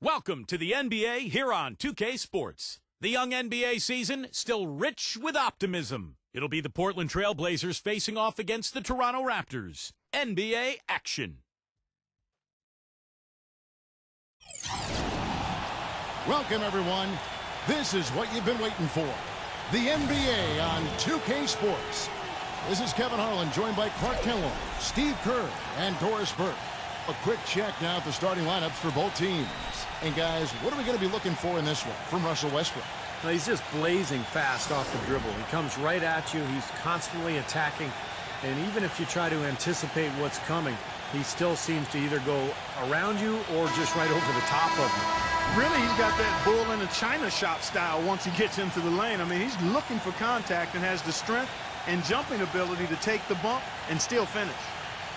Welcome to the NBA here on 2K Sports. The young NBA season still rich with optimism. It'll be the Portland Trail Blazers facing off against the Toronto Raptors. NBA action. Welcome, everyone. This is what you've been waiting for. The NBA on 2K Sports. This is Kevin Harlan, joined by Clark Kellogg, Steve Kerr, and Doris Burke. A quick check now at the starting lineups for both teams. And guys, what are we going to be looking for in this one from Russell Westbrook? Well, he's just blazing fast off the dribble. He comes right at you. He's constantly attacking. And even if you try to anticipate what's coming, he still seems to either go around you or just right over the top of you. Really, he's got that bull in a china shop style once he gets into the lane. I mean, he's looking for contact and has the strength and jumping ability to take the bump and still finish.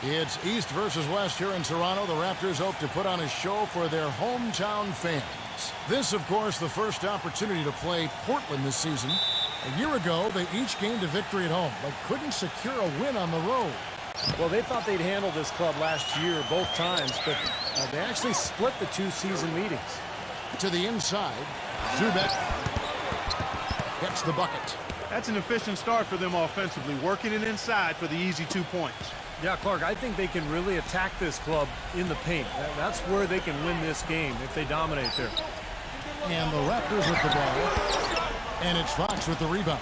It's East versus West here in Toronto. The Raptors hope to put on a show for their hometown fans. This, of course, the first opportunity to play Portland this season. A year ago, they each gained a victory at home, but couldn't secure a win on the road. Well, they thought they'd handle this club last year both times, but they actually split the two season meetings. To the inside, Zubac gets the bucket. That's an efficient start for them offensively, working it inside for the easy 2 points. Yeah, Clark, I think they can really attack this club in the paint. That's where they can win this game if they dominate there. And the Raptors with the ball. And it's Fox with the rebound.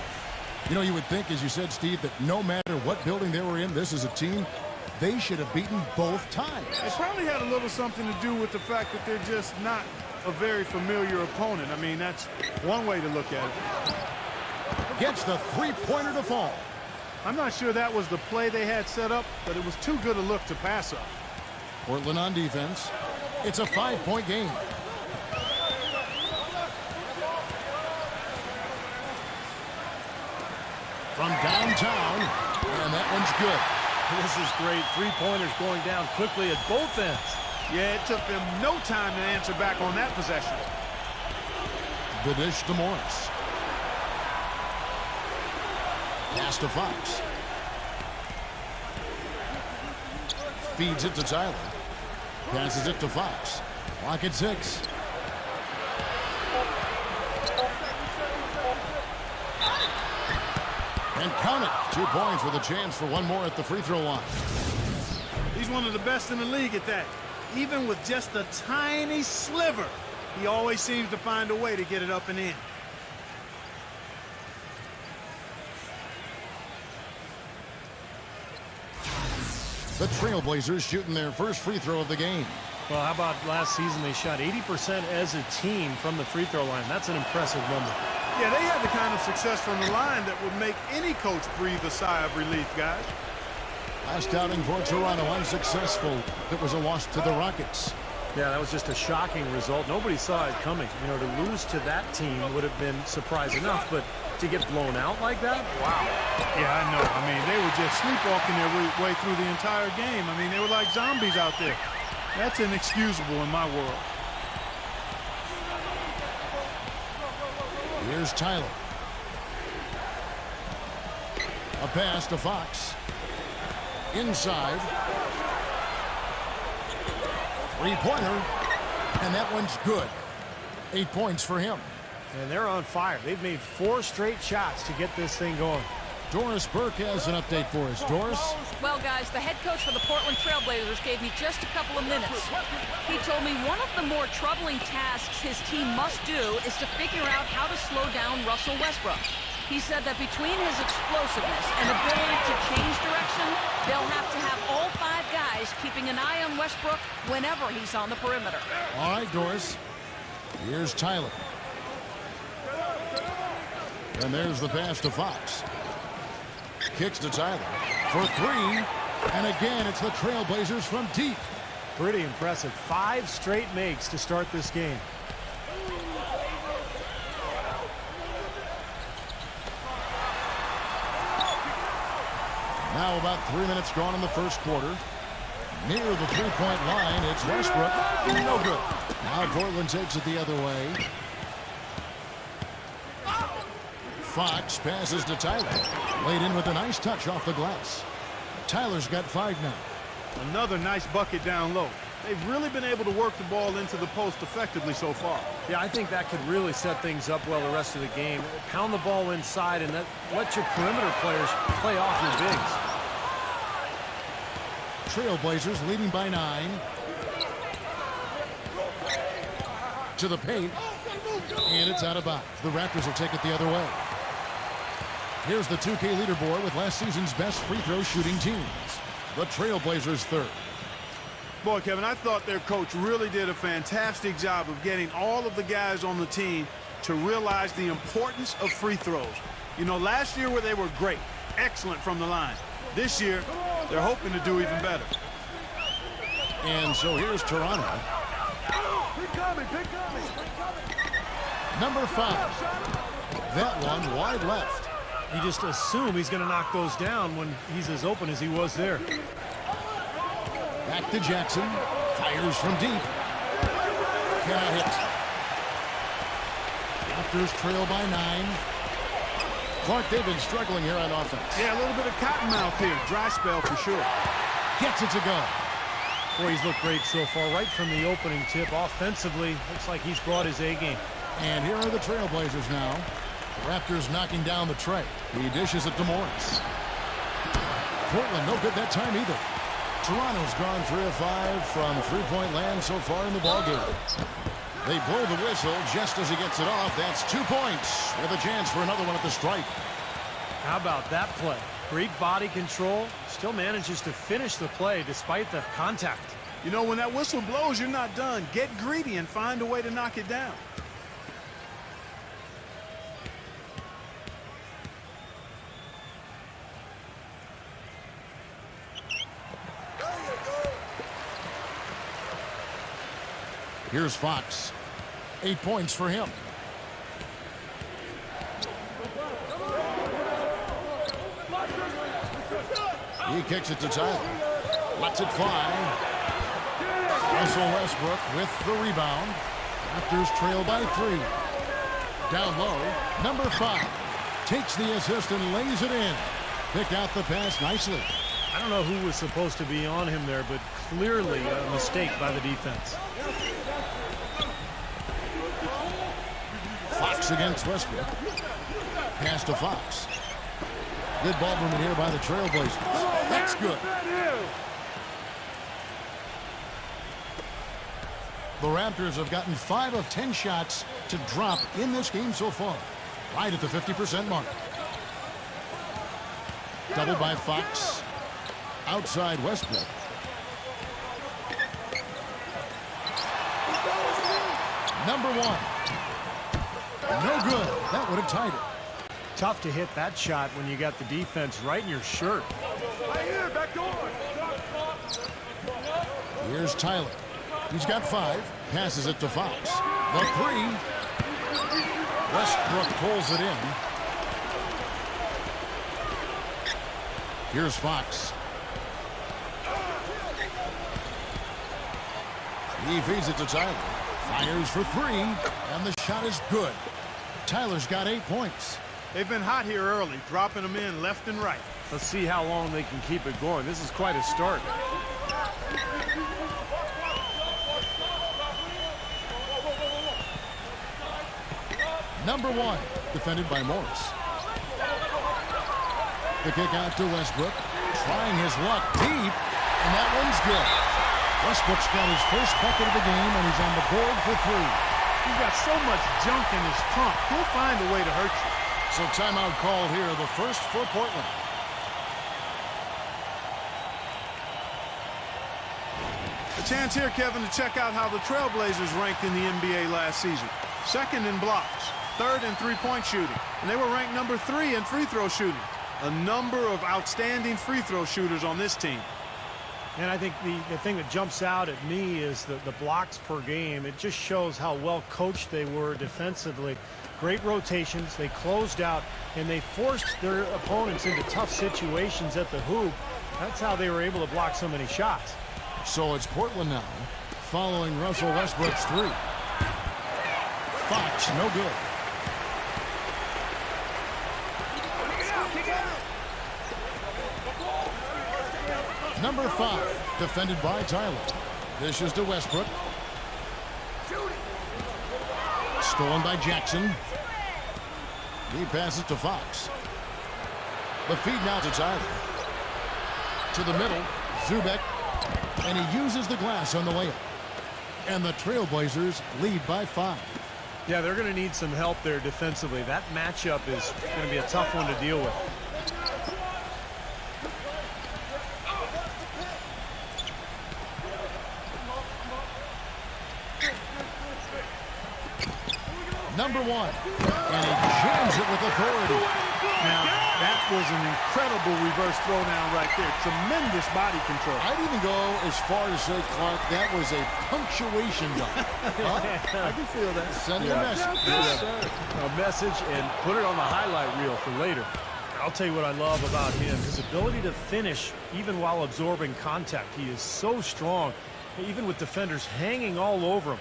You know, you would think, as you said, Steve, that no matter what building they were in, this is a team they should have beaten both times. It probably had a little something to do with the fact that they're just not a very familiar opponent. I mean, that's one way to look at it. Gets the three-pointer to fall. I'm not sure that was the play they had set up, but it was too good a look to pass up. Portland on defense. It's a 5-point game. From downtown, and that one's good. This is great. Three-pointers going down quickly at both ends. Yeah, it took them no time to answer back on that possession. The dish to Morris. Pass to Fox. Feeds it to Tyler. Passes it to Fox. Clock at 6. And count it. 2 points with a chance for one more at the free throw line. He's one of the best in the league at that. Even with just a tiny sliver, he always seems to find a way to get it up and in. The Trailblazers shooting their first free throw of the game. Well, how about last season? They shot 80% as a team from the free throw line. That's an impressive number. Yeah, they had the kind of success from the line that would make any coach breathe a sigh of relief, guys. Last outing for Toronto, unsuccessful. It was a loss to the Rockets. Yeah, that was just a shocking result. Nobody saw it coming. You know, to lose to that team would have been surprise enough, but to get blown out like that, wow. Yeah, I know. I mean, they were just sleepwalking their way through the entire game. I mean, they were like zombies out there. That's inexcusable in my world. Here's Tyler. A pass to Fox. Inside. Three-pointer. And that one's good. 8 points for him. And they're on fire. They've made 4 straight shots to get this thing going. Doris Burke has an update for us. Doris? Well, guys, the head coach for the Portland Trail Blazers gave me just a couple of minutes. He told me one of the more troubling tasks his team must do is to figure out how to slow down Russell Westbrook. He said that between his explosiveness and ability to change direction, they'll have to have all 5 guys keeping an eye on Westbrook whenever he's on the perimeter. All right, Doris. Here's Tyler. And there's the pass to Fox. Kicks to Tyler for 3. And again, it's the Trailblazers from deep. Pretty impressive. 5 straight makes to start this game. Now about 3 minutes gone in the first quarter. Near the three-point line, it's Westbrook. No good. Now Portland takes it the other way. Fox passes to Tyler. Laid in with a nice touch off the glass. Tyler's got 5 now. Another nice bucket down low. They've really been able to work the ball into the post effectively so far. Yeah, I think that could really set things up well the rest of the game. Pound the ball inside and let your perimeter players play off your bigs. Trailblazers leading by 9. To the paint. And it's out of bounds. The Raptors will take it the other way. Here's the 2K leaderboard with last season's best free throw shooting teams. The Trailblazers third. Boy, Kevin, I thought their coach really did a fantastic job of getting all of the guys on the team to realize the importance of free throws. You know, last year where they were great, excellent from the line. This year, they're hoping to do even better. And so here's Toronto. Number 5. That one wide left. You just assume he's going to knock those down when he's as open as he was there. Back to Jackson. Fires from deep. Cannot hit. Raptors trail by 9. Clark, they've been struggling here on offense. Yeah, a little bit of cottonmouth here. Dry spell for sure. Gets it to go. Boy, he's looked great so far. Right from the opening tip. Offensively, looks like he's brought his A game. And here are the Trailblazers now. The Raptors knocking down the tray. He dishes it to Morris. Portland no good that time either. Toronto's gone 3 of 5 from three-point land so far in the ballgame. They blow the whistle just as he gets it off. That's 2 points with a chance for another one at the stripe. How about that play? Great body control. Still manages to finish the play despite the contact. You know, when that whistle blows, you're not done. Get greedy and find a way to knock it down. Here's Fox. 8 points for him. He kicks it to Tyler. Lets it fly. Russell Westbrook with the rebound. Raptors trail by 3. Down low, number 5. Takes the assist and lays it in. Picked out the pass nicely. I don't know who was supposed to be on him there, but clearly a mistake by the defense. Fox against Westbrook. Pass to Fox. Good ball movement here by the Trailblazers. That's good. The Raptors have gotten 5 of 10 shots to drop in this game so far. Right at the 50% mark. Doubled by Fox. Outside Westbrook. Number 1. No good. That would have tied it. Tough to hit that shot when you got the defense right in your shirt. Here's Tyler. He's got 5. Passes it to Fox. The 3. Westbrook pulls it in. Here's Fox. He feeds it to Tyler. Fires for 3. And the shot is good. Tyler's got 8 points. They've been hot here early, dropping them in left and right. Let's see how long they can keep it going. This is quite a start. Number 1, defended by Morris. The kick out to Westbrook. Trying his luck deep, and that one's good. Westbrook's got his first bucket of the game, and he's on the board for 3. He's got so much junk in his trunk. He'll find a way to hurt you. So timeout called here, the first for Portland. A chance here, Kevin, to check out how the Trailblazers ranked in the NBA last season. 2nd in blocks, 3rd in three-point shooting, and they were ranked number 3 in free throw shooting. A number of outstanding free throw shooters on this team. And I think the thing that jumps out at me is the blocks per game. It just shows how well coached they were defensively. Great rotations. They closed out, and they forced their opponents into tough situations at the hoop. That's how they were able to block so many shots. So it's Portland now, following Russell Westbrook's 3. Fox, no good. Number 5, defended by Tyler. Dishes to Westbrook. Stolen by Jackson. He passes to Fox. The feed now to Tyler. To the middle, Zubek. And he uses the glass on the layup. And the Trailblazers lead by 5. Yeah, they're going to need some help there defensively. That matchup is going to be a tough one to deal with. Number 1. And he jams it with authority. Now, that was an incredible reverse throwdown right there. Tremendous body control. I'd even go as far as say, Clark, that was a punctuation dunk. I can feel that. Sending a message. Yes, sir. A message and put it on the highlight reel for later. I'll tell you what I love about him, his ability to finish even while absorbing contact. He is so strong, even with defenders hanging all over him.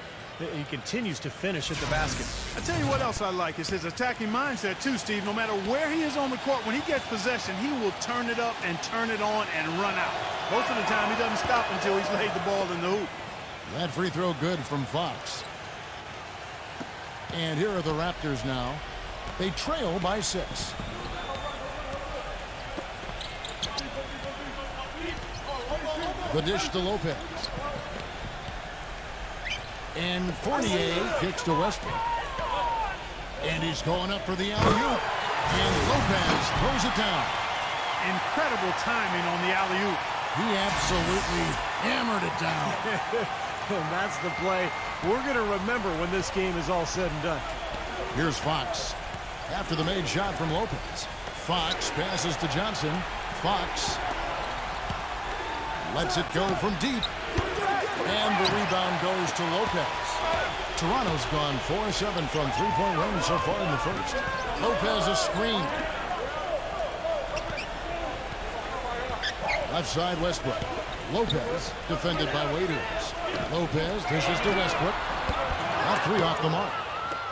He continues to finish at the basket. I tell you what else I like is his attacking mindset too, Steve. No matter where he is on the court, when he gets possession, he will turn it up and turn it on and run out. Most of the time, he doesn't stop until he's laid the ball in the hoop. That free throw good from Fox. And here are the Raptors now. They trail by 6. The dish to Lopez. And Fournier kicks to Westbrook. And he's going up for the alley-oop. And Lopez throws it down. Incredible timing on the alley-oop. He absolutely hammered it down. And that's the play we're going to remember when this game is all said and done. Here's Fox. After the made shot from Lopez. Fox passes to Johnson. Fox lets it go from deep. And the rebound goes to Lopez. Toronto's gone 4-7 from three-point range so far in the first. Lopez a screen. Left side Westbrook. Lopez defended by Waiters. Lopez dishes to Westbrook. Now 3 off the mark.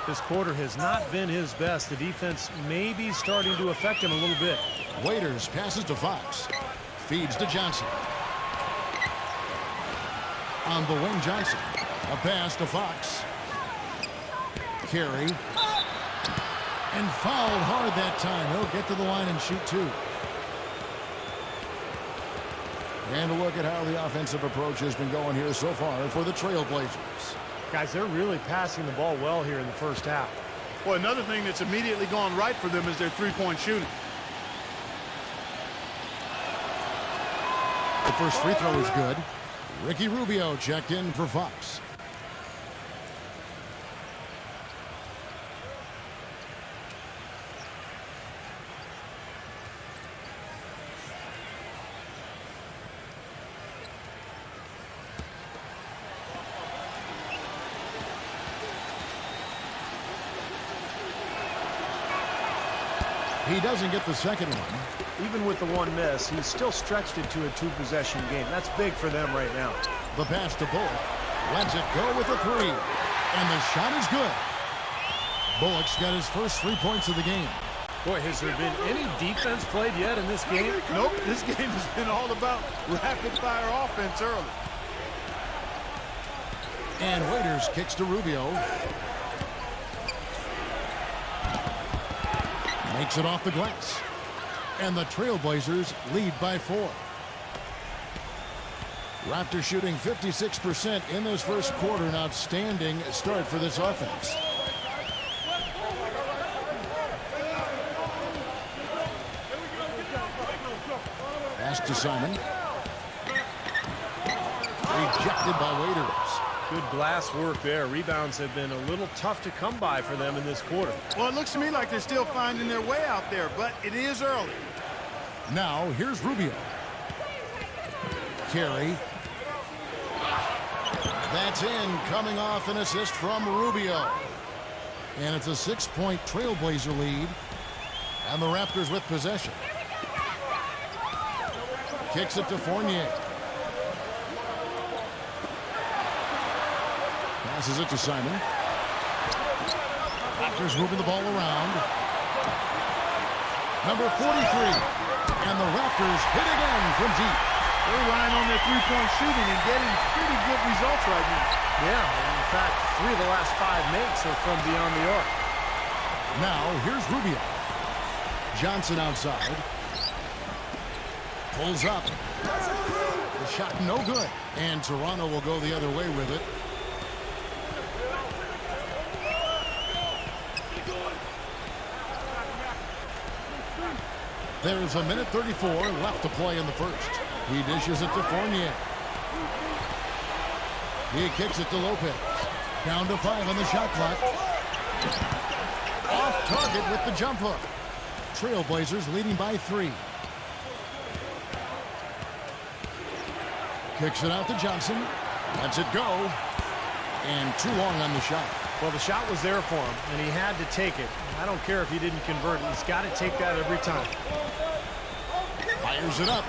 This quarter has not been his best. The defense may be starting to affect him a little bit. Waiters passes to Fox. Feeds to Johnson. On the wing, Johnson. A pass to Fox. Carey. And fouled hard that time. He'll get to the line and shoot 2. And a look at how the offensive approach has been going here so far for the Trailblazers. Guys, they're really passing the ball well here in the first half. Well, another thing that's immediately gone right for them is their three-point shooting. The first free throw is good. Ricky Rubio checked in for Fox. He doesn't get the second one. Even with the one miss, he's still stretched it to a 2-possession game. That's big for them right now. The pass to Bullock. Lets it go with a 3. And the shot is good. Bullock's got his first 3 points of the game. Boy, has there been any defense played yet in this game? Nope, this game has been all about rapid-fire offense early. And Waiters kicks to Rubio. Makes it off the glass. And the Trailblazers lead by 4. Raptors shooting 56% in this first quarter. An outstanding start for this offense. Pass to Simon. Rejected by Waiters. Good glass work there. Rebounds have been a little tough to come by for them in this quarter. Well, it looks to me like they're still finding their way out there, but it is early. Now, here's Rubio. Carey. That's in, coming off an assist from Rubio. And it's a 6-point Trailblazer lead. And the Raptors with possession. Kicks it to Fournier. Passes it to Simon. Raptors moving the ball around. Number 43. And the Raptors hit again from deep. They're relying on their three-point shooting and getting pretty good results right now. Yeah, and in fact, 3 of the last 5 makes are from beyond the arc. Now, here's Rubio. Johnson outside. Pulls up. The shot no good. And Toronto will go the other way with it. There's 1:34 left to play in the first. He dishes it to Fournier. He kicks it to Lopez. Down to 5 on the shot clock. Off target with the jump hook. Trailblazers leading by 3. Kicks it out to Johnson. Lets it go. And too long on the shot. Well, the shot was there for him, and he had to take it. I don't care if he didn't convert it. He's got to take that every time. Fires it up.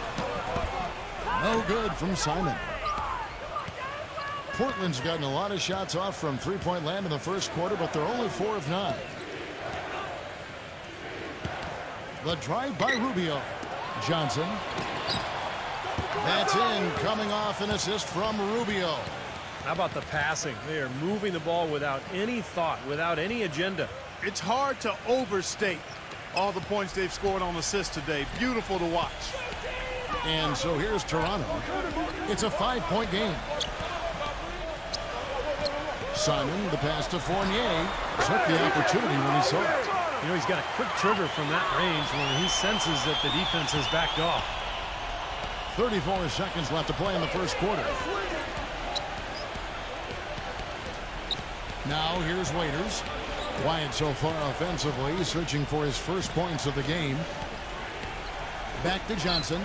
No good from Simon. Portland's gotten a lot of shots off from three-point land in the first quarter, but they're only 4 of 9. The drive by Rubio. Johnson. That's in, coming off an assist from Rubio. How about the passing? They are moving the ball without any thought, without any agenda. It's hard to overstate all the points they've scored on assists today. Beautiful to watch. And so here's Toronto. It's a 5-point game. Simon, the pass to Fournier, took the opportunity when he saw it. You know, he's got a quick trigger from that range when he senses that the defense has backed off. 34 seconds left to play in the first quarter. Now here's Waiters. Quiet so far offensively, searching for his first points of the game. Back to Johnson.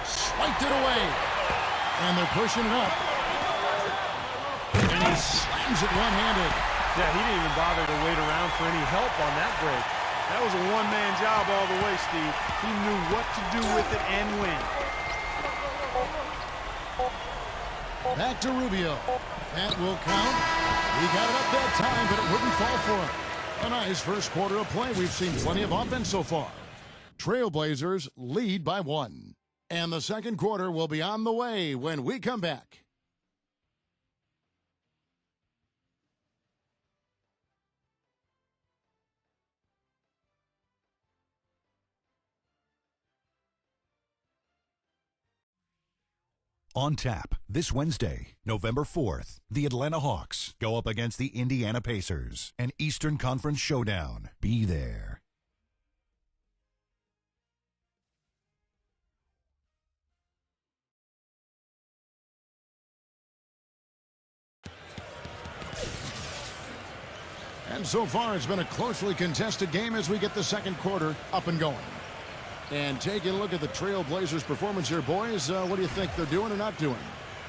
Swiped it away. And they're pushing it up. And he slams it one-handed. Yeah, he didn't even bother to wait around for any help on that break. That was a one-man job all the way, Steve. He knew what to do with it and when. Back to Rubio. That will count. He got it up that time, but it wouldn't fall for him. A nice first quarter of play. We've seen plenty of offense so far. Trailblazers lead by 1. And the second quarter will be on the way when we come back. On tap this Wednesday, November 4th, the Atlanta Hawks go up against the Indiana Pacers. An Eastern Conference showdown. Be there. And so far, it's been a closely contested game as we get the second quarter up and going. And taking a look at the Trailblazers' performance here, boys, what do you think they're doing or not doing?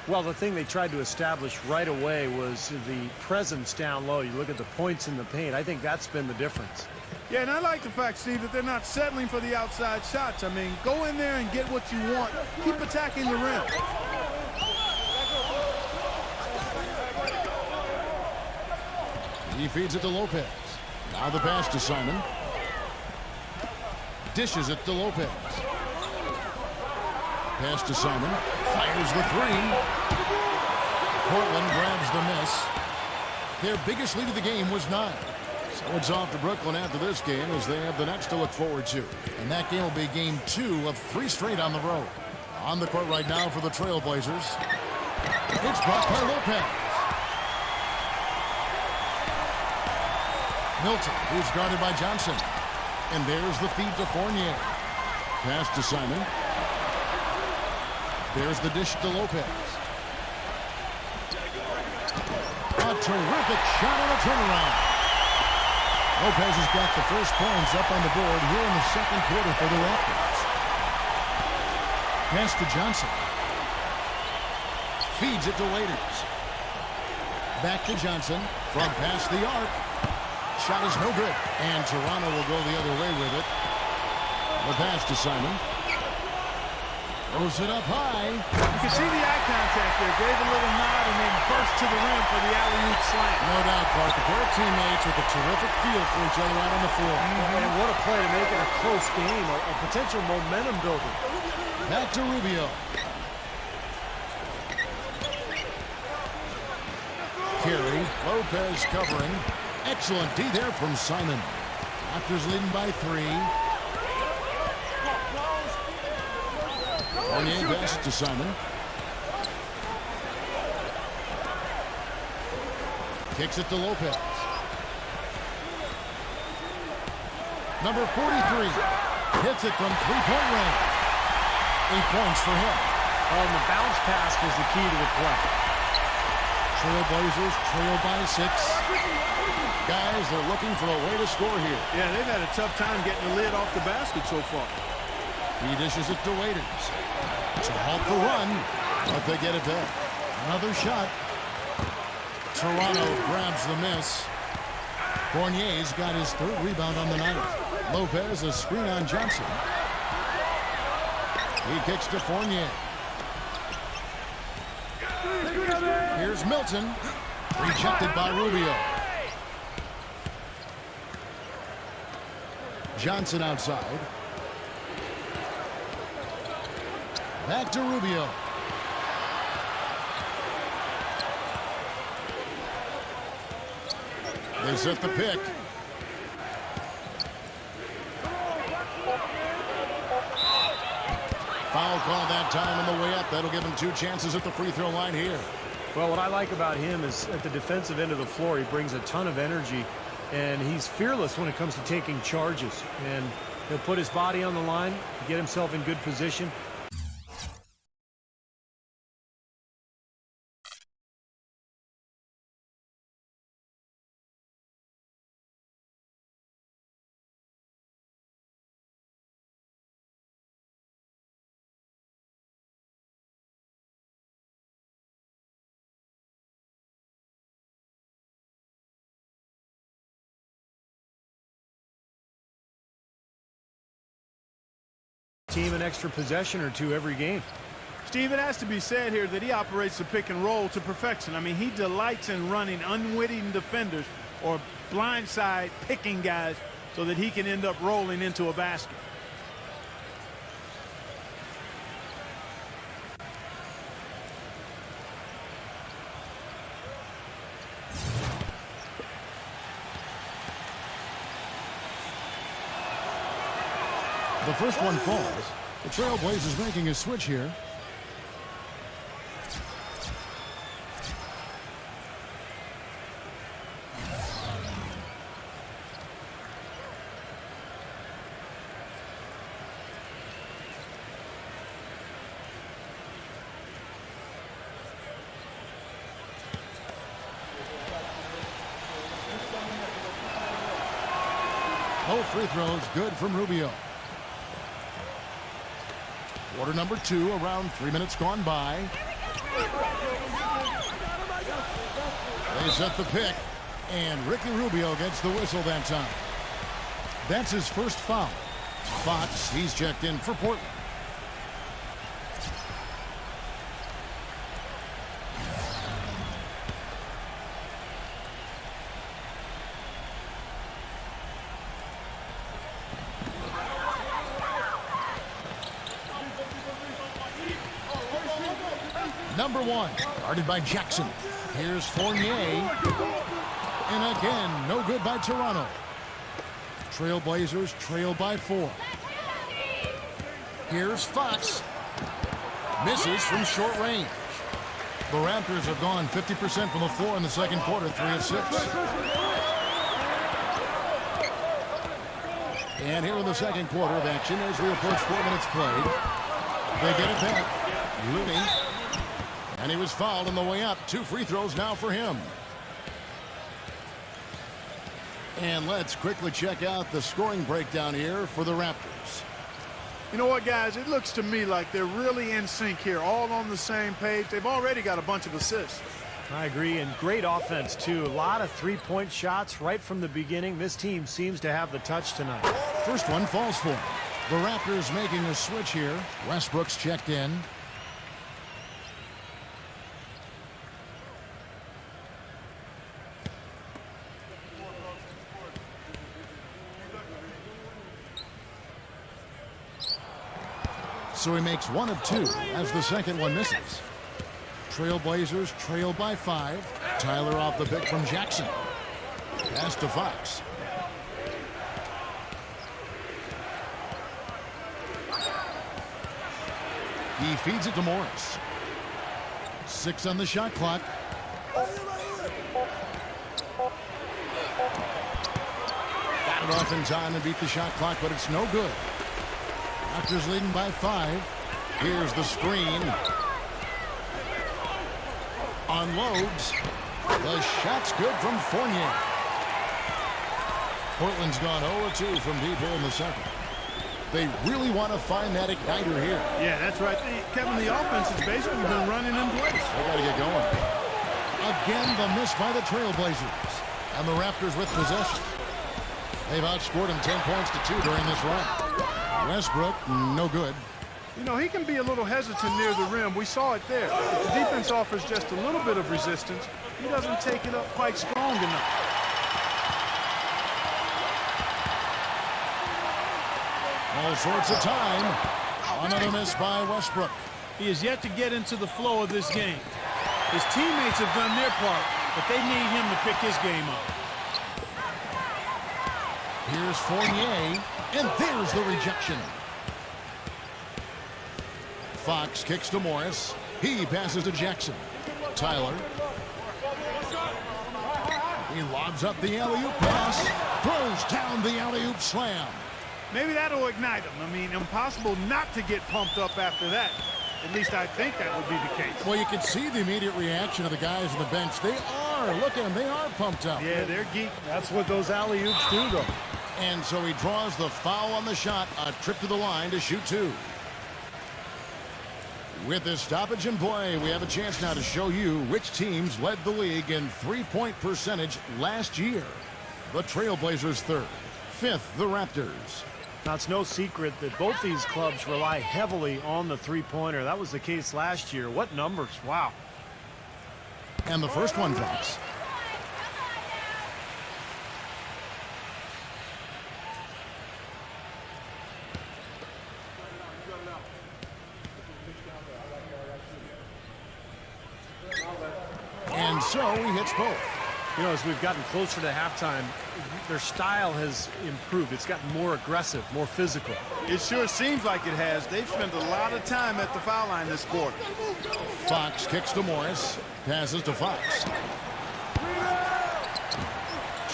Well, the thing they tried to establish right away was the presence down low. You look at the points in the paint. I think that's been the difference. Yeah, and I like the fact, Steve, that they're not settling for the outside shots. I mean, go in there and get what you want. Keep attacking the rim. He feeds it to Lopez. Now the pass to Simon. Dishes it to Lopez. Pass to Simon. Fires the 3. Portland grabs the miss. Their biggest lead of the game was 9. So it's off to Brooklyn after this game as they have the next to look forward to. And that game will be game 2 of 3 straight on the road. On the court right now for the Trailblazers. It's blocked by Lopez. Milton, who's guarded by Johnson. And there's the feed to Fournier. Pass to Simon. There's the dish to Lopez. A terrific shot on a turnaround. Lopez has got the first points up on the board here in the second quarter for the Raptors. Pass to Johnson. Feeds it to Waiters. Back to Johnson from past the arc. Shot is no good. And Toronto will go the other way with it. The pass to Simon. Throws it up high. You can see the eye contact there. Gave a little nod and then burst to the rim for the alley-oop slam. No doubt, Clark. A pair of teammates with a terrific feel for each other out on the floor. And what a play to make it a close game, a potential momentum builder. Back to Rubio. Carey, Lopez covering. Excellent D there from Simon. Raptors leading by 3. Fournier passes to Simon. Kicks it to Lopez. Number 43 hits it from three-point range. 8 points for him. And the bounce pass was the key to the play. Trailblazers trail by 6. Guys, they're looking for a way to score here. Yeah, they've had a tough time getting the lid off the basket so far. He dishes it to Waiters. To halt the run, but they get it back. Another shot. Toronto grabs the miss. Fournier's got his 3rd rebound on the night. Lopez a screen on Johnson. He kicks to Fournier. Here's Milton. Rejected by Rubio. Johnson outside. Back to Rubio. They set the pick. Foul call that time on the way up. That'll give him 2 chances at the free throw line here. Well, what I like about him is at the defensive end of the floor, he brings a ton of energy, and he's fearless when it comes to taking charges. And he'll put his body on the line, get himself in good position. Team an extra possession or 2 every game. Steve, it has to be said here that he operates the pick and roll to perfection. I mean, he delights in running unwitting defenders or blindside picking guys so that he can end up rolling into a basket. The first one falls. The Trailblazers making a switch here. Both free throws good from Rubio. Quarter number 2, around 3 minutes gone by. They set the pick, and Ricky Rubio gets the whistle that time. That's his first foul. Fox, he's checked in for Portland. Number 1, guarded by Jackson. Here's Fournier. And again, no good by Toronto. Trailblazers trail by 4. Here's Fox. Misses from short range. The Raptors have gone 50% from the floor in the second quarter, 3 of 6. And here in the second quarter of action as we approach 4 minutes played. They get it back. Looney. And he was fouled on the way up. 2 free throws now for him. And let's quickly check out the scoring breakdown here for the Raptors. You know what, guys? It looks to me like they're really in sync here, all on the same page. They've already got a bunch of assists. I agree, and great offense, too. A lot of three-point shots right from the beginning. This team seems to have the touch tonight. First one falls for him. The Raptors making a switch here. Westbrook's checked in. So he makes one of two as the second one misses. Trailblazers trail by 5. Tyler off the pick from Jackson. Pass to Fox. He feeds it to Morris. 6 on the shot clock. Got it off in time and beat the shot clock, but it's no good. Raptors leading by 5. Here's the screen. Unloads. The shot's good from Fournier. Portland's gone 0-2 from deep here in the second. They really want to find that igniter here. Yeah, that's right. Kevin, the offense has basically been running in place. They got to get going. Again, the miss by the Trailblazers. And the Raptors with possession. They've outscored them 10 points to 2 during this run. Westbrook, no good. You know, he can be a little hesitant near the rim. We saw it there. If the defense offers just a little bit of resistance, he doesn't take it up quite strong enough. All sorts of time. Another miss by Westbrook. He is yet to get into the flow of this game. His teammates have done their part, but they need him to pick his game up. Here's Fournier, and there's the rejection. Fox kicks to Morris. He passes to Jackson. Tyler. He lobs up the alley-oop pass. Throws down the alley-oop slam. Maybe that'll ignite him. I mean, impossible not to get pumped up after that. At least I think that would be the case. Well, you can see the immediate reaction of the guys on the bench. They are. Look at them. They are pumped up. Yeah, they're geek. That's what those alley-oops do, though. And so he draws the foul on the shot. A trip to the line to shoot 2. With this stoppage in play, we have a chance now to show you which teams led the league in three-point percentage last year. The Trailblazers 3rd. 5th, the Raptors. Now, it's no secret that both these clubs rely heavily on the three-pointer. That was the case last year. What numbers? Wow. And the first one drops. And so he hits both. You know, as we've gotten closer to halftime, their style has improved. It's gotten more aggressive, more physical. It sure seems like it has. They've spent a lot of time at the foul line this quarter. Fox kicks to Morris. Passes to Fox.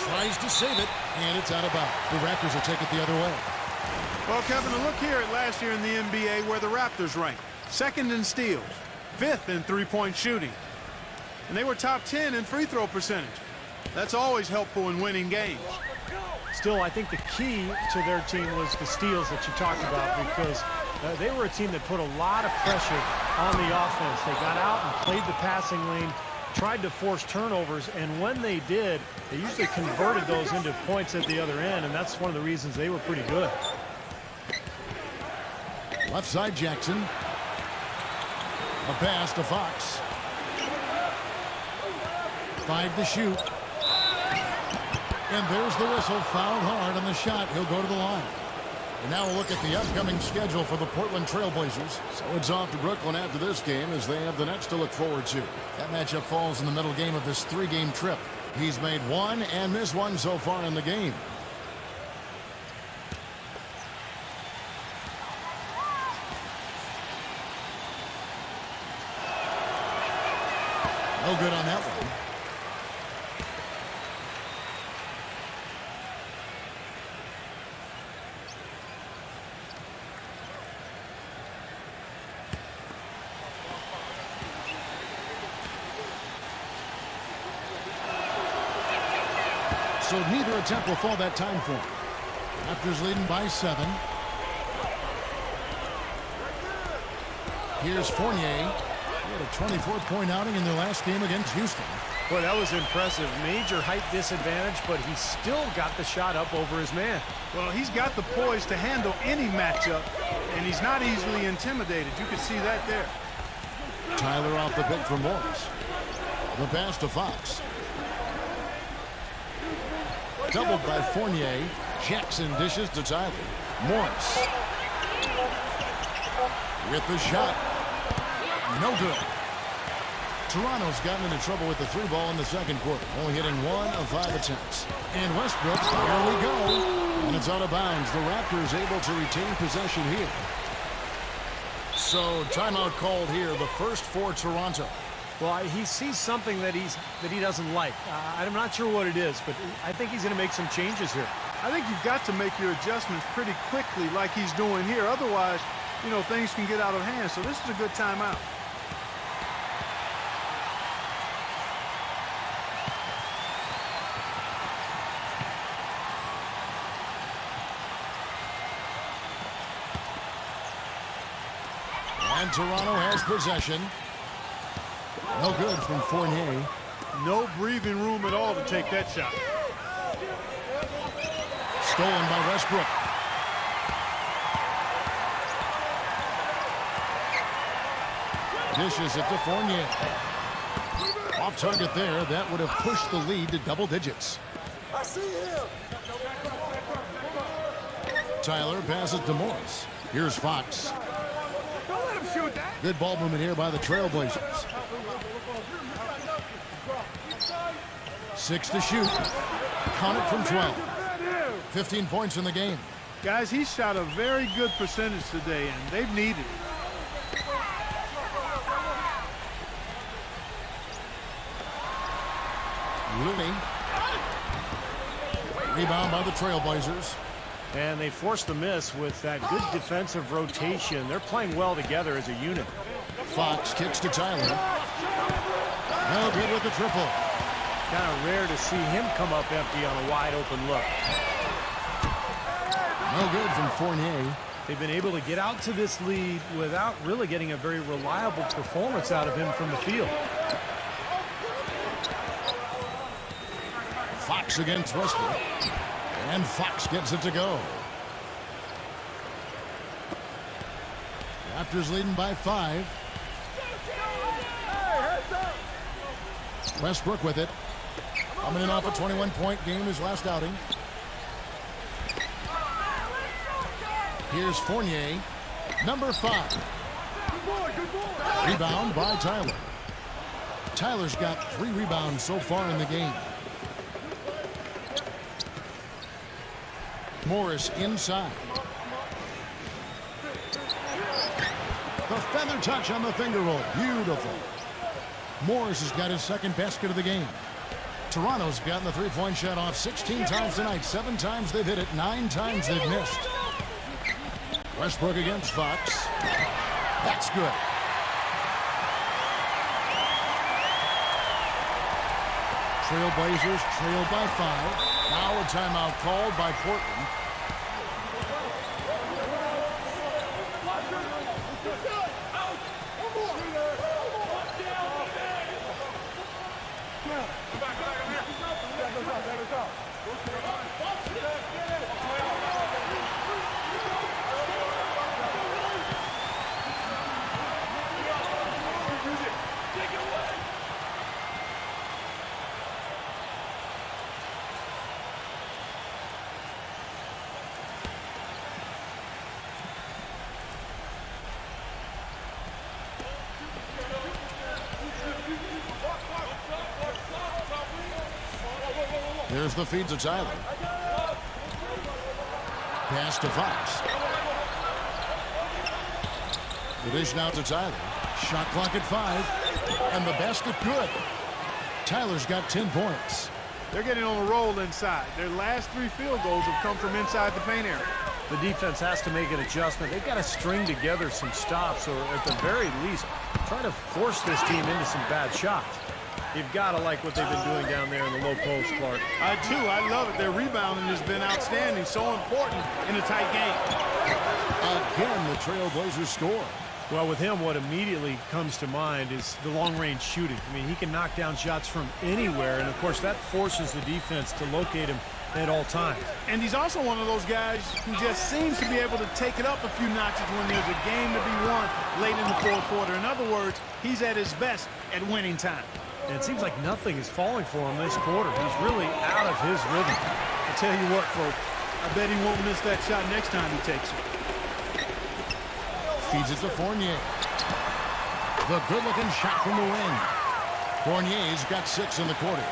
Tries to save it, and it's out of bounds. The Raptors will take it the other way. Well, Kevin, a look here at last year in the NBA where the Raptors ranked. 2nd in steals, 5th in three-point shooting. And they were top 10 in free throw percentage. That's always helpful in winning games. Still, I think the key to their team was the steals that you talked about, because they were a team that put a lot of pressure on the offense. They got out and played the passing lane, tried to force turnovers, and when they did, they usually converted those into points at the other end, and that's one of the reasons they were pretty good. Left side, Jackson. A pass to Fox. 5 to shoot. And there's the whistle. Fouled hard on the shot. He'll go to the line. And now we'll look at the upcoming schedule for the Portland Trailblazers. So it's off to Brooklyn after this game as they have the next to look forward to. That matchup falls in the middle game of this 3-game trip. He's made 1 and missed 1 so far in the game. No good on that one. So neither attempt will fall that time for him. Raptors leading by 7. Here's Fournier. He had a 24-point outing in their last game against Houston. Boy, that was impressive. Major height disadvantage, but he still got the shot up over his man. Well, he's got the poise to handle any matchup, and he's not easily intimidated. You can see that there. Tyler off the pick for Morris. The pass to Fox. Doubled by Fournier. Jackson dishes to Tyler. Morris. With the shot. No good. Toronto's gotten into trouble with the three ball in the second quarter, only hitting 1 of 5 attempts. And Westbrook, here we go. And it's out of bounds. The Raptors able to retain possession here. So timeout called here, the first for Toronto. Well, he sees something that he doesn't like. I'm not sure what it is, but I think he's going to make some changes here. I think you've got to make your adjustments pretty quickly like he's doing here. Otherwise, you know, things can get out of hand. So this is a good timeout. And Toronto has possession. No good from Fournier. No breathing room at all to take that shot. Stolen by Westbrook. Dishes it to Fournier. Off target there. That would have pushed the lead to double digits. I see him. Tyler passes to Morris. Here's Fox. Don't let him shoot that. Good ball movement here by the Trailblazers. 6 to shoot. Count it from 12. 15 points in the game. Guys, he shot a very good percentage today, and they've needed it. Looney. Rebound by the Trailblazers. And they forced the miss with that good defensive rotation. They're playing well together as a unit. Fox kicks to Tyler. No good with the triple. Kind of rare to see him come up empty on a wide open look. No good from Fournier. They've been able to get out to this lead without really getting a very reliable performance out of him from the field. Fox against Westbrook. And Fox gets it to go. Raptors leading by 5. Westbrook with it. Coming in off a 21-point game his last outing. Here's Fournier. Number 5. Rebound by Tyler. Tyler's got 3 rebounds so far in the game. Morris inside. The feather touch on the finger roll. Beautiful. Morris has got his second basket of the game. Toronto's gotten the three-point shot off 16 times tonight. 7 times they've hit it. 9 times they've missed. Westbrook against Fox. That's good. Trailblazers trail by 5. Now a timeout called by Portland. There's the feed to Tyler. Pass to Fox. The dish now to Tyler. Shot clock at 5. And the basket good. Tyler's got 10 points. They're getting on a roll inside. Their last 3 field goals have come from inside the paint area. The defense has to make an adjustment. They've got to string together some stops, or at the very least, try to force this team into some bad shots. You've got to like what they've been doing down there in the low post, Clark. I do. I love it. Their rebounding has been outstanding. So important in a tight game. Again, the Trailblazers score. Well, with him, what immediately comes to mind is the long-range shooting. I mean, he can knock down shots from anywhere, and, of course, that forces the defense to locate him at all times. And he's also one of those guys who just seems to be able to take it up a few notches when there's a game to be won late in the fourth quarter. In other words, he's at his best at winning time. And it seems like nothing is falling for him this quarter. He's really out of his rhythm. I tell you what, folks, I bet he won't miss that shot next time he takes it. Feeds it to Fournier. The good-looking shot from the wing. Fournier's got 6 in the quarter.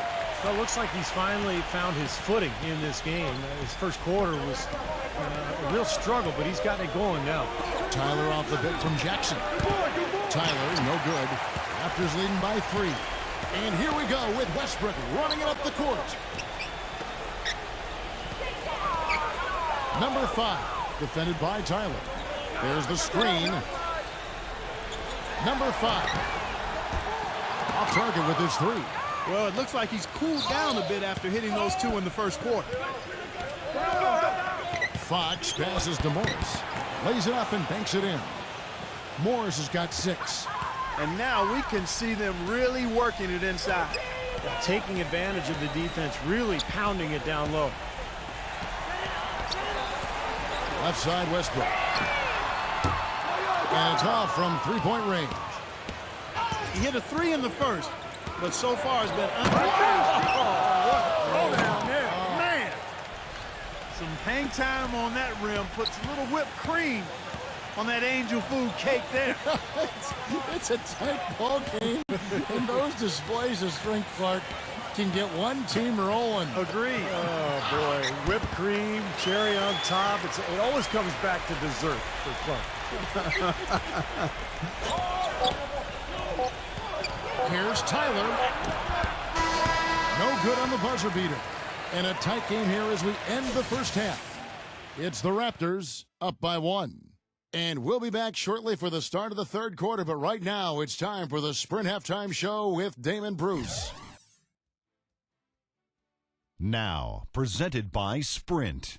Well, it looks like he's finally found his footing in this game. His first quarter was a real struggle, but he's gotten it going now. Tyler off the bit from Jackson. Tyler, no good. Raptors leading by 3. And here we go with Westbrook running it up the court. Number 5, defended by Tyler. There's the screen. Number 5. Off target with his 3. Well, it looks like he's cooled down a bit after hitting those 2 in the first quarter. Fox passes to Morris. Lays it up and banks it in. Morris has got 6. And now we can see them really working it inside. Taking advantage of the defense, really pounding it down low. Left side, Westbrook. And it's off from three-point range. He hit a 3 in the first, but so far has been down there. Man, some hang time on that rim puts a little whipped cream on that angel food cake there. It's a tight ball game, and those displays of strength, Clark, can get one team rolling. Agreed. Oh, boy. Whipped cream, cherry on top. It always comes back to dessert for Clark. Here's Tyler. No good on the buzzer beater. And a tight game here as we end the first half. It's the Raptors up by 1. And we'll be back shortly for the start of the third quarter. But right now, it's time for the Sprint Halftime Show with Damon Bruce. Now, presented by Sprint.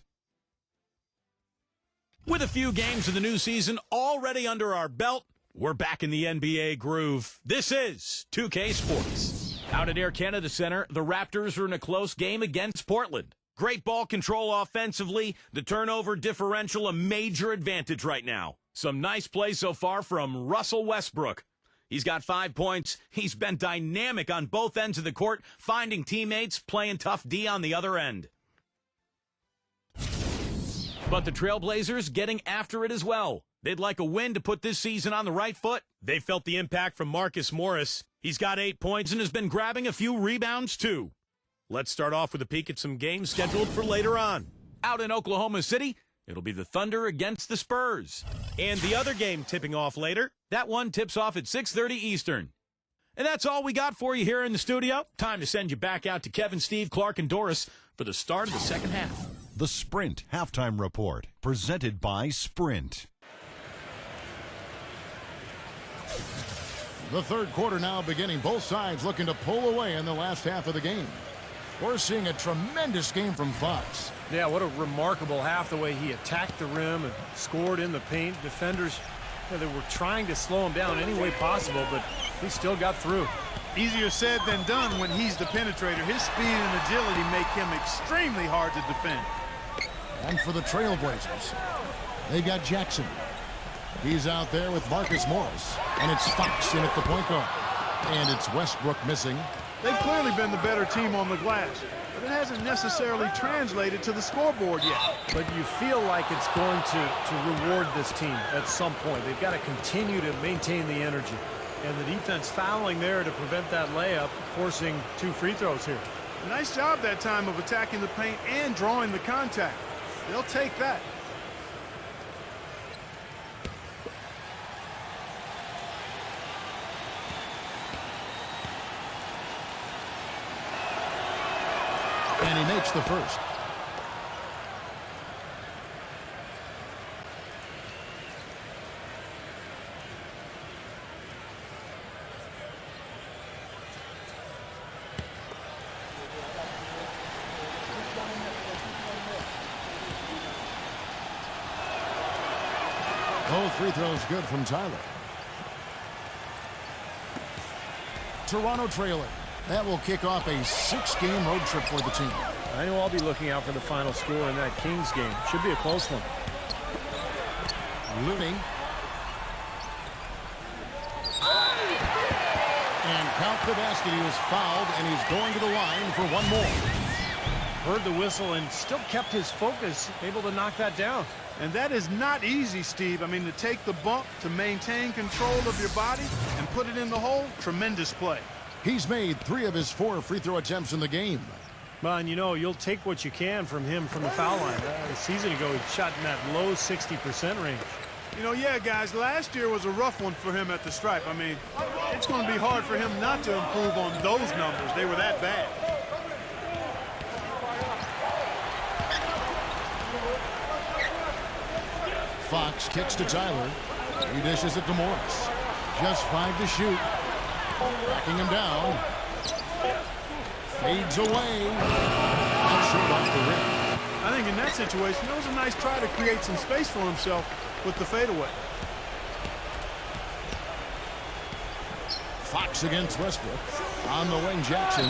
With a few games of the new season already under our belt, we're back in the NBA groove. This is 2K Sports. Out at Air Canada Center, the Raptors are in a close game against Portland. Great ball control offensively, the turnover differential a major advantage right now. Some nice plays so far from Russell Westbrook. He's got 5 points. He's been dynamic on both ends of the court, finding teammates, playing tough D on the other end. But the Trailblazers getting after it as well. They'd like a win to put this season on the right foot. They felt the impact from Marcus Morris. He's got 8 points and has been grabbing a few rebounds too. Let's start off with a peek at some games scheduled for later on. Out in Oklahoma City, it'll be the Thunder against the Spurs. And the other game tipping off later, that one tips off at 6:30 Eastern. And that's all we got for you here in the studio. Time to send you back out to Kevin, Steve, Clark, and Doris for the start of the second half. The Sprint Halftime Report, presented by Sprint. The third quarter now beginning. Both sides looking to pull away in the last half of the game. We're seeing a tremendous game from Fox. Yeah, what a remarkable half, the way he attacked the rim and scored in the paint. Defenders, they were trying to slow him down any way possible, but he still got through. Easier said than done when he's the penetrator. His speed and agility make him extremely hard to defend. And for the Trailblazers, they've got Jackson. He's out there with Marcus Morris. And it's Fox in at the point guard. And it's Westbrook missing. They've clearly been the better team on the glass, but it hasn't necessarily translated to the scoreboard yet. But you feel like it's going to reward this team at some point. They've got to continue to maintain the energy. And the defense fouling there to prevent that layup, forcing 2 free throws here. Nice job that time of attacking the paint and drawing the contact. They'll take that. And he makes the first. Both free throws good from Tyler. Toronto trailing. That will kick off a 6-game road trip for the team. I know I'll be looking out for the final score in that Kings game. Should be a close one. Looney. And count the basket. He was fouled, and he's going to the line for one more. Heard the whistle and still kept his focus, able to knock that down. And that is not easy, Steve. I mean, to take the bump, to maintain control of your body, and put it in the hole, tremendous play. He's made 3 of his 4 free throw attempts in the game. Well, and you know, you'll take what you can from him from the foul line. A season ago, he shot in that low 60% range. You know, yeah, guys, last year was a rough one for him at the stripe. I mean, it's going to be hard for him not to improve on those numbers. They were that bad. Fox kicks to Tyler. He dishes it to Morris. Just 5 to shoot. Backing him down. Fades away. Not short off the rim. I think in that situation, it was a nice try to create some space for himself with the fadeaway. Fox against Westbrook. On the wing, Jackson.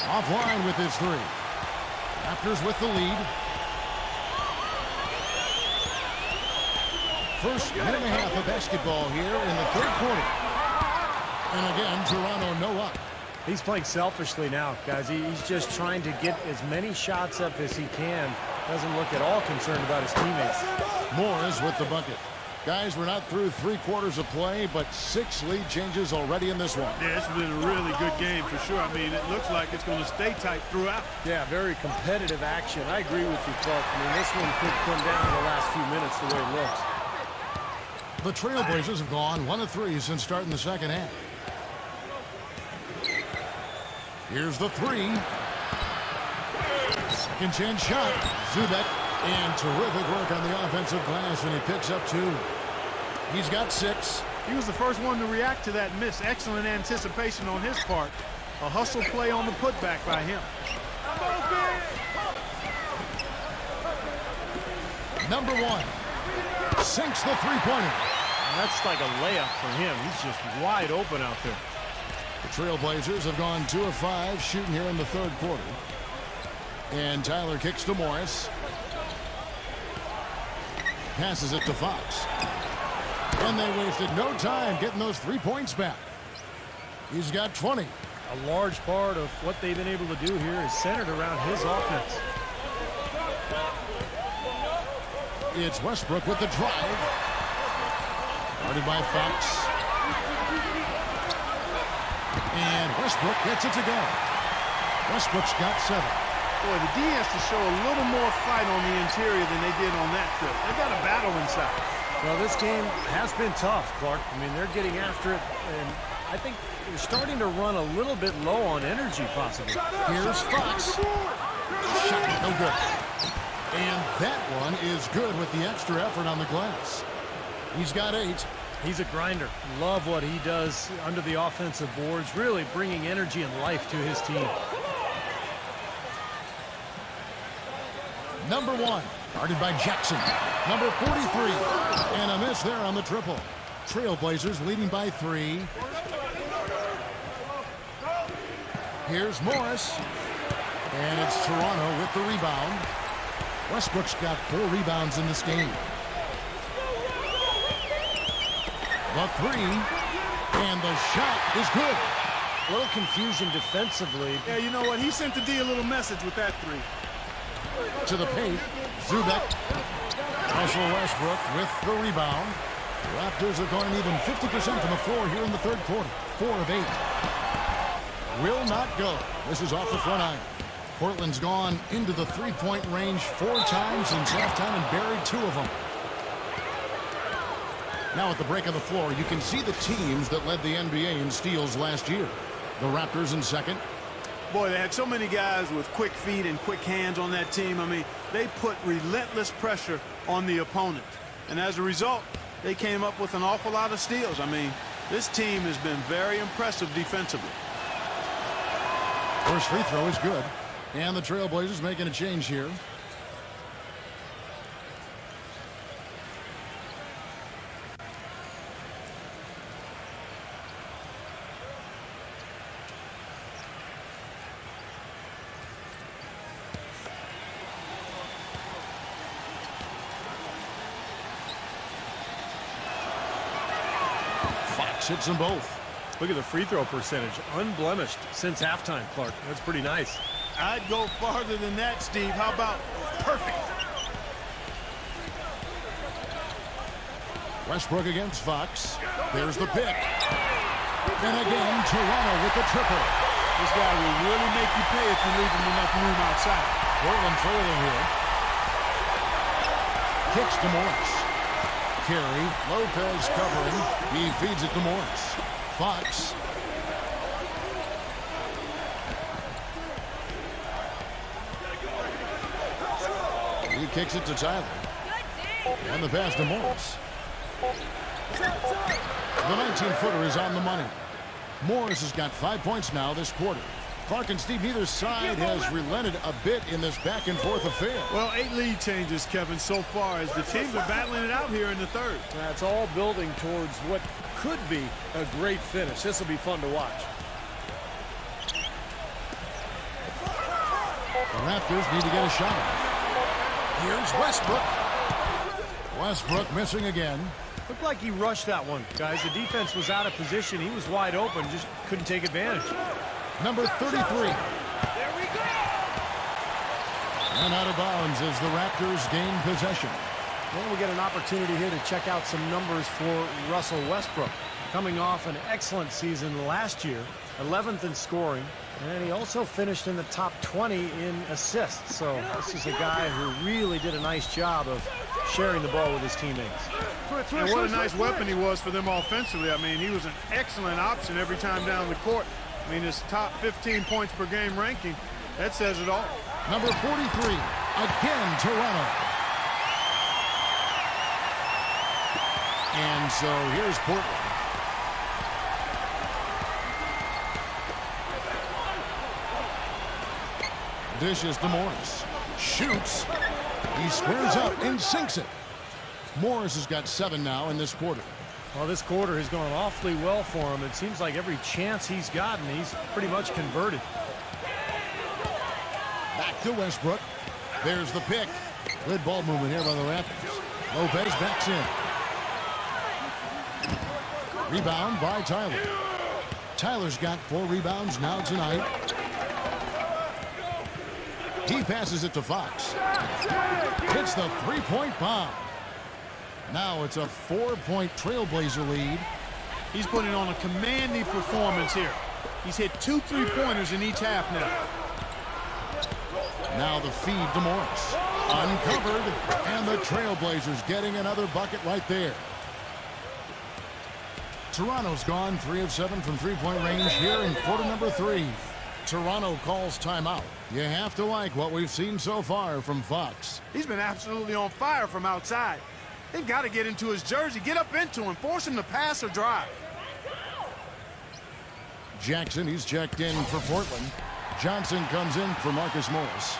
Offline with his 3. Raptors with the lead. First minute and a half of basketball here in the 3rd quarter. And again, Toronto no up. He's playing selfishly now, guys. He's just trying to get as many shots up as he can. Doesn't look at all concerned about his teammates. Morris with the bucket. Guys, we're not through 3 quarters of play, but 6 lead changes already in this one. Yeah, it's been a really good game for sure. I mean, it looks like it's going to stay tight throughout. Yeah, very competitive action. I agree with you, Clark. I mean, this one could come down in the last few minutes the way it looks. The Trailblazers have gone 1 of 3 since starting the second half. Here's the 3. Second chance shot. Zubek. And terrific work on the offensive glass, and he picks up 2. He's got 6. He was the first one to react to that miss. Excellent anticipation on his part. A hustle play on the putback by him. Number 1 sinks the 3-pointer. That's like a layup for him. He's just wide open out there. The Trailblazers have gone 2 of 5 shooting here in the 3rd quarter. And Tyler kicks to Morris. Passes it to Fox. And they wasted no time getting those 3 points back. He's got 20. A large part of what they've been able to do here is centered around his offense. It's Westbrook with the drive. Guarded by Fox. And Westbrook gets it to go. Westbrook's got 7. Boy, the D has to show a little more fight on the interior than they did on that trip. They've got a battle inside. Well, this game has been tough, Clark. I mean, they're getting after it, and I think they're starting to run a little bit low on energy, possibly. Here's Fox. Shot no good. And that one is good with the extra effort on the glass. He's got 8. He's a grinder. Love what he does under the offensive boards, really bringing energy and life to his team. Number 1, guarded by Jackson. Number 43, and a miss there on the triple. Trailblazers leading by 3. Here's Morris. And it's Toronto with the rebound. Westbrook's got 4 rebounds in this game. The 3, and the shot is good. A little confusion defensively. Yeah, you know what? He sent the D a little message with that 3. To the paint, Zubek. Russell Westbrook with the rebound. Raptors are going even 50% from the floor here in the 3rd quarter. 4 of 8. Will not go. This is off the front iron. Portland's gone into the 3-point range 4 times since halftime and buried 2 of them. Now at the break of the floor, you can see the teams that led the NBA in steals last year. The Raptors in 2nd. Boy, they had so many guys with quick feet and quick hands on that team. I mean, they put relentless pressure on the opponent. And as a result, they came up with an awful lot of steals. I mean, this team has been very impressive defensively. First free throw is good. And the Trailblazers making a change here. Fox hits them both. Look at the free throw percentage. Unblemished since halftime, Clark. That's pretty nice. I'd go farther than that, Steve. How about perfect? Westbrook against Fox. There's the pick. And again, Toronto with the triple. This guy will really make you pay if you leave him enough room outside. Portland trailing here. Kicks to Morris. Carey, Lopez covering. He feeds it to Morris. Fox. He kicks it to Tyler. And the pass to Morris. The 19-footer is on the money. Morris has got 5 points now this quarter. Clark and Steve, neither side has relented a bit in this back-and-forth affair. Well, 8 lead changes, Kevin, so far as the teams are battling it out here in the third. That's all building towards what could be a great finish. This will be fun to watch. The Raptors need to get a shot. Here's Westbrook. Westbrook missing again. Looked like he rushed that one, guys. The defense was out of position. He was wide open, just couldn't take advantage. Number 33. There we go. And out of bounds as the Raptors gain possession. Well, we get an opportunity here to check out some numbers for Russell Westbrook. Coming off an excellent season last year, 11th in scoring, and he also finished in the top 20 in assists. So this is a guy who really did a nice job of sharing the ball with his teammates. And what a nice weapon he was for them offensively. I mean, he was an excellent option every time down the court. I mean, his top 15 points per game ranking, that says it all. Number 43, again Toronto. And so here's Portland. Dishes to Morris. Shoots. He squares up and sinks it. Morris has got 7 now in this quarter. Well, this quarter has gone awfully well for him. It seems like every chance he's gotten, he's pretty much converted. Back to Westbrook. There's the pick. Good ball movement here by the Raptors. Lopez backs in. Rebound by Tyler. Tyler's got 4 rebounds now tonight. He passes it to Fox. Hits the three-point bomb. Now it's a 4-point Trailblazer lead. He's putting on a commanding performance here. He's hit 2 3-pointers in each half now. Now the feed to Morris. Uncovered. And the Trailblazers getting another bucket right there. Toronto's gone 3 of 7 from three-point range here in quarter number 3. Toronto calls timeout. You have to like what we've seen so far from Fox. He's been absolutely on fire from outside. They've got to get into his jersey, get up into him, force him to pass or drive. Jackson, he's checked in for Portland. Johnson comes in for Marcus Morris.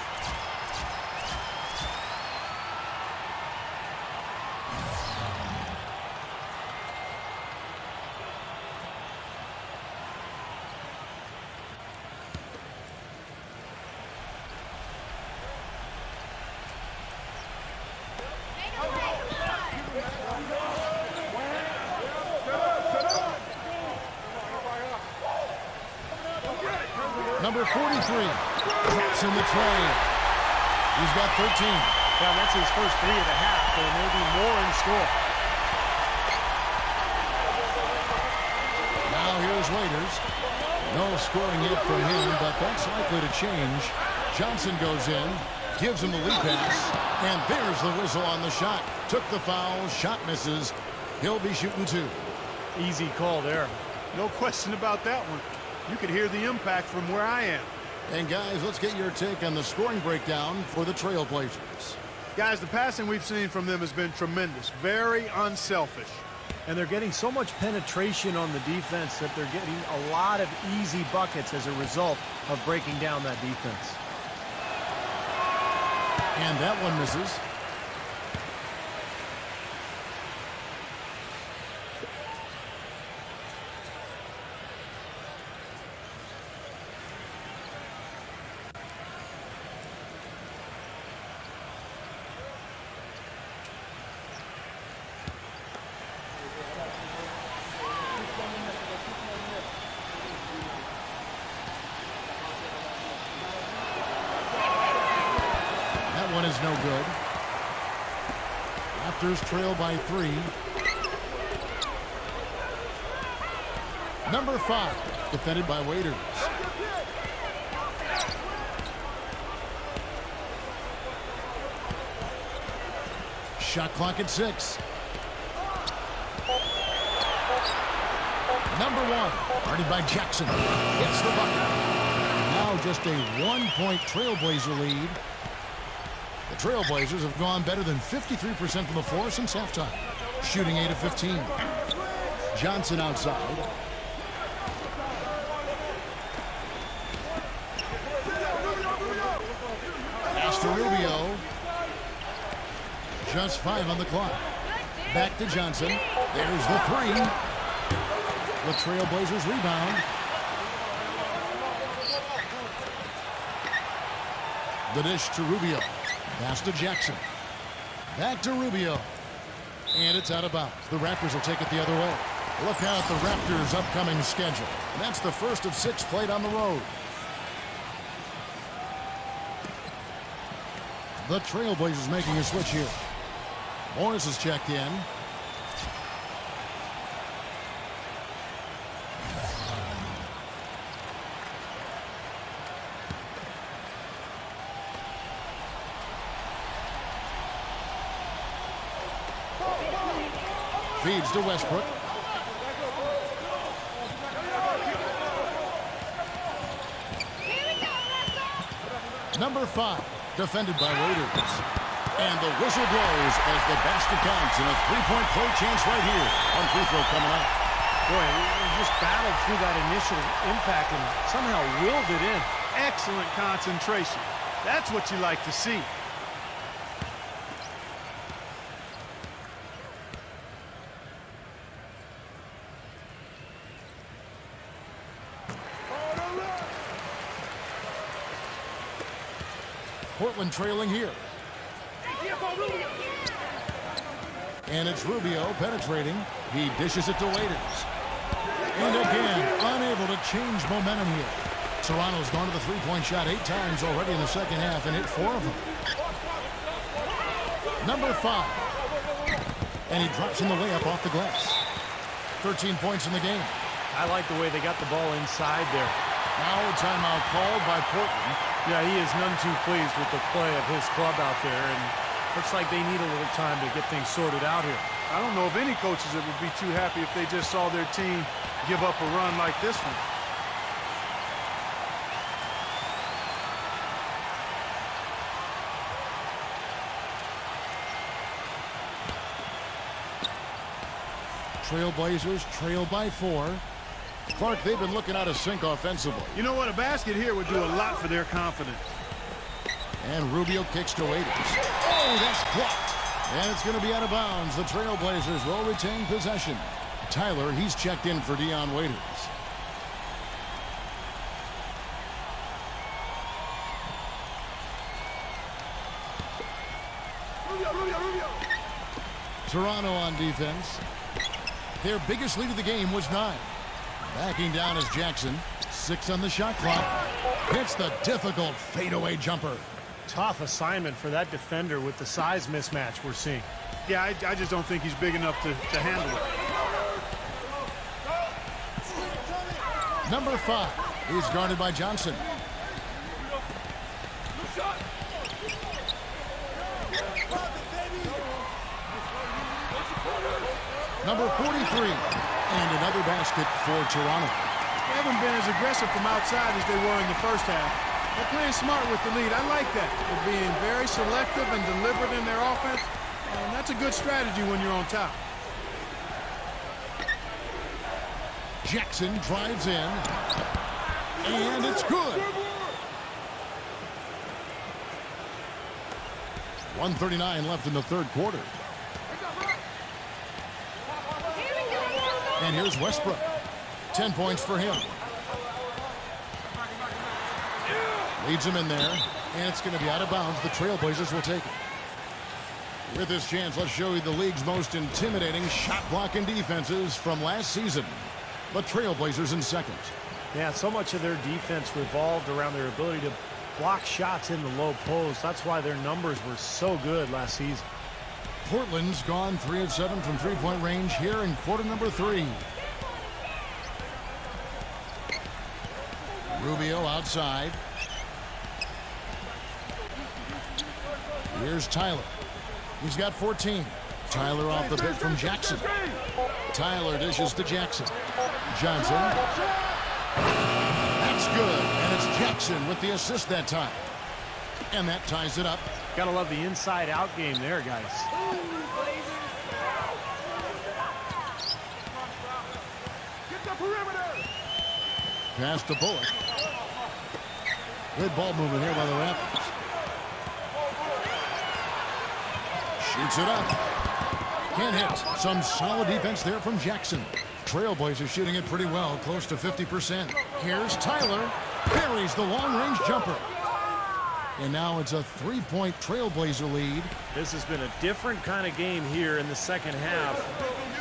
Number 43, drops in the tray. He's got 13. Yeah, that's his first 3 of the half. There may be more in store. Now here's Waiters. No scoring yet from him, but that's likely to change. Johnson goes in, gives him the lead pass, and there's the whistle on the shot. Took the foul, shot misses. He'll be shooting 2. Easy call there. No question about that one. You could hear the impact from where I am. And guys, let's get your take on the scoring breakdown for the Trailblazers. Guys, the passing we've seen from them has been tremendous. Very unselfish. And they're getting so much penetration on the defense that they're getting a lot of easy buckets as a result of breaking down that defense. And that one misses. no good. Raptors trail by 3. Number 5, defended by Waiters. Shot clock at 6. Number 1, guarded by Jackson. Gets the bucket. Now just a 1-point Trailblazer lead. The Trailblazers have gone better than 53% from the floor since halftime, shooting 8 of 15. Johnson outside. Pass to Rubio. Just 5 on the clock. Back to Johnson. There's the 3. The Trailblazers rebound. The dish to Rubio. Pass to Jackson. Back to Rubio. And it's out of bounds. The Raptors will take it the other way. Look out at the Raptors' upcoming schedule. That's the first of 6 played on the road. The Trailblazers making a switch here. Morris is checked in. Feeds to Westbrook. Number 5, defended by Waiters. And the whistle blows as the basket counts, and a 3-point play chance right here on free throw coming up. Boy, he just battled through that initial impact and somehow willed it in. Excellent concentration. That's what you like to see. Portland trailing here. And it's Rubio penetrating. He dishes it to Waiters. And again, unable to change momentum here. Toronto's gone to the three-point shot 8 times already in the second half and hit 4 of them. Number 5. And he drops in the layup off the glass. 13 points in the game. I like the way they got the ball inside there. Now a timeout called by Portland. Yeah, he is none too pleased with the play of his club out there, and looks like they need a little time to get things sorted out here. I don't know of any coaches that would be too happy if they just saw their team give up a run like this one. Trailblazers trail by 4. Clark, they've been looking out of sync offensively. You know what? A basket here would do a lot for their confidence. And Rubio kicks to Waiters. Oh, that's blocked. And it's going to be out of bounds. The Trailblazers will retain possession. Tyler, he's checked in for Dion Waiters. Rubio. Toronto on defense. Their biggest lead of the game was 9. Backing down is Jackson. 6 on the shot clock. Hits the difficult fadeaway jumper. Tough assignment for that defender with the size mismatch we're seeing. Yeah, I just don't think he's big enough to handle it. Number 5. He's guarded by Johnson. Number 43. And another basket for Toronto. They haven't been as aggressive from outside as they were in the first half. They're playing smart with the lead. I like that. They're being very selective and deliberate in their offense. And that's a good strategy when you're on top. Jackson drives in. And it's good. 1:39 left in the third quarter. And here's Westbrook. 10 points for him. Leads him in there. And it's going to be out of bounds. The Trailblazers will take it. With this chance, let's show you the league's most intimidating shot blocking defenses from last season. The Trailblazers in second. Yeah, so much of their defense revolved around their ability to block shots in the low post. That's why their numbers were so good last season. Portland's gone 3 of 7 from three-point range here in quarter number 3. Rubio outside. Here's Tyler. He's got 14. Tyler off the bit from Jackson. Tyler dishes to Jackson. Johnson. That's good. And it's Jackson with the assist that time. And that ties it up. Gotta love the inside-out game there, guys. Get the perimeter. Pass to Bullock. Good ball movement here by the Raptors. Shoots it up. Can't hit. Some solid defense there from Jackson. Trailblazers shooting it pretty well, close to 50%. Here's Tyler. Buries the long-range jumper. And now it's a 3-point Trailblazer lead. This has been a different kind of game here in the second half.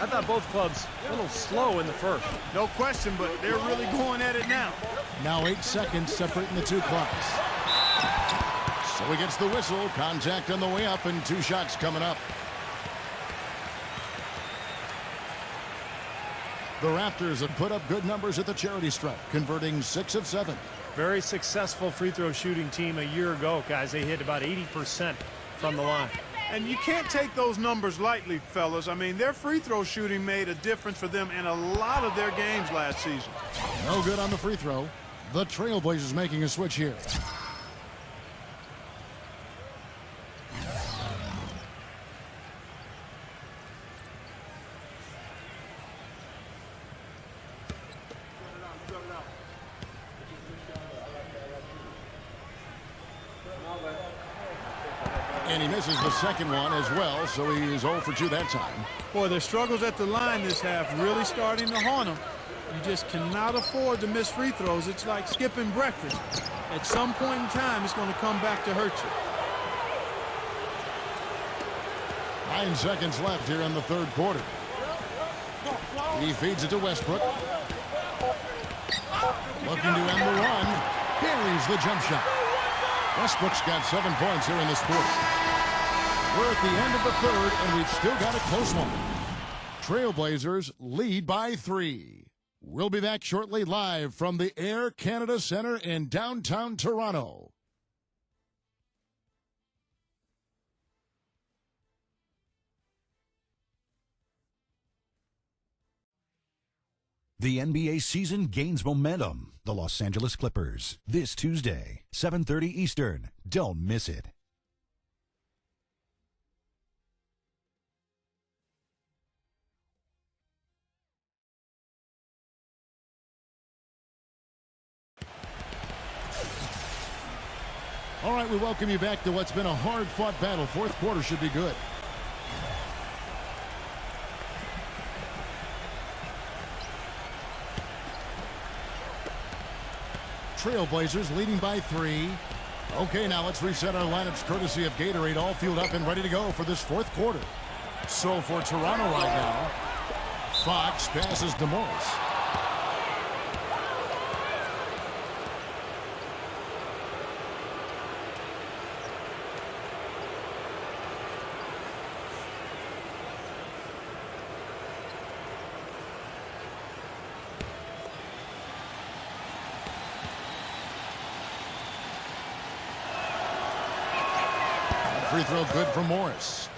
I thought both clubs a little slow in the first. No question, but they're really going at it now. Now 8 seconds separating the two clubs. So he gets the whistle. Contact on the way up and 2 shots coming up. The Raptors have put up good numbers at the charity stripe, converting 6 of 7. Very successful free throw shooting team a year ago, guys. They hit about 80% from the line. And you can't take those numbers lightly, fellas. I mean, their free throw shooting made a difference for them in a lot of their games last season. No good on the free throw. The Trailblazers making a switch here. And he misses the second one as well, so he is 0 for 2 that time. Boy, their struggles at the line this half really starting to haunt them. You just cannot afford to miss free throws. It's like skipping breakfast. At some point in time, it's going to come back to hurt you. 9 seconds left here in the third quarter. He feeds it to Westbrook. Looking to end the run. Buries the jump shot. Westbrook's got 7 points here in this quarter. We're at the end of the third, and we've still got a close one. Trailblazers lead by 3. We'll be back shortly live from the Air Canada Centre in downtown Toronto. The NBA season gains momentum. The Los Angeles Clippers, this Tuesday, 7:30 Eastern. Don't miss it. All right, we welcome you back to what's been a hard-fought battle. Fourth quarter should be good. Trailblazers leading by 3. Okay, now let's reset our lineups courtesy of Gatorade, all fueled up and ready to go for this fourth quarter. So for Toronto right now, Fox passes to Morris. Free throw good for Morris.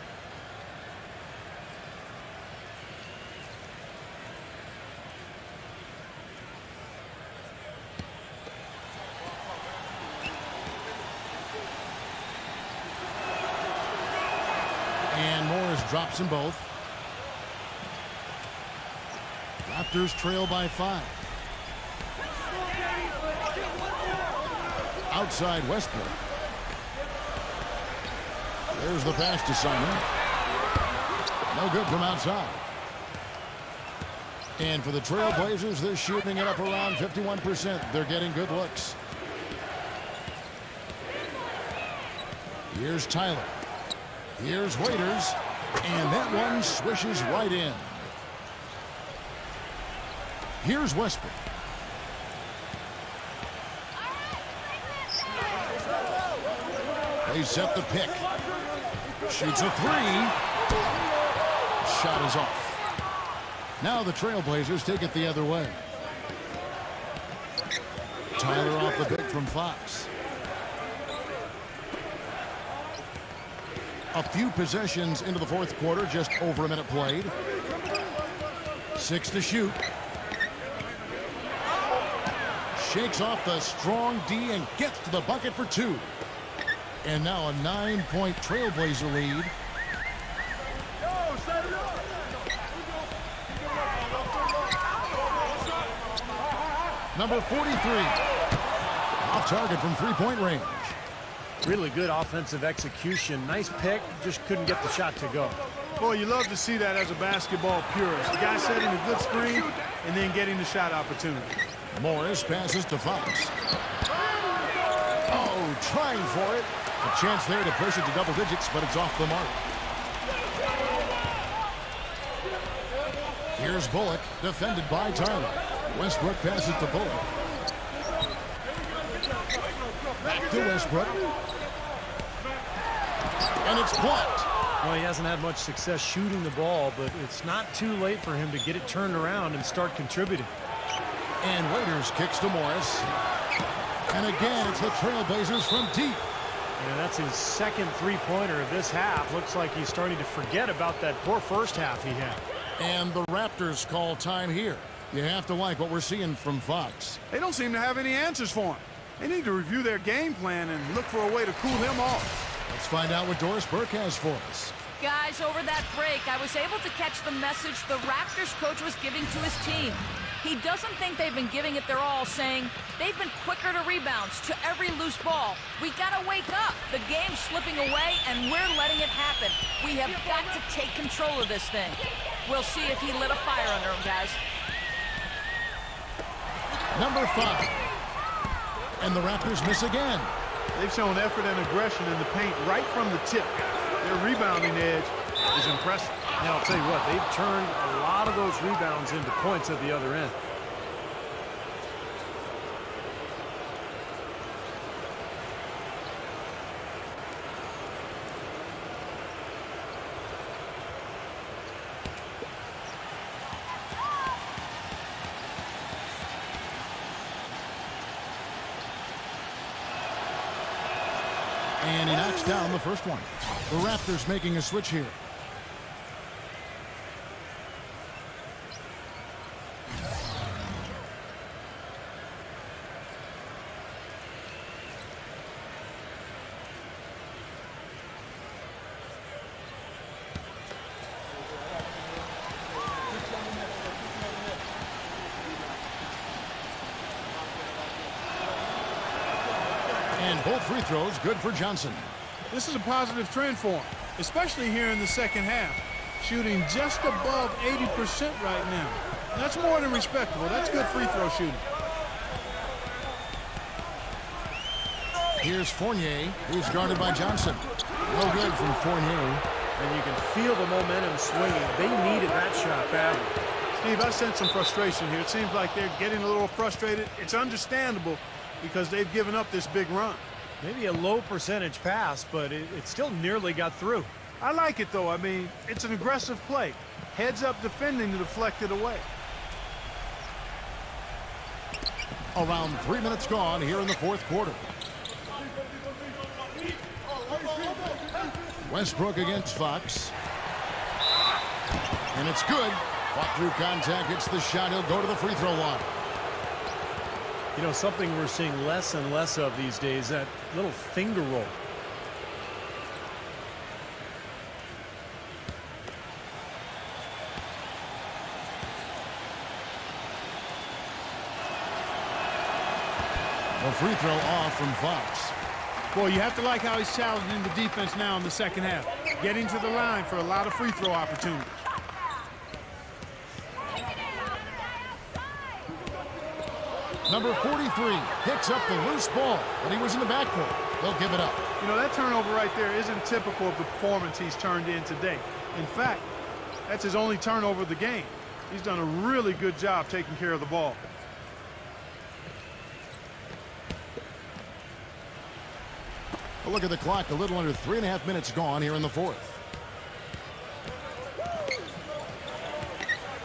And Morris drops them both. Raptors trail by 5. Outside Westbrook. There's the pass to Simon. No good from outside. And for the Trailblazers, they're shooting it up around 51%. They're getting good looks. Here's Tyler. Here's Waiters. And that one swishes right in. Here's Westbrook. They set the pick. Shoots a three. Shot is off. Now the Trailblazers take it the other way. Tyler off the pick from Fox. A few possessions into the fourth quarter, just over a minute played. 6 to shoot. Shakes off the strong D and gets to the bucket for 2. And now a 9-point Trailblazer lead. Number 43. Off target from three-point range. Really good offensive execution. Nice pick, just couldn't get the shot to go. Boy, you love to see that as a basketball purist. The guy setting a good screen and then getting the shot opportunity. Morris passes to Fox. Oh, trying for it. A chance there to push it to double digits, but it's off the mark. Here's Bullock, defended by Tyler. Westbrook passes to Bullock. Back to Westbrook. And it's blocked. Well, he hasn't had much success shooting the ball, but it's not too late for him to get it turned around and start contributing. And Waiters kicks to Morris. And again, it's the Trailblazers from deep. And that's his second three-pointer of this half. Looks like he's starting to forget about that poor first half he had. And the Raptors call time here. You have to like what we're seeing from Fox. They don't seem to have any answers for him. They need to review their game plan and look for a way to cool him off. Let's find out what Doris Burke has for us. Guys, over that break, I was able to catch the message the Raptors coach was giving to his team. He doesn't think they've been giving it their all, saying they've been quicker to rebounds, to every loose ball. We gotta wake up. The game's slipping away, and we're letting it happen. We have got to take control of this thing. We'll see if he lit a fire under him, guys. Number 5. And the Raptors miss again. They've shown effort and aggression in the paint right from the tip. Their rebounding edge is impressive. Now, I'll tell you what, they've turned a lot of those rebounds into points at the other end. And he knocks down the first one. The Raptors making a switch here. And both free throws good for Johnson. This is a positive trend for him, especially here in the second half. Shooting just above 80% right now. That's more than respectable. That's good free throw shooting. Here's Fournier, who's guarded by Johnson. No good from Fournier. And you can feel the momentum swinging. They needed that shot badly. Steve, I sense some frustration here. It seems like they're getting a little frustrated. It's understandable because they've given up this big run. Maybe a low percentage pass, but it still nearly got through. I like it, though. I mean, it's an aggressive play. Heads up defending to deflect it away. Around 3 minutes gone here in the fourth quarter. Westbrook against Fox. And it's good. Fought through contact, hits the shot. He'll go to the free throw line. You know, something we're seeing less and less of these days, that little finger roll. The free throw off from Fox. Boy, you have to like how he's challenging the defense now in the second half. Getting to the line for a lot of free throw opportunities. Number 43 picks up the loose ball, but he was in the backcourt. They'll give it up. You know, that turnover right there isn't typical of the performance he's turned in today. In fact, that's his only turnover of the game. He's done a really good job taking care of the ball. A look at the clock, a little under 3.5 minutes gone here in the fourth.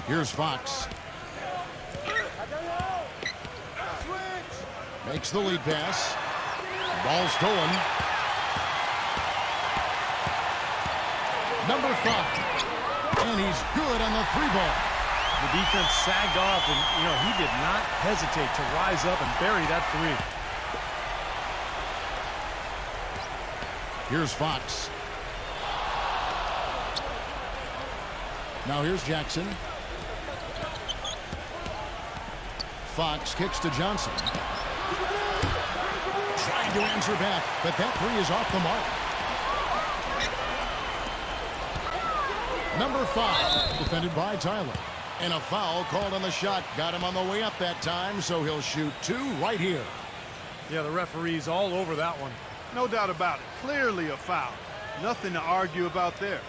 Here's Fox. Makes the lead pass. Ball stolen. Number 5. And he's good on the 3-ball. The defense sagged off, and, he did not hesitate to rise up and bury that 3. Here's Fox. Now here's Jackson. Fox kicks to Johnson. Trying to answer back, but that 3 is off the mark. Number 5, defended by Tyler. And a foul called on the shot. Got him on the way up that time, so he'll shoot 2 right here. Yeah, the referee's all over that one. No doubt about it. Clearly a foul. Nothing to argue about there.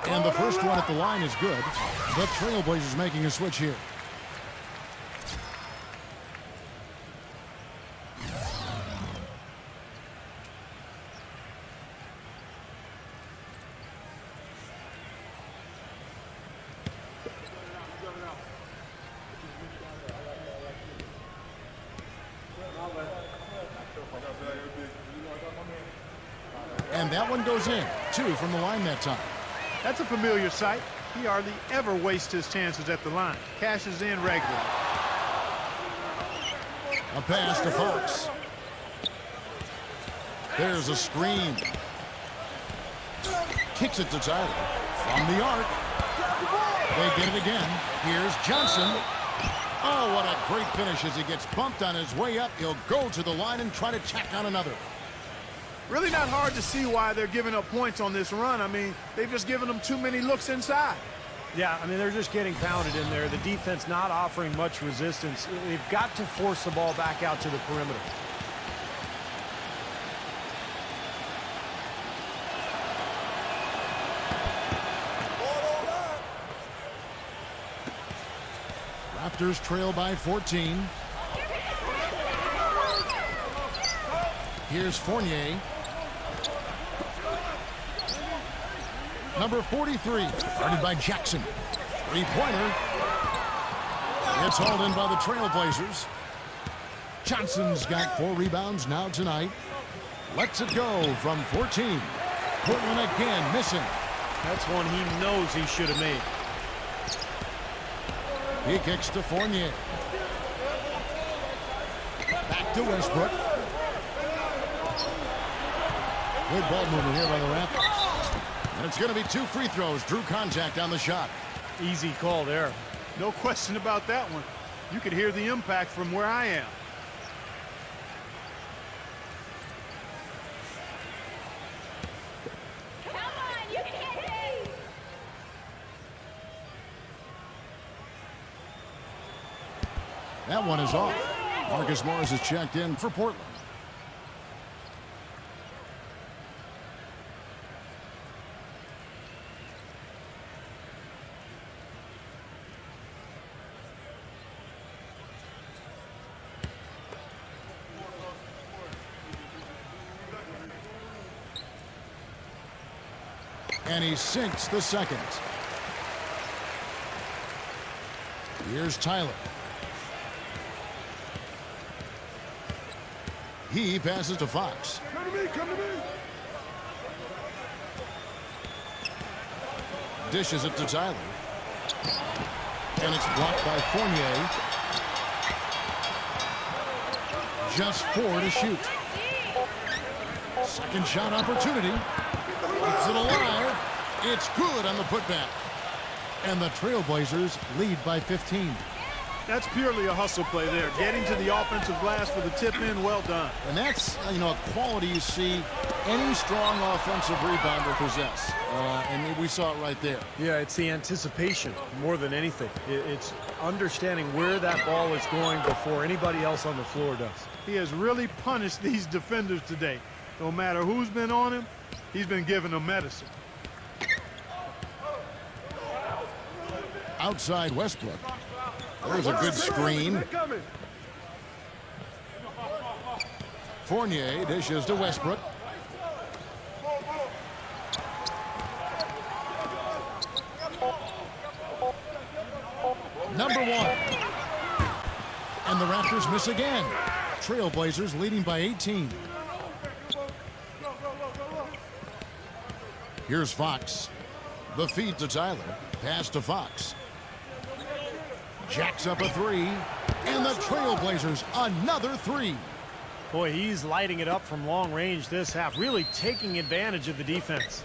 And the first one at the line is good. The Trailblazers making a switch here. And that one goes in. 2 from the line that time. That's a familiar sight. He hardly ever wastes his chances at the line. Cashes in regularly. A pass to Fox. There's a screen. Kicks it to Tyler. From the arc. They get it again. Here's Johnson. Oh, what a great finish as he gets bumped on his way up. He'll go to the line and try to tack on another. Really not hard to see why they're giving up points on this run. I mean, they've just given them too many looks inside. Yeah, I mean, they're just getting pounded in there. The defense not offering much resistance. They've got to force the ball back out to the perimeter. Raptors trail by 14. Here's Fournier. Number 43, guarded by Jackson. 3-pointer. It's hauled in by the Trailblazers. Johnson's got 4 rebounds now tonight. Lets it go from 14. Portland again missing. That's one he knows he should have made. He kicks to Fournier. Back to Westbrook. Good ball movement here by the Raptors. And it's going to be 2 free throws. Drew contact on the shot. Easy call there. No question about that one. You could hear the impact from where I am. Come on, you can get it. That one is off. Marcus Morris is checked in for Portland. And he sinks the second. Here's Tyler. He passes to Fox. Come to me, come to me. Dishes it to Tyler. And it's blocked by Fournier. Just 4 to shoot. Second shot opportunity. Keeps it alive. It's good on the putback. And the Trailblazers lead by 15. That's purely a hustle play there. Getting to the offensive glass for the tip-in, well done. And that's, a quality you see any strong offensive rebounder possess. And we saw it right there. Yeah, it's the anticipation more than anything. It's understanding where that ball is going before anybody else on the floor does. He has really punished these defenders today. No matter who's been on him, he's been giving them medicine. Outside Westbrook. There's a good screen. Fournier dishes to Westbrook. Number one. And the Raptors miss again. Trailblazers leading by 18. Here's Fox. The feed to Tyler. Pass to Fox. Jacks up a three. And the Trailblazers another three. Boy, he's lighting it up from long range this half, really taking advantage of the defense.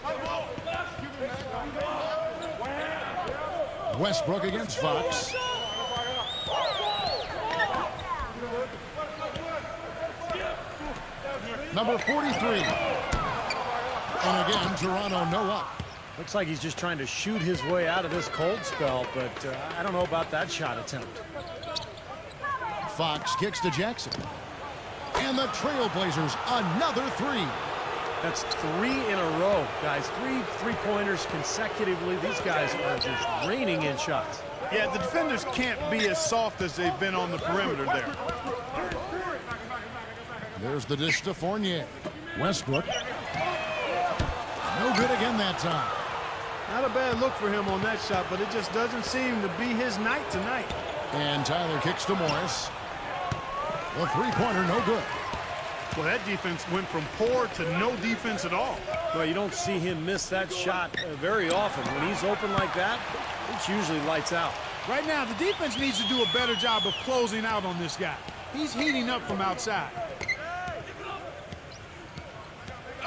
Westbrook against Fox. Number 43. And again, Toronto no up. Looks like he's just trying to shoot his way out of this cold spell, but I don't know about that shot attempt. Fox kicks to Jackson. And the Trailblazers another three. That's 3 in a row, guys. 3 three-pointers consecutively. These guys are just raining in shots. Yeah, the defenders can't be as soft as they've been on the perimeter there. There's the dish to Fournier. Westbrook. No good again that time. Not a bad look for him on that shot, but it just doesn't seem to be his night tonight. And Tyler kicks to Morris. The three-pointer no good. Well, that defense went from poor to no defense at all. Well, you don't see him miss that shot very often. When he's open like that, it's usually lights out. Right now, the defense needs to do a better job of closing out on this guy. He's heating up from outside.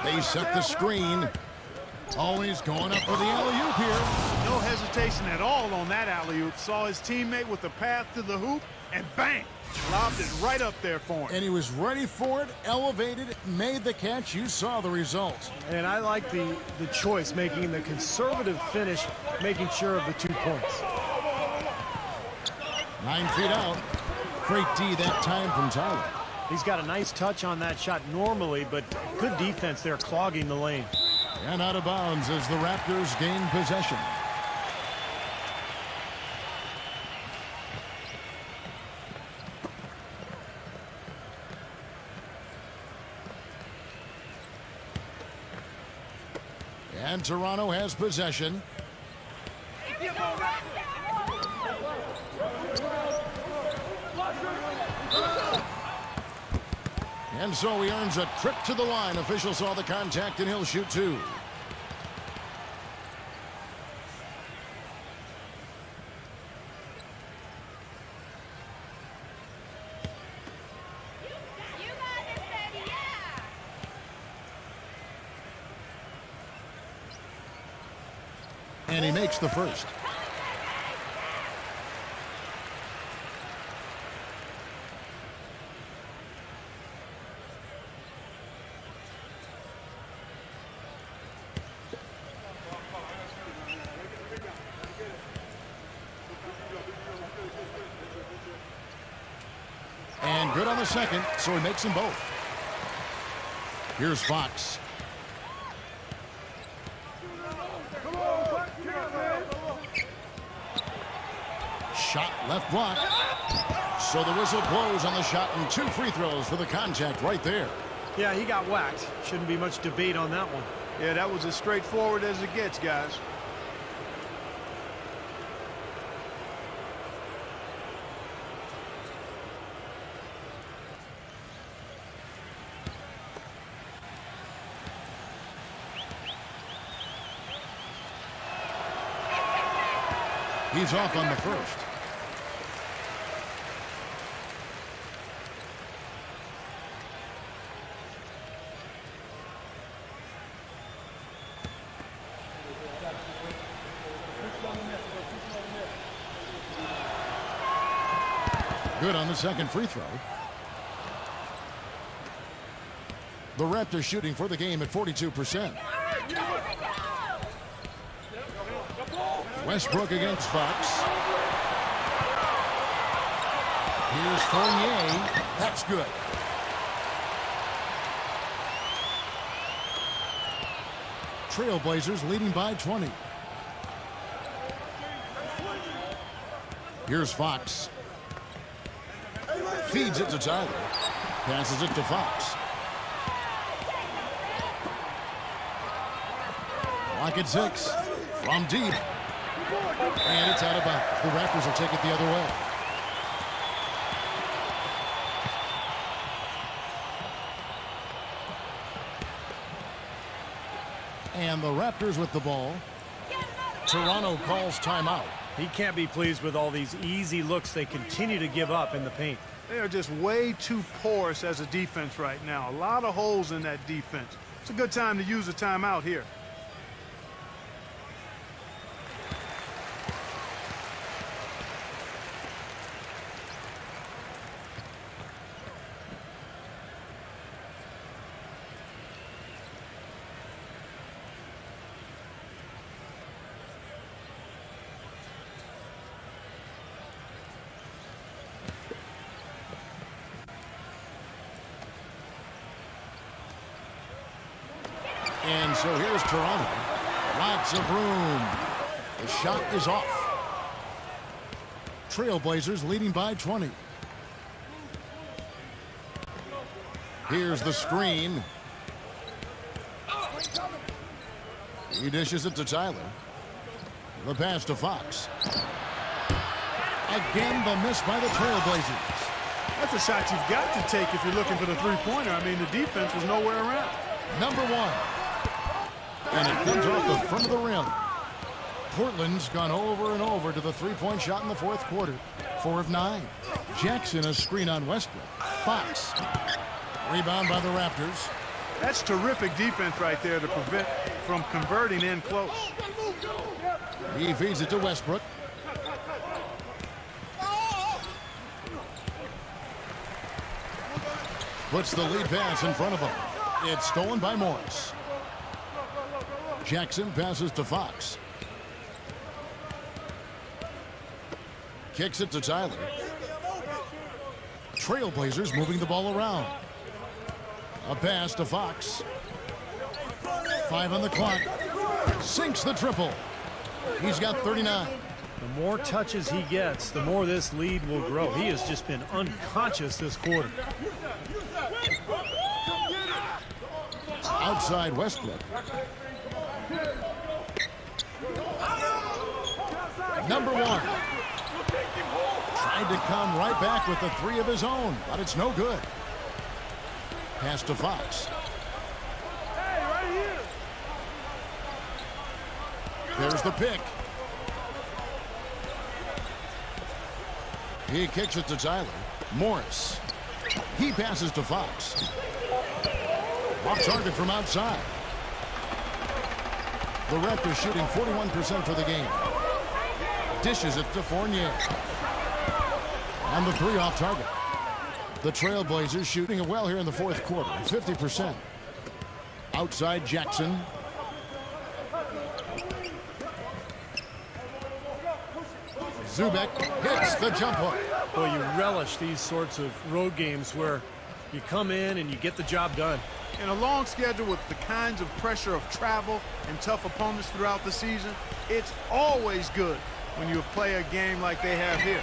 They set the screen. Always going up for the alley-oop here. No hesitation at all on that alley-oop. Saw his teammate with the path to the hoop, and bang! Lobbed it right up there for him. And he was ready for it, elevated it, made the catch. You saw the result. And I like the choice, making the conservative finish, making sure of the 2 points. 9 feet out. Great D that time from Tyler. He's got a nice touch on that shot normally, but good defense there, clogging the lane. And out of bounds as the Raptors gain possession. And Toronto has possession. And so he earns a trip to the line. Official saw the contact, and he'll shoot two. And he makes the first. And good on the second, so he makes them both. Here's Fox. Shot left block. So the whistle blows on the shot, and 2 free throws for the contact right there. Yeah, he got whacked. Shouldn't be much debate on that one. Yeah, that was as straightforward as it gets, guys. He's off on the first. Good on the second free throw. The Raptors shooting for the game at 42%. Westbrook against Fox. Here's Fournier. That's good. Trailblazers leading by 20. Here's Fox. Feeds it to Tyler. Passes it to Fox. Clock at 6. From deep. And it's out of bounds. The Raptors will take it the other way. And the Raptors with the ball. Toronto calls timeout. He can't be pleased with all these easy looks they continue to give up in the paint. They are just way too porous as a defense right now. A lot of holes in that defense. It's a good time to use a timeout here. And so here's Toronto. Lots of room. The shot is off. Trailblazers leading by 20. Here's the screen. He dishes it to Tyler. The pass to Fox. Again, the miss by the Trailblazers. That's a shot you've got to take if you're looking for the three-pointer. I mean, the defense was nowhere around. Number one. And it comes off the front of the rim. Portland's gone over and over to the three-point shot in the fourth quarter. 4 of 9. Jackson a screen on Westbrook. Fox. Rebound by the Raptors. That's terrific defense right there to prevent from converting in close. He feeds it to Westbrook. Puts the lead pass in front of him. It's stolen by Morris. Jackson passes to Fox. Kicks it to Tyler. Trailblazers moving the ball around. A pass to Fox. 5 on the clock. Sinks the triple. He's got 39. The more touches he gets, the more this lead will grow. He has just been unconscious this quarter. Outside Westbrook. Number one. Tried to come right back with the 3 of his own, but it's no good. Pass to Fox. There's the pick. He kicks it to Tyler. Morris. He passes to Fox. Off target from outside. The Raptors shooting 41% for the game. Dishes it to Fournier. And the 3 off target. The Trailblazers shooting it well here in the fourth quarter. 50%. Outside Jackson. Zubek hits the jump hook. Well, you relish these sorts of road games where you come in and you get the job done. In a long schedule with the kinds of pressure of travel and tough opponents throughout the season, it's always good when you play a game like they have here.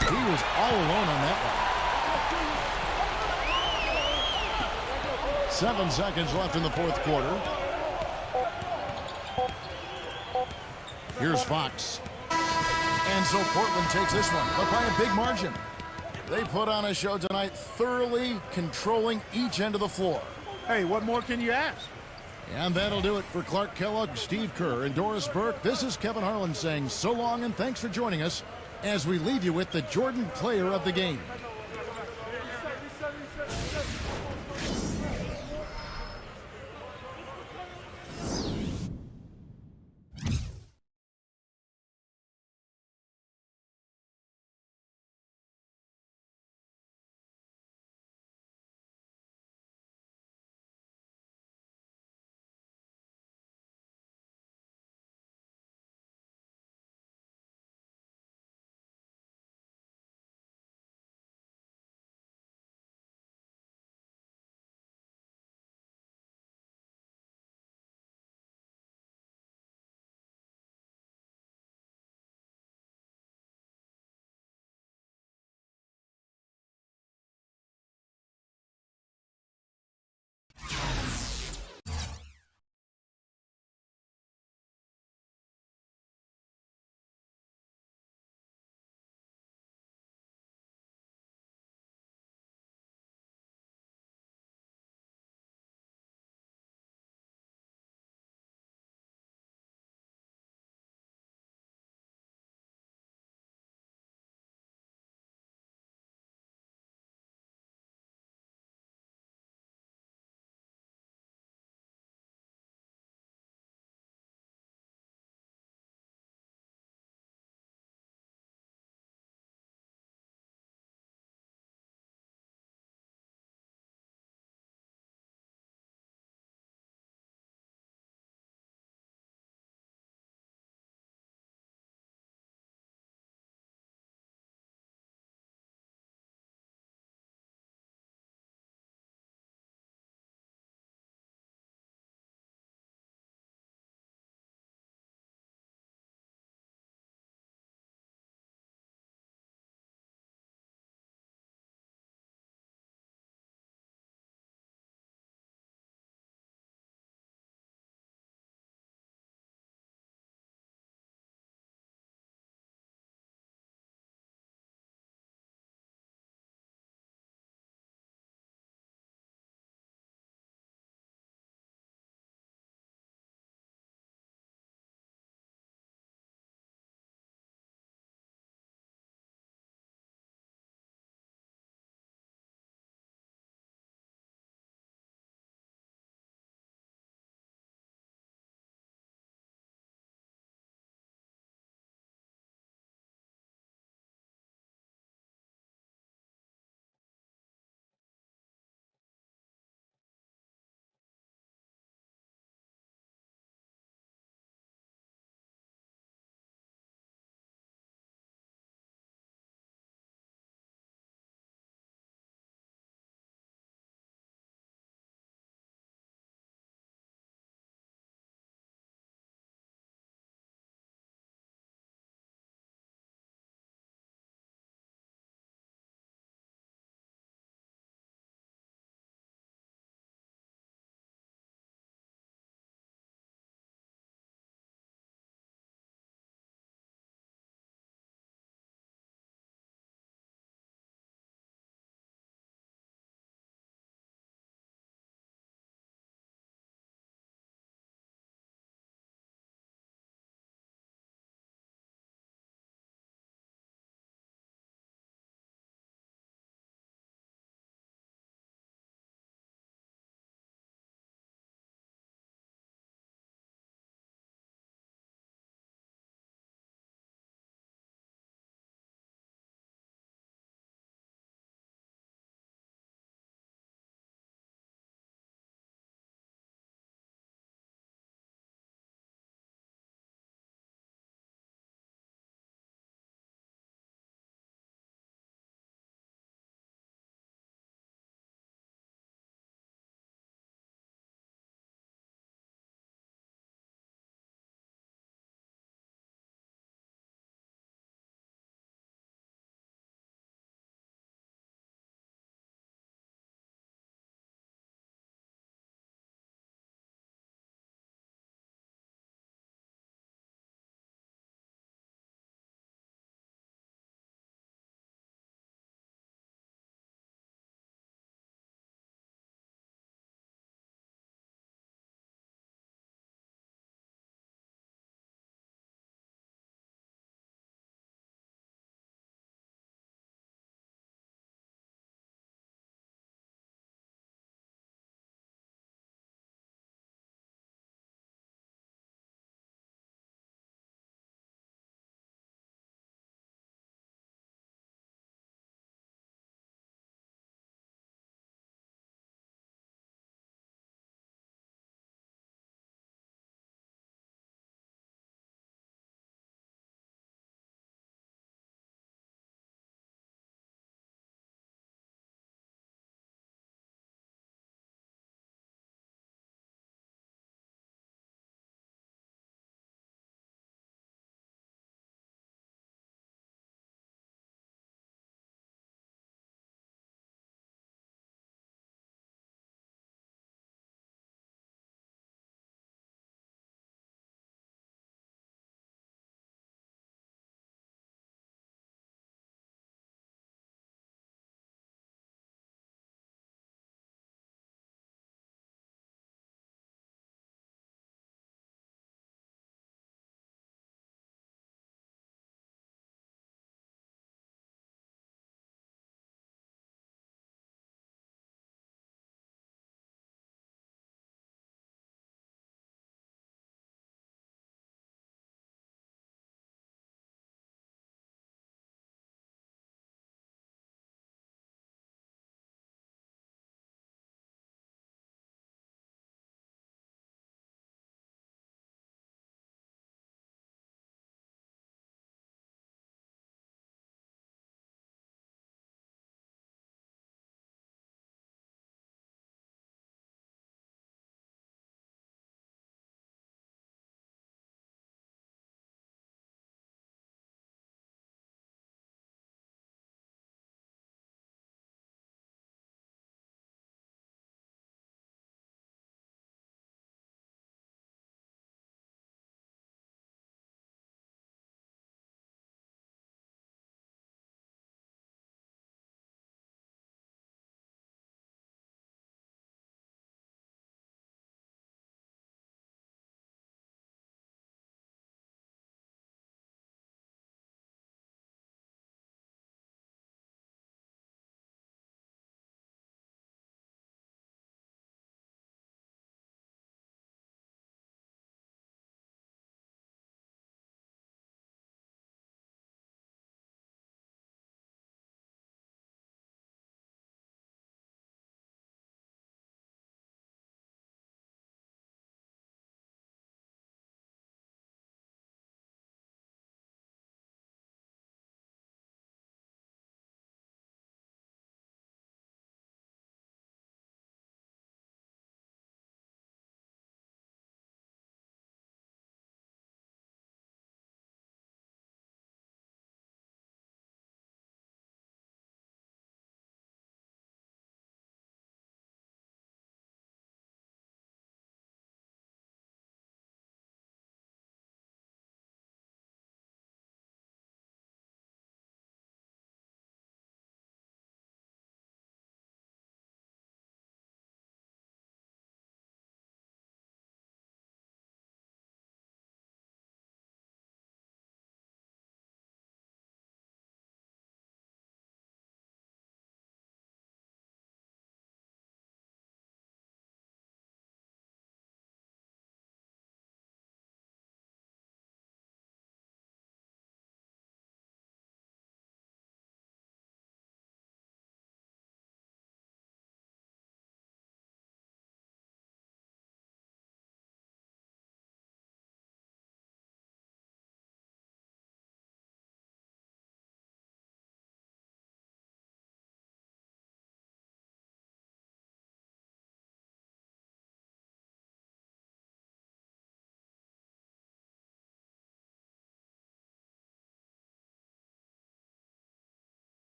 He was all alone on that one. 7 seconds left in the fourth quarter. Here's Fox. And so Portland takes this one, but by a big margin. They put on a show tonight, thoroughly controlling each end of the floor. Hey, what more can you ask? And that'll do it for Clark Kellogg, Steve Kerr, and Doris Burke. This is Kevin Harlan saying so long and thanks for joining us as we leave you with the Jordan player of the game.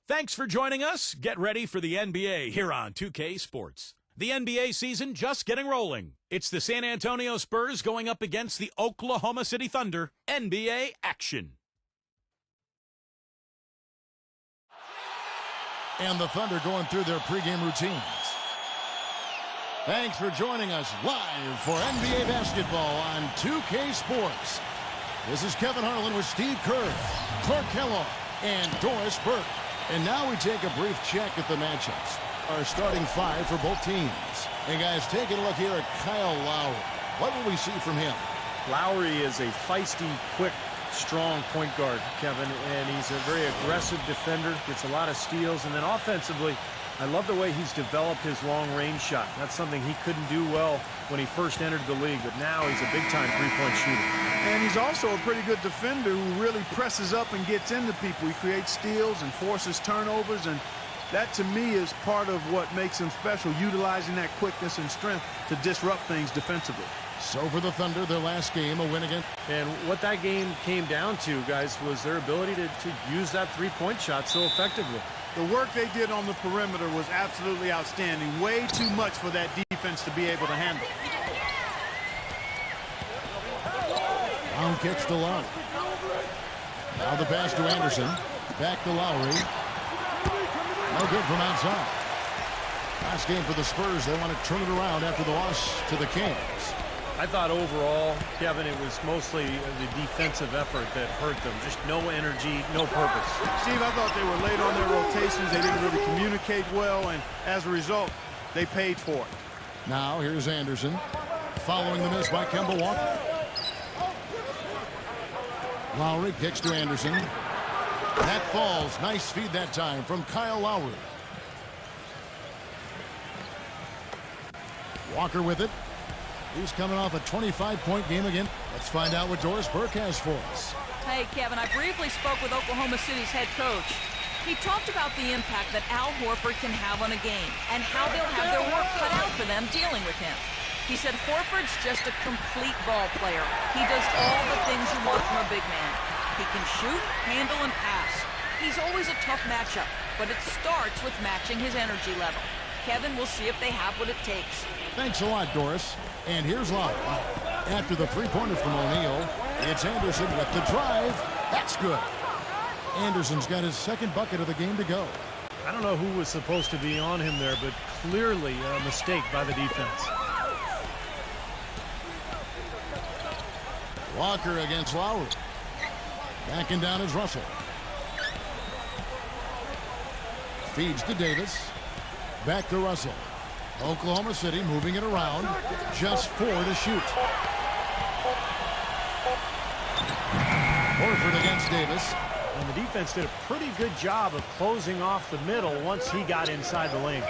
Thanks for joining us. Get ready for the NBA here on 2K Sports. The NBA season just getting rolling. It's the San Antonio Spurs going up against the Oklahoma City Thunder. NBA action. And the Thunder going through their pregame routines. Thanks for joining us live for NBA basketball on 2K Sports. This is Kevin Harlan with Steve Kerr, Clark Kellogg, and Doris Burke. And now we take a brief check at the matchups. Our starting five for both teams. And guys, taking a look here at Kyle Lowry. What will we see from him? Lowry is a feisty, quick, strong point guard, Kevin, and he's a very aggressive defender, gets a lot of steals, and then offensively, I love the way he's developed his long-range shot. That's something he couldn't do well when he first entered the league, but now he's a big-time three-point shooter. And he's also a pretty good defender who really presses up and gets into people. He creates steals and forces turnovers, and that, to me, is part of what makes him special, utilizing that quickness and strength to disrupt things defensively. So for the Thunder, their last game, a win against. And what that game came down to, guys, was their ability to use that three-point shot so effectively. The work they did on the perimeter was absolutely outstanding. Way too much for that defense to be able to handle. Down kicks to Lowry. Now the pass to Anderson. Back to Lowry. No good from outside. Last game for the Spurs. They want to turn it around after the loss to the Kings. I thought overall, Kevin, it was mostly the defensive effort that hurt them. Just no energy, no purpose. Steve, I thought they were late on their rotations. They didn't really communicate well, and as a result, they paid for it. Now here's Anderson. Following the miss by Kemba Walker. Lowry kicks to Anderson. That falls. Nice feed that time from Kyle Lowry. Walker with it. He's coming off a 25-point game again. Let's find out what Doris Burke has for us. Hey, Kevin, I briefly spoke with Oklahoma City's head coach. He talked about the impact that Al Horford can have on a game and how they'll have their work cut out for them dealing with him. He said Horford's just a complete ball player. He does all the things you want from a big man. He can shoot, handle, and pass. He's always a tough matchup, but it starts with matching his energy level. Kevin, we'll see if they have what it takes. Thanks a lot, Doris. And here's Lowry. After the three-pointer from O'Neal, it's Anderson with the drive. That's good. Anderson's got his second bucket of the game to go. I don't know who was supposed to be on him there, but clearly a mistake by the defense. Walker against Lowry. Backing down is Russell. Feeds to Davis. Back to Russell. Oklahoma City moving it around. Just 4 to shoot. Horford against Davis. And the defense did a pretty good job of closing off the middle once he got inside the lane.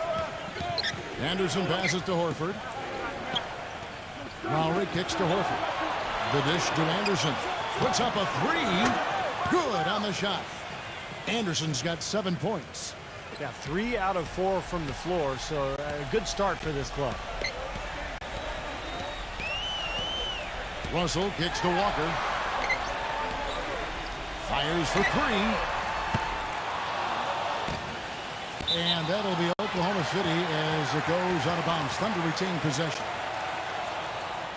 Anderson passes to Horford. Lowry kicks to Horford. The dish to Anderson. Puts up a three. Good on the shot. Anderson's got 7 points. Yeah, 3 out of 4 from the floor, so a good start for this club. Russell kicks to Walker. Fires for 3. And that'll be Oklahoma City as it goes out of bounds. Thunder retain possession.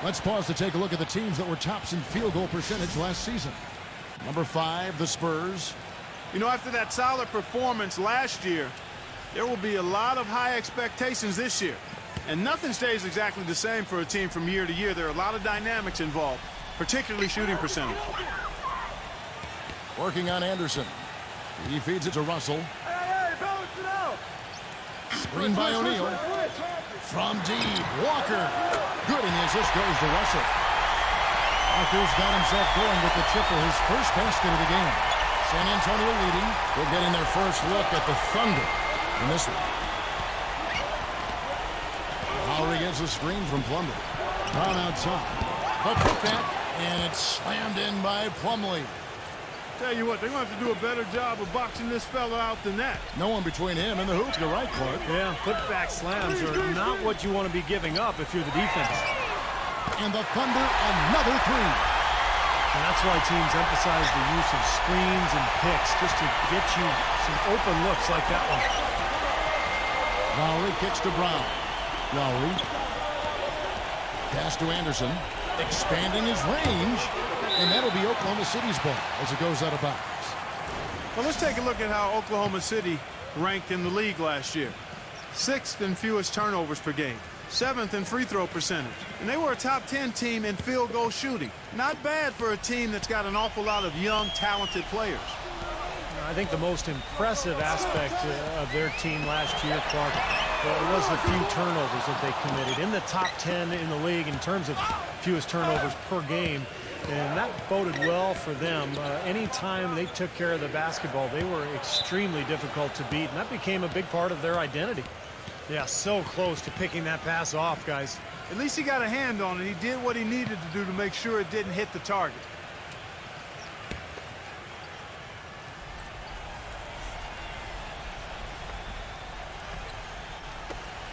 Let's pause to take a look at the teams that were tops in field goal percentage last season. Number 5, the Spurs. You know, after that solid performance last year, there will be a lot of high expectations this year. And nothing stays exactly the same for a team from year to year. There are a lot of dynamics involved, particularly shooting percentage. Working on Anderson. He feeds it to Russell. Hey, balance it out. Screen by O'Neal. From deep, Walker. Good, and the assist goes to Russell. Walker's got himself going with the triple, his first basket of the game. San Antonio leading. They're getting their first look at the Thunder in this one. Lowry gets a screen from Plumlee. Brown outside. A putback, and it's slammed in by Plumlee. Tell you what, they're going to have to do a better job of boxing this fella out than that. No one between him and the hoop. You're right, Clark. Yeah, putback slams are not what you want to be giving up if you're the defense. And the Thunder, another three. And that's why teams emphasize the use of screens and picks just to get you some open looks like that one. Lowry kicks to Brown. Lowry. Pass to Anderson. Expanding his range. And that'll be Oklahoma City's ball as it goes out of bounds. Well, let's take a look at how Oklahoma City ranked in the league last year. 6th in fewest turnovers per game. 7th in free throw percentage. And they were a top 10 team in field goal shooting. Not bad for a team that's got an awful lot of young, talented players. I think the most impressive aspect of their team last year, Clark, was the few turnovers that they committed. In the top 10 in the league in terms of fewest turnovers per game. And that boded well for them. Anytime they took care of the basketball, they were extremely difficult to beat. And that became a big part of their identity. Yeah, so close to picking that pass off, guys. At least he got a hand on it. He did what he needed to do to make sure it didn't hit the target.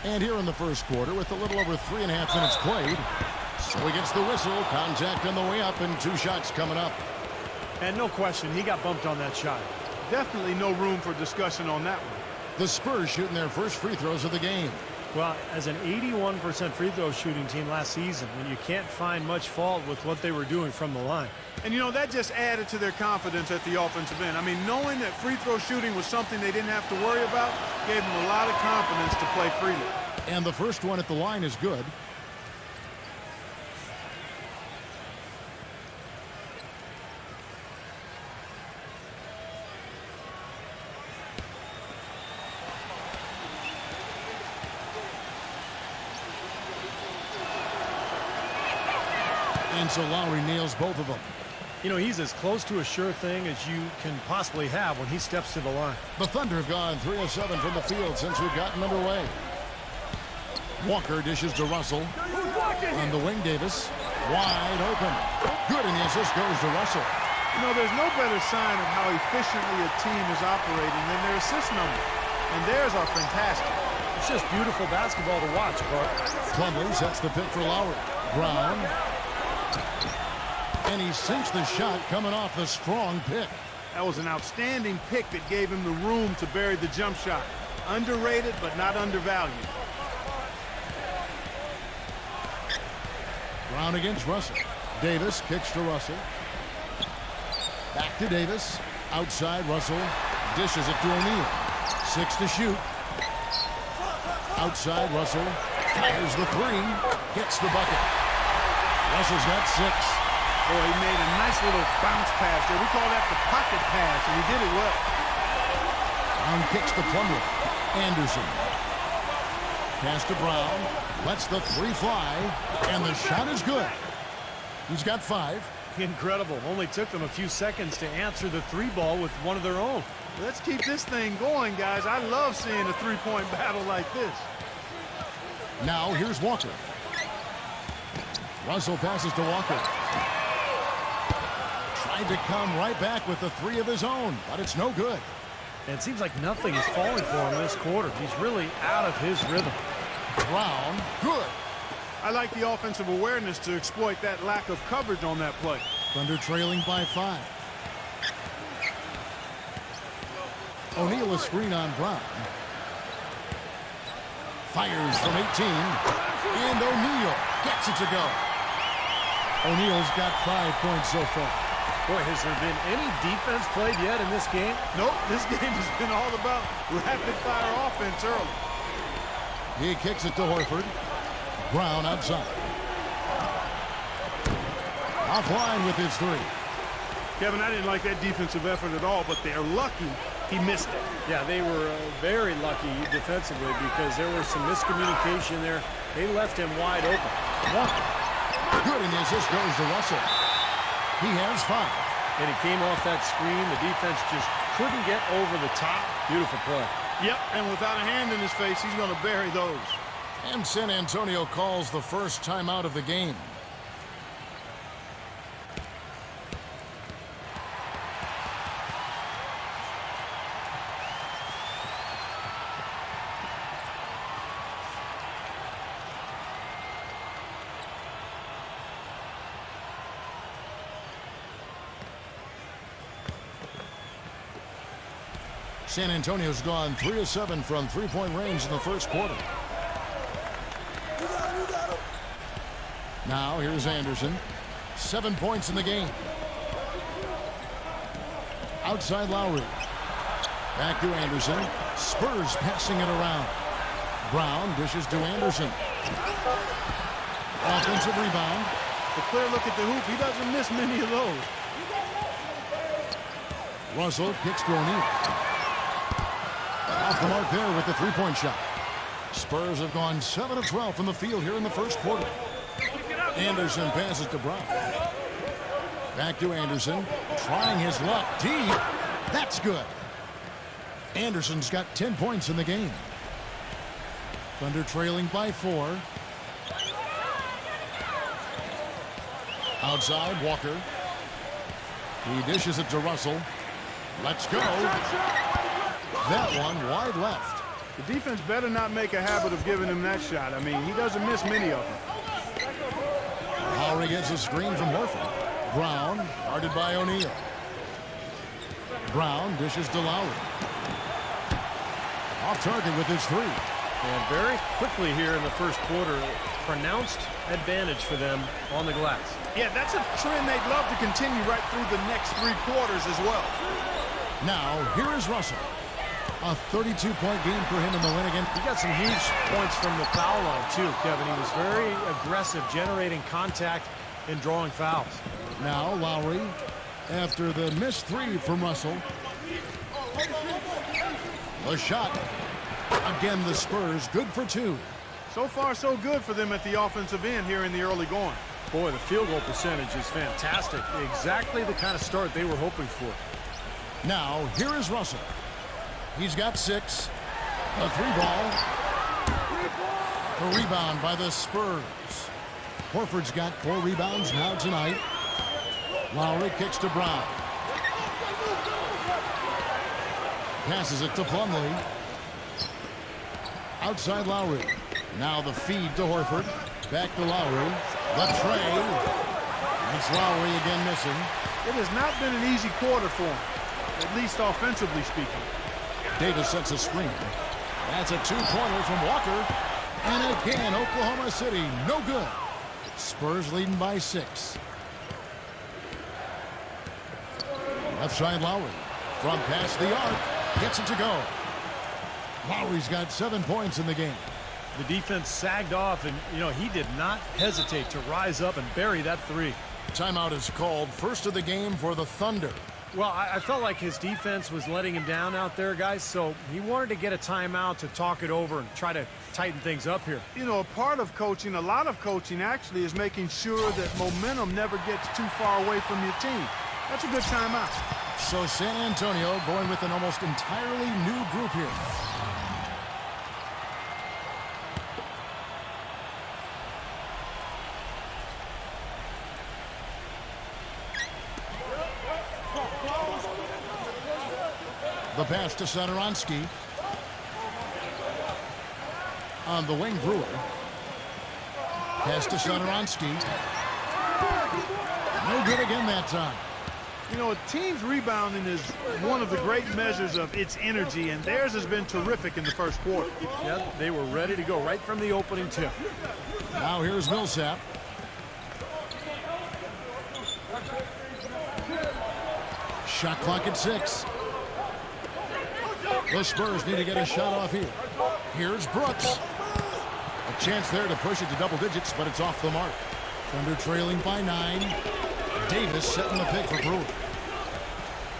And here in the first quarter, with a little over 3.5 minutes played, so he gets the whistle, contact on the way up, and 2 shots coming up. And no question, he got bumped on that shot. Definitely no room for discussion on that one. The Spurs shooting their first free throws of the game. Well, as an 81% free throw shooting team last season, when you can't find much fault with what they were doing from the line. And, you know, that just added to their confidence at the offensive end. I mean, knowing that free throw shooting was something they didn't have to worry about gave them a lot of confidence to play freely. And the first one at the line is good. And so Lowry nails both of them. You know, he's as close to a sure thing as you can possibly have when he steps to the line. The Thunder have gone 3 of 7 from the field since we've gotten underway. Walker dishes to Russell. On the wing, Davis. Wide open. Good, and the assist goes to Russell. You know, there's no better sign of how efficiently a team is operating than their assist number. And theirs are fantastic. It's just beautiful basketball to watch, Clark. Plumlee sets the pick for Lowry. Brown. And he sinks the shot coming off the strong pick. That was an outstanding pick that gave him the room to bury the jump shot. Underrated, but not undervalued. Brown against Russell. Davis kicks to Russell. Back to Davis. Outside Russell. Dishes it to O'Neal. 6 to shoot. Outside Russell. Fires the 3. Hits the bucket. Russell's got 6. Boy, he made a nice little bounce pass there. We call that the pocket pass, and he did it well. Brown kicks to Plumlee. Anderson. Pass to Brown. Lets the 3 fly. And the shot is good. He's got 5. Incredible. Only took them a few seconds to answer the 3 ball with one of their own. Let's keep this thing going, guys. I love seeing a 3-point battle like this. Now here's Walker. Russell passes to Walker. Tried to come right back with the 3 of his own, but it's no good. And it seems like nothing is falling for him this quarter. He's really out of his rhythm. Brown, good. I like the offensive awareness to exploit that lack of coverage on that play. Thunder trailing by 5. O'Neal a screen on Brown. Fires from 18. And O'Neal gets it to go. O'Neal's got 5 points so far. Boy, has there been any defense played yet in this game? Nope, this game has been all about rapid-fire offense early. He kicks it to Horford. Brown outside. Offline with his 3. Kevin, I didn't like that defensive effort at all, but they're lucky he missed it. Yeah, they were very lucky defensively because there was some miscommunication there. They left him wide open. Walker. Good, and the assist goes to Russell. He has 5. And he came off that screen. The defense just couldn't get over the top. Beautiful play. Yep, and without a hand in his face, he's going to bury those. And San Antonio calls the first timeout of the game. San Antonio's gone 3 of 7 from three-point range in the first quarter. Now here's Anderson. 7 points in the game. Outside Lowry. Back to Anderson. Spurs passing it around. Brown dishes to Anderson. Offensive rebound. A clear look at the hoop. He doesn't miss many of those. Russell kicks to O'Neal. Off the mark there with the three-point shot. Spurs have gone 7 of 12 from the field here in the first quarter. Anderson passes to Brown. Back to Anderson. Trying his luck. Deep. That's good. Anderson's got 10 points in the game. Thunder trailing by 4. Outside, Walker. He dishes it to Russell. Let's go. That one wide left. The defense better not make a habit of giving him that shot. I mean, he doesn't miss many of them. Lowry gets a screen from Horford. Brown, guarded by O'Neal. Brown dishes to Lowry. Off target with his three. And very quickly here in the first quarter, pronounced advantage for them on the glass. Yeah, that's a trend they'd love to continue right through the next 3 quarters as well. Now, here is Russell. A 32-point game for him in the win again. He got some huge points from the foul line, too, Kevin. He was very aggressive, generating contact and drawing fouls. Now, Lowry, after the missed three from Russell. A shot. Again, the Spurs, good for 2. So far, so good for them at the offensive end here in the early going. Boy, the field goal percentage is fantastic. Exactly the kind of start they were hoping for. Now, here is Russell. He's got 6. A 3-ball. A rebound by the Spurs. Horford's got 4 rebounds now tonight. Lowry kicks to Brown. Passes it to Plumlee. Outside Lowry. Now the feed to Horford. Back to Lowry. The trade. It's Lowry again missing. It has not been an easy quarter for him, at least offensively speaking. Davis sets a screen. That's a 2-pointer from Walker. And again, Oklahoma City, no good. Spurs leading by 6. Left side Lowry. From past the arc. Gets it to go. Lowry's got 7 points in the game. The defense sagged off, and, he did not hesitate to rise up and bury that 3. Timeout is called. First of the game for the Thunder. Well, I felt like his defense was letting him down out there, guys, so he wanted to get a timeout to talk it over and try to tighten things up here. A part of coaching, a lot of coaching actually, is making sure that momentum never gets too far away from your team. That's a good timeout. So San Antonio going with an almost entirely new group here. The pass to Satoransky. On the wing, Brewer. Pass to Satoransky. No good again that time. A team's rebounding is one of the great measures of its energy, and theirs has been terrific in the first quarter. Yeah, they were ready to go right from the opening tip. Now here's Millsap. Shot clock at 6. The Spurs need to get a shot off here. Here's Brooks. A chance there to push it to double digits, but it's off the mark. Thunder trailing by 9. Davis setting the pick for Brewer.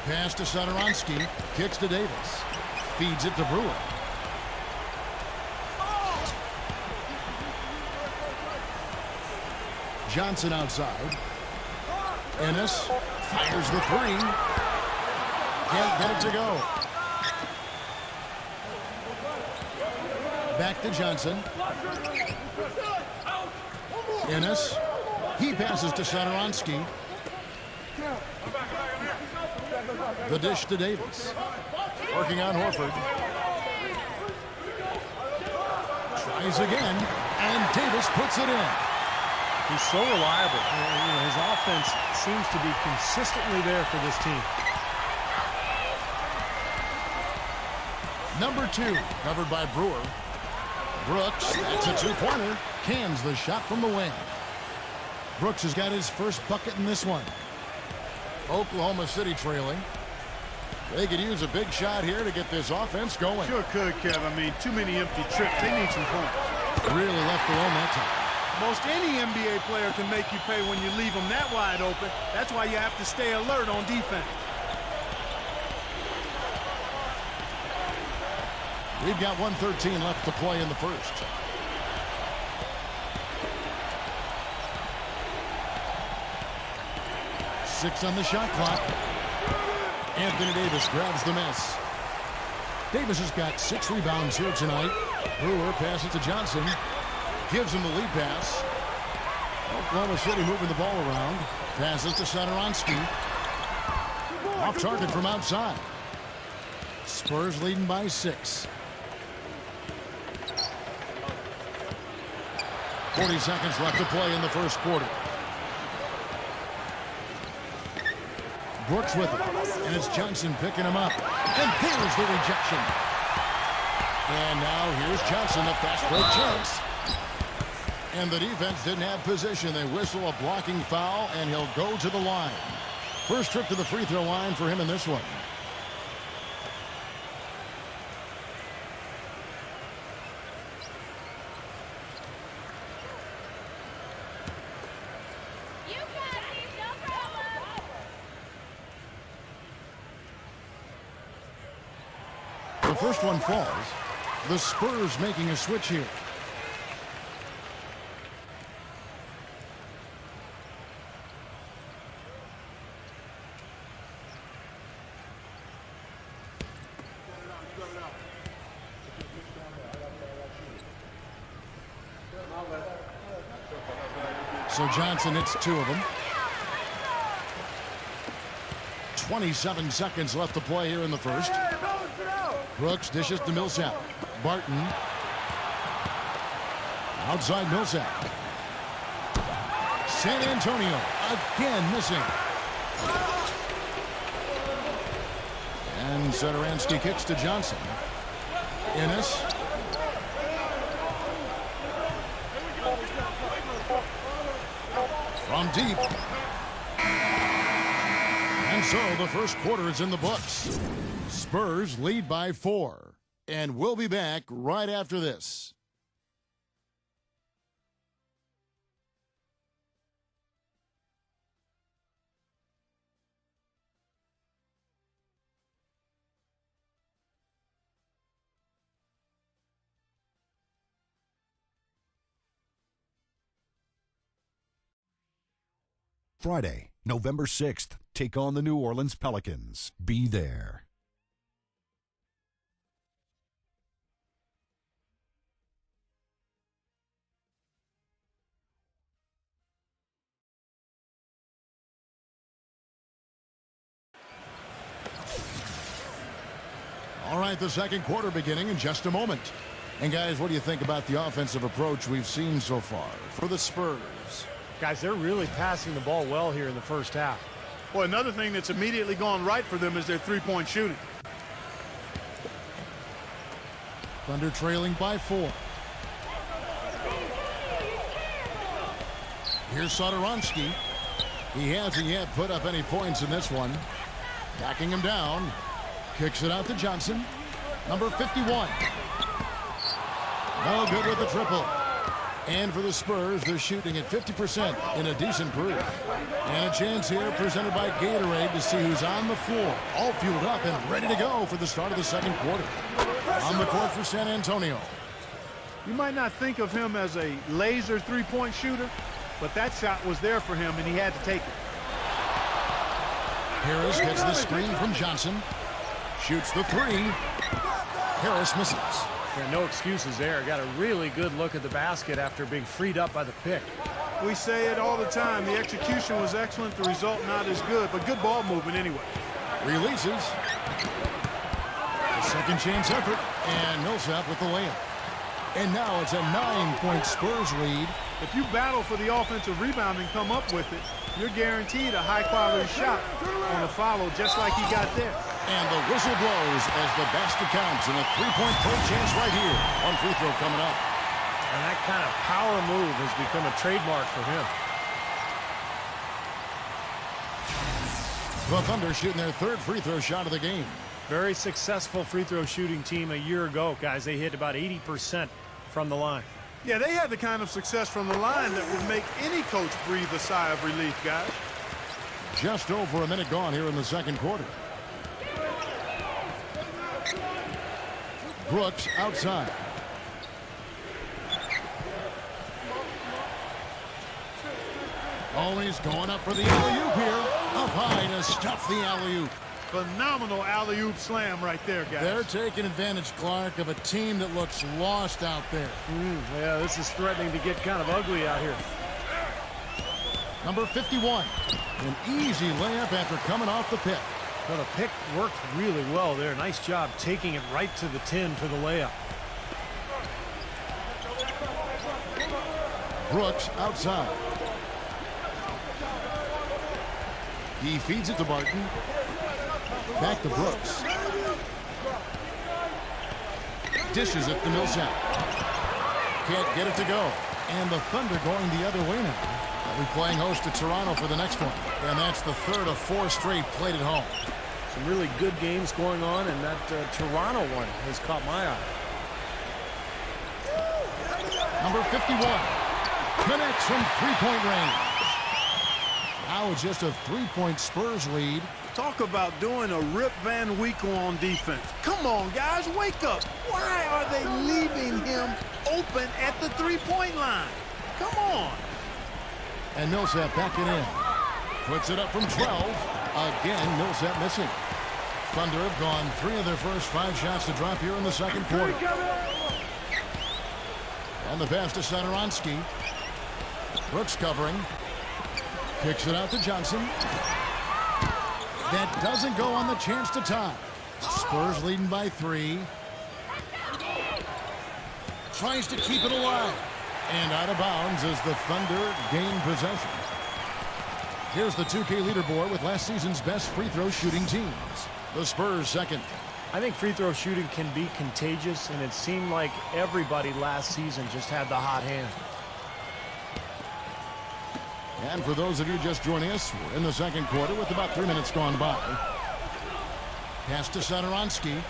Pass to Satoransky. Kicks to Davis. Feeds it to Brewer. Johnson outside. Ennis fires the 3. Can't get it to go. Back to Johnson. Ennis. He passes to Satoransky. The dish to Davis. Working on Horford. Tries again. And Davis puts it in. He's so reliable. His offense seems to be consistently there for this team. Number 2, covered by Brewer. Brooks, that's a two-pointer. Cans the shot from the wing. Brooks has got his first bucket in this one. Oklahoma City trailing. They could use a big shot here to get this offense going. Sure could, Kev. I mean, too many empty trips. They need some points. Really left alone that time. Most any NBA player can make you pay when you leave them that wide open. That's why you have to stay alert on defense. We've got 1:13 left to play in the first. Six on the shot clock. Anthony Davis grabs the miss. Davis has got 6 rebounds here tonight. Brewer passes to Johnson. Gives him the lead pass. Oklahoma City moving the ball around. Passes to Satoransky. Off target from outside. Spurs leading by 6. 40 seconds left to play in the first quarter. Brooks with it. And it's Johnson picking him up. And there's the rejection. And now here's Johnson, a fast break chance. And the defense didn't have position. They whistle a blocking foul, and he'll go to the line. First trip to the free throw line for him in this one. You got it, no problem. The first one falls. The Spurs making a switch here. So Johnson hits 2 of them. 27 seconds left to play here in the first. Brooks dishes to Millsap. Barton. Outside Millsap. San Antonio again missing. And Satoransky kicks to Johnson. Ennis. From deep. And so the first quarter is in the books. Spurs lead by 4. And we'll be back right after this. Friday, November 6th, take on the New Orleans Pelicans. Be there. All right, the second quarter beginning in just a moment. And guys, what do you think about the offensive approach we've seen so far for the Spurs? Guys, they're really passing the ball well here in the first half. Well, another thing that's immediately gone right for them is their three-point shooting. Thunder trailing by 4. Here's Satoransky. He hasn't yet put up any points in this one. Backing him down. Kicks it out to Johnson. Number 51. No good with the triple. And for the Spurs, they're shooting at 50% in a decent group. And a chance here presented by Gatorade to see who's on the floor. All fueled up and ready to go for the start of the second quarter. On the court for San Antonio. You might not think of him as a laser three-point shooter, but that shot was there for him, and he had to take it. Harris gets the screen from Johnson. Shoots the 3. Harris misses. Yeah, no excuses there. Got a really good look at the basket after being freed up by the pick. We say it all the time. The execution was excellent. The result not as good, but good ball movement anyway. Releases. A second chance effort. And Millsap with the layup. And now it's a 9-point Spurs lead. If you battle for the offensive rebound and come up with it, you're guaranteed a high-quality shot on a follow just like he got there. And the whistle blows as the basket counts, and a three-point play chance right here. One free throw coming up. And that kind of power move has become a trademark for him. The Thunder shooting their third free throw shot of the game. Very successful free throw shooting team a year ago, guys. They hit about 80% from the line. Yeah, they had the kind of success from the line that would make any coach breathe a sigh of relief, guys. Just over a minute gone here in the second quarter. Brooks outside. Always going up for the alley-oop here. Up high to stuff the alley-oop. Phenomenal alley-oop slam right there, guys. They're taking advantage, Clark, of a team that looks lost out there. Yeah, this is threatening to get kind of ugly out here. Number 51. An easy layup after coming off the pick. Well, the pick worked really well there. Nice job taking it right to the 10 for the layup. Brooks outside. He feeds it to Barton. Back to Brooks. Dishes it to Millsap. Can't get it to go. And the Thunder going the other way now. They'll be playing host to Toronto for the next one. And that's the third of 4 straight played at home. Some really good games going on, and that Toronto one has caught my eye. Number 51 connects from three-point range. Now it's just a three-point Spurs lead. Talk about doing a Rip Van Winkle on defense. Come on, guys, wake up. Why are they leaving him open at the three-point line? Come on. And Millsap backing in. Puts it up from 12. Again, Millsap missing. Thunder have gone 3 of their first 5 shots to drop here in the second quarter. And the pass to Satoransky. Brooks covering. Kicks it out to Johnson. That doesn't go on the chance to tie. Spurs leading by 3. Tries to keep it alive. And out of bounds as the Thunder gain possession. Here's the 2K leaderboard with last season's best free throw shooting teams. The Spurs second. I think free throw shooting can be contagious, and it seemed like everybody last season just had the hot hand. And for those of you just joining us, we're in the second quarter with about 3 minutes gone by. Pass to Satoransky.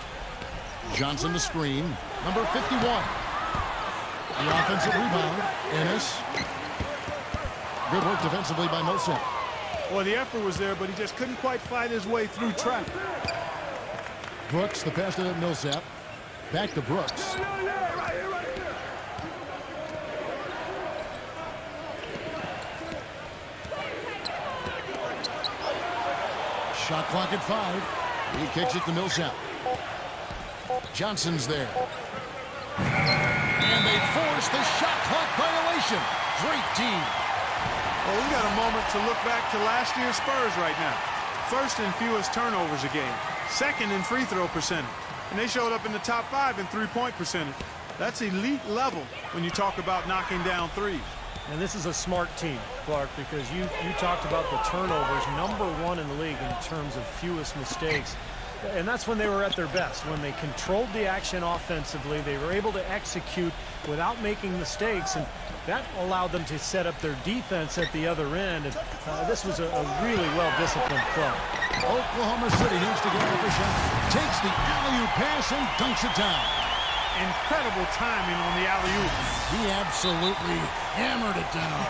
Johnson to screen. Number 51. The offensive rebound. Ennis. Good work defensively by Millsap. Well, the effort was there, but he just couldn't quite fight his way through traffic. Brooks, the pass to Millsap. Back to Brooks. Shot clock at 5. He kicks it to Millsap. Johnson's there. And they force the shot clock violation. Great team. Well, we got a moment to look back to last year's Spurs right now. First in fewest turnovers a game. Second in free throw percentage. And they showed up in the top 5 in three-point percentage. That's elite level when you talk about knocking down threes. And this is a smart team, Clark, because you talked about the turnovers, #1 in the league in terms of fewest mistakes. And that's when they were at their best. When they controlled the action offensively, they were able to execute without making mistakes, and that allowed them to set up their defense at the other end. And this was a really well-disciplined club. Oklahoma City needs to get another shot. Takes the alley-oop pass and dunks it down. Incredible timing on the alley-oop. He absolutely hammered it down.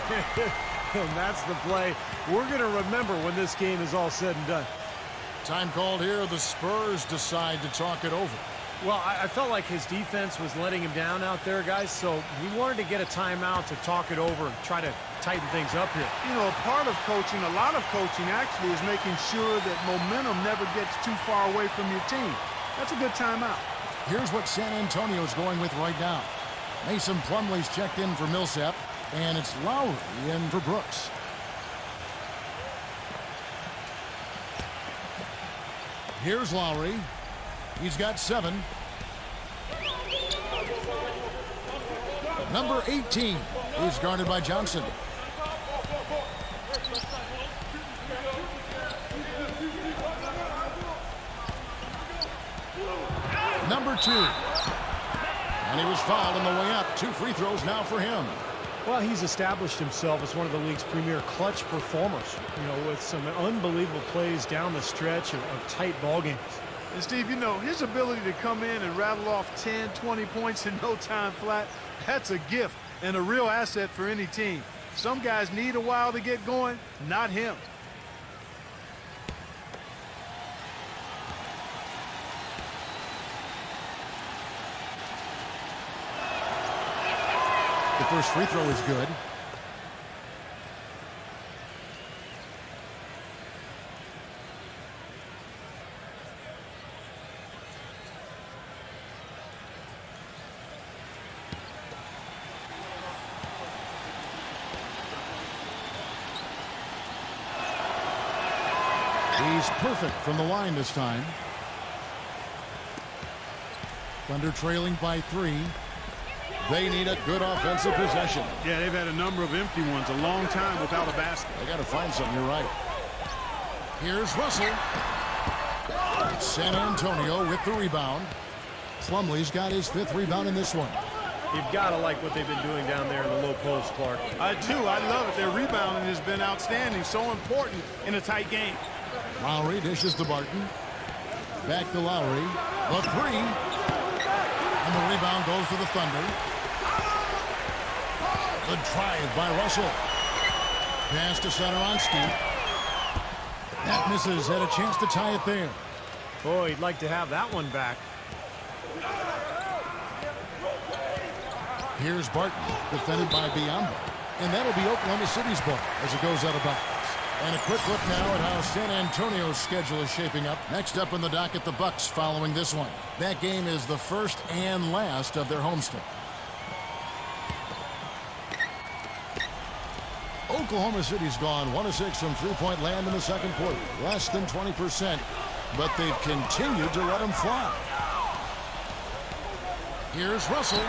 And that's the play we're going to remember when this game is all said and done. Time called here. The Spurs decide to talk it over. Well, I felt like his defense was letting him down out there, guys, so we wanted to get a timeout to talk it over and try to tighten things up here. You know, a part of coaching, a lot of coaching actually, is making sure that momentum never gets too far away from your team. That's a good timeout. Here's what San Antonio's going with right now. Mason Plumlee's checked in for Millsap, and it's Lowry in for Brooks. Here's Lowry. He's got 7. Number 18 is guarded by Johnson. number 2. And he was fouled on the way up. 2 free throws now for him. Well, he's established himself as one of the league's premier clutch performers, you know, with some unbelievable plays down the stretch of tight ball games. And Steve, you know, his ability to come in and rattle off 10, 20 points in no time flat, that's a gift and a real asset for any team. Some guys need a while to get going, not him. The first free throw is good. He's perfect from the line this time. Thunder trailing by 3. They need a good offensive possession. Yeah, they've had a number of empty ones, a long time without a basket. They got to find something. You're right. Here's Russell. San Antonio with the rebound. Plumlee's got his 5th rebound in this one. You've got to like what they've been doing down there in the low post, Clark. I do. I love it. Their rebounding has been outstanding. So important in a tight game. Lowry dishes to Barton. Back to Lowry. The 3. And the rebound goes to the Thunder. The drive by Russell. Pass to Satoransky. That misses. Had a chance to tie it there. Boy, he'd like to have that one back. Here's Barton, defended by Mamba. And that'll be Oklahoma City's ball as it goes out of bounds. And a quick look now at how San Antonio's schedule is shaping up. Next up on the docket, the Bucks following this one. That game is the first and last of their homestand. Oklahoma City's gone 1 of 6 from three-point land in the second quarter. Less than 20%, but they've continued to let them fly. Here's Russell.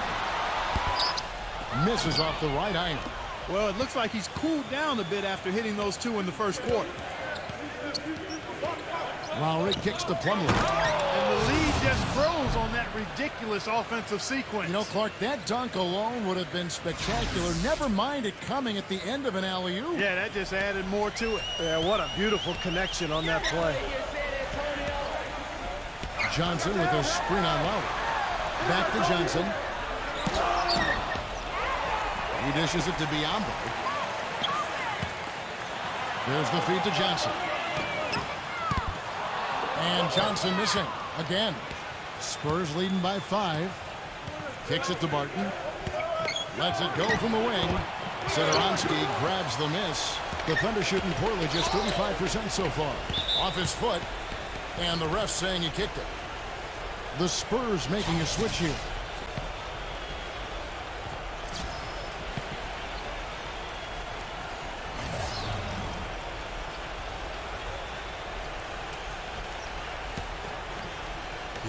Misses off the right iron. Well, it looks like he's cooled down a bit after hitting those 2 in the first quarter. Lowry kicks to Plumlee. And the lead just grows on that ridiculous offensive sequence. You know, Clark, that dunk alone would have been spectacular. Never mind it coming at the end of an alley-oop. Yeah, that just added more to it. Yeah, what a beautiful connection on that play. Johnson with a screen on Lowry. Back to Johnson. He dishes it to Mamba. There's the feed to Johnson. And Johnson missing again. Spurs leading by 5. Kicks it to Barton. Lets it go from the wing. Satoransky grabs the miss. The Thunder shooting poorly, just 35% so far. Off his foot. And the ref saying he kicked it. The Spurs making a switch here.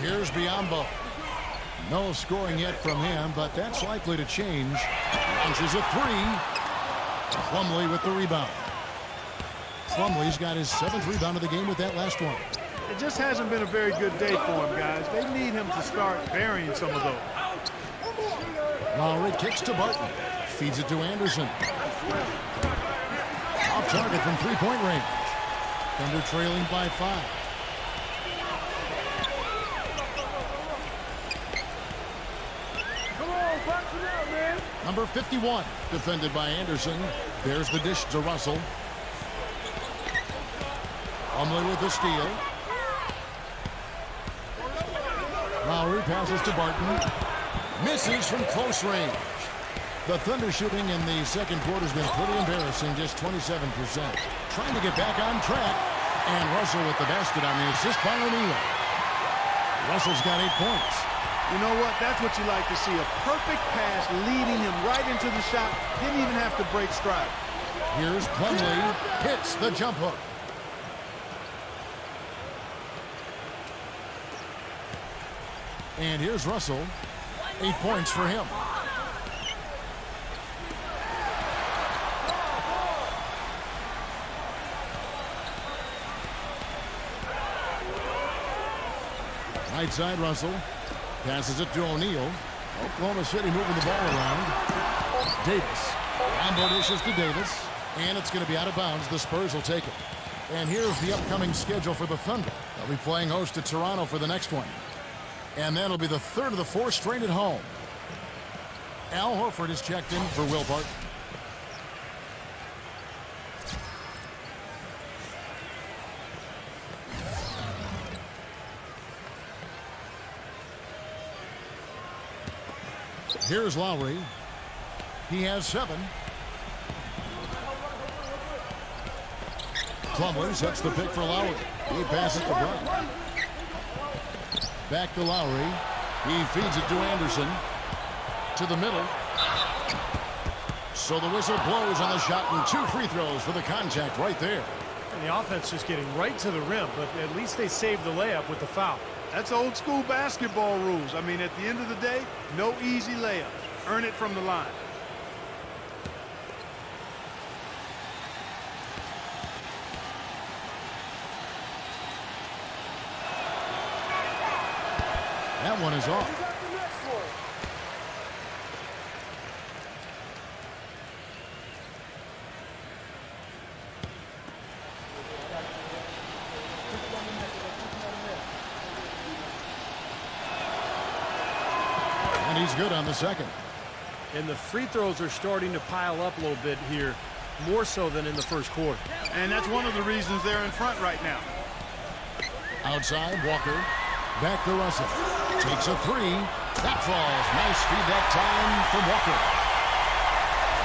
Here's Mamba. No scoring yet from him, but that's likely to change. Launches a 3. Plumlee with the rebound. Plumlee's got his 7th rebound of the game with that last one. It just hasn't been a very good day for him, guys. They need him to start burying some of those. Lowry kicks to Barton. Feeds it to Anderson. Off target from three-point range. Thunder trailing by 5. Number 51, defended by Anderson. There's the dish to Russell. Plumlee with the steal. Lowry passes to Barton. Misses from close range. The Thunder shooting in the second quarter has been pretty embarrassing, just 27%. Trying to get back on track. And Russell with the basket on the assist by O'Neal. Russell's got 8 points. You know what? That's what you like to see. A perfect pass leading him right into the shot. Didn't even have to break stride. Here's Plumlee. Hits the jump hook. And here's Russell. 8 points for him. Right side, Russell. Passes it to O'Neal. Oklahoma City moving the ball around. Davis. Mamba dishes to Davis. And it's going to be out of bounds. The Spurs will take it. And here's the upcoming schedule for the Thunder. They'll be playing host to Toronto for the next one. And that'll be the third of the four straight at home. Al Horford is checked in for Will Barton. Here's Lowry. He has 7. Plumlee sets the pick for Lowry. He passes to Brown. Back to Lowry. He feeds it to Anderson. To the middle. So the whistle blows on the shot and 2 free throws for the contact right there. And the offense just getting right to the rim, but at least they saved the layup with the foul. That's old school basketball rules. I mean, at the end of the day, no easy layups. Earn it from the line. That one is off. And he's good on the second. And the free throws are starting to pile up a little bit here, more so than in the first quarter. And that's one of the reasons they're in front right now. Outside, Walker. Back to Russell. Takes a 3. That falls. Nice feed that time from Walker.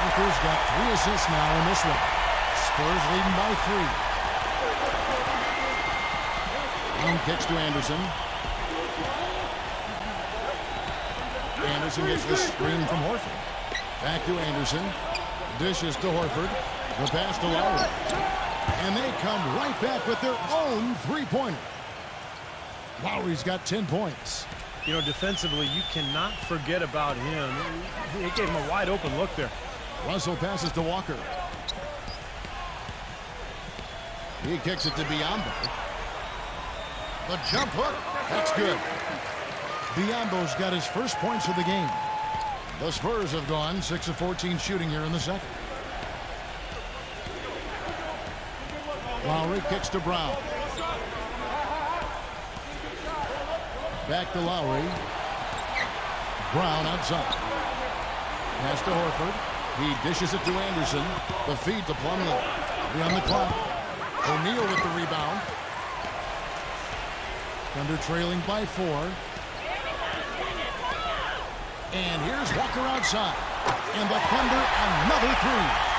Walker's got 3 assists now in this one. Spurs leading by 3. Long kicks to Anderson. Anderson gets the screen from Horford. Back to Anderson. Dishes to Horford. The pass to Lowry. And they come right back with their own 3-pointer. Lowry's got 10 points. You know, defensively, you cannot forget about him. He gave him a wide open look there. Russell passes to Walker. He kicks it to Biyombo. The jump hook. That's good. Biyombo's got his first points of the game. The Spurs have gone 6 of 14 shooting here in the second. Lowry kicks to Brown. Back to Lowry. Brown outside. Pass to Horford. He dishes it to Anderson. The feed to Plumlee. Beyond the clock. O'Neal with the rebound. Thunder trailing by 4. And here's Walker outside. And the Thunder another 3.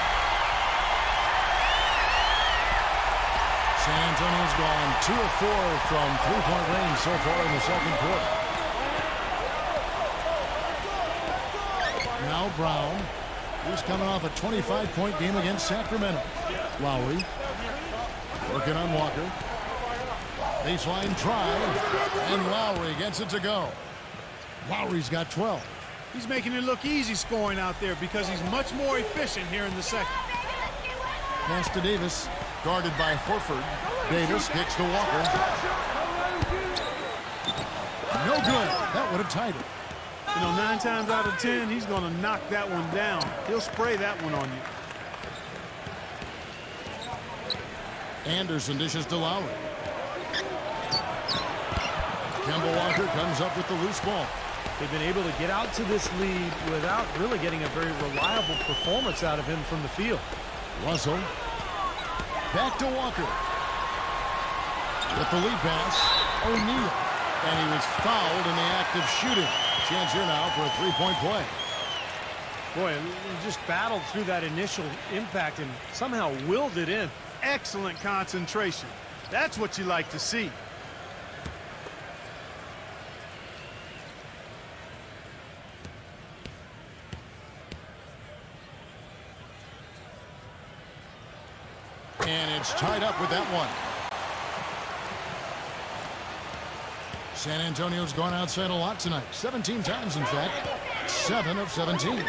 San Antonio's gone 2 of 4 from 3-point range so far in the second quarter. Now Brown. He's coming off a 25-point game against Sacramento. Lowry. Working on Walker. Baseline try. And Lowry gets it to go. Lowry's got 12. He's making it look easy scoring out there because he's much more efficient here in the second. Pass to Davis. Guarded by Horford. Davis kicks to Walker. No good. That would have tied it. You know, 9 times out of 10, he's going to knock that one down. He'll spray that one on you. Anderson dishes to Lowry. Kemba Walker comes up with the loose ball. They've been able to get out to this lead without really getting a very reliable performance out of him from the field. Russell. Back to Walker. With the lead pass, O'Neal. And he was fouled in the act of shooting. Chance here now for a 3-point play. Boy, he just battled through that initial impact and somehow willed it in. Excellent concentration. That's what you like to see. And it's tied up with that one. San Antonio's gone outside a lot tonight. 17 times, in fact. 7 of 17.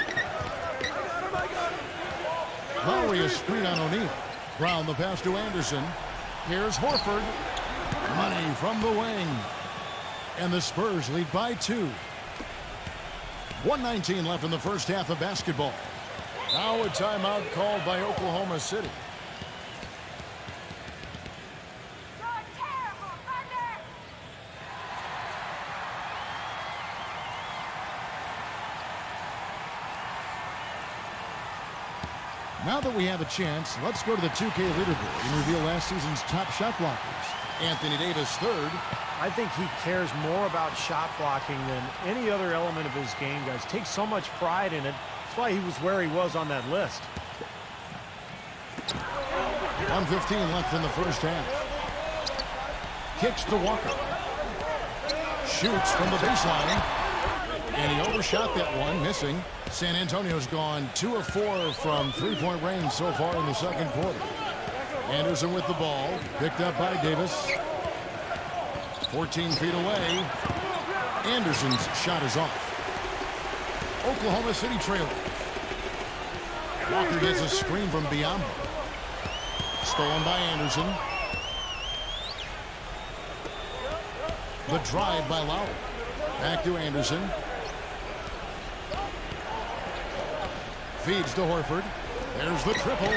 Lowry is screen on O'Neal. Brown the pass to Anderson. Here's Horford. Money from the wing. And the Spurs lead by 2. 1:19 left in the first half of basketball. Now a timeout called by Oklahoma City. Now that we have a chance, let's go to the 2K leaderboard and reveal last season's top shot blockers. Anthony Davis third. I think he cares more about shot blocking than any other element of his game, guys. Takes so much pride in it. That's why he was where he was on that list. 1:15 left in the first half. Kicks to Walker. Shoots from the baseline. And he overshot that one, missing. San Antonio's gone 2 of 4 from three-point range so far in the second quarter. Anderson with the ball, picked up by Davis. 14 feet away. Anderson's shot is off. Oklahoma City trailing. Walker gets a screen from Mamba. Stolen by Anderson. The drive by Lowry. Back to Anderson. Feeds to Horford. There's the triple.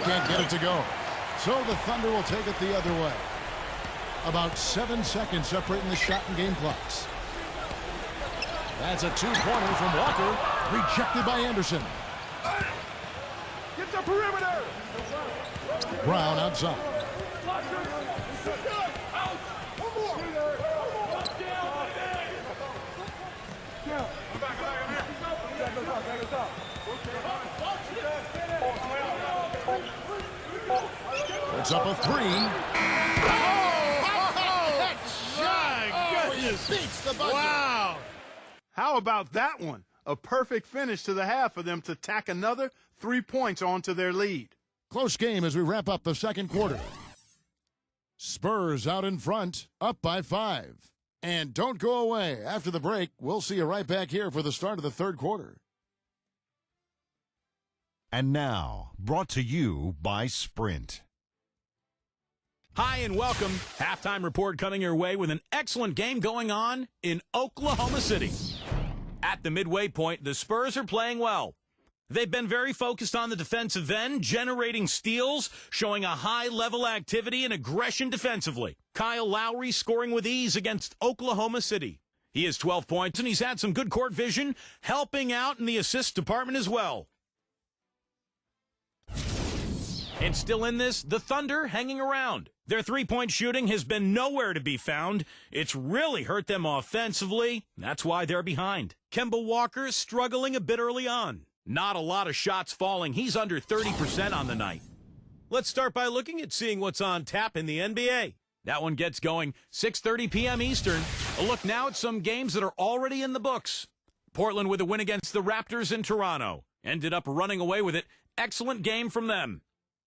Can't get it to go. So the Thunder will take it the other way. About 7 seconds separating the shot and game clocks. That's a two-pointer from Walker. Rejected by Anderson. Get the perimeter. Brown outside. It's up a 3. Wow. How about that one? A perfect finish to the half for them to tack another 3 points onto their lead. Close game as we wrap up the second quarter. Spurs out in front, up by 5. And don't go away. After the break, we'll see you right back here for the start of the third quarter. And now, brought to you by Sprint. Hi and welcome. Halftime report coming your way with an excellent game going on in Oklahoma City. At the midway point, the Spurs are playing well. They've been very focused on the defensive end, generating steals, showing a high-level activity and aggression defensively. Kyle Lowry scoring with ease against Oklahoma City. He has 12 points, and he's had some good court vision, helping out in the assist department as well. And still in this, the Thunder hanging around. Their three-point shooting has been nowhere to be found. It's really hurt them offensively. That's why they're behind. Kemba Walker struggling a bit early on. Not a lot of shots falling. He's under 30% on the night. Let's start by looking at seeing what's on tap in the NBA. That one gets going 6:30 p.m. Eastern. A look now at some games that are already in the books. Portland with a win against the Raptors in Toronto. Ended up running away with it. Excellent game from them.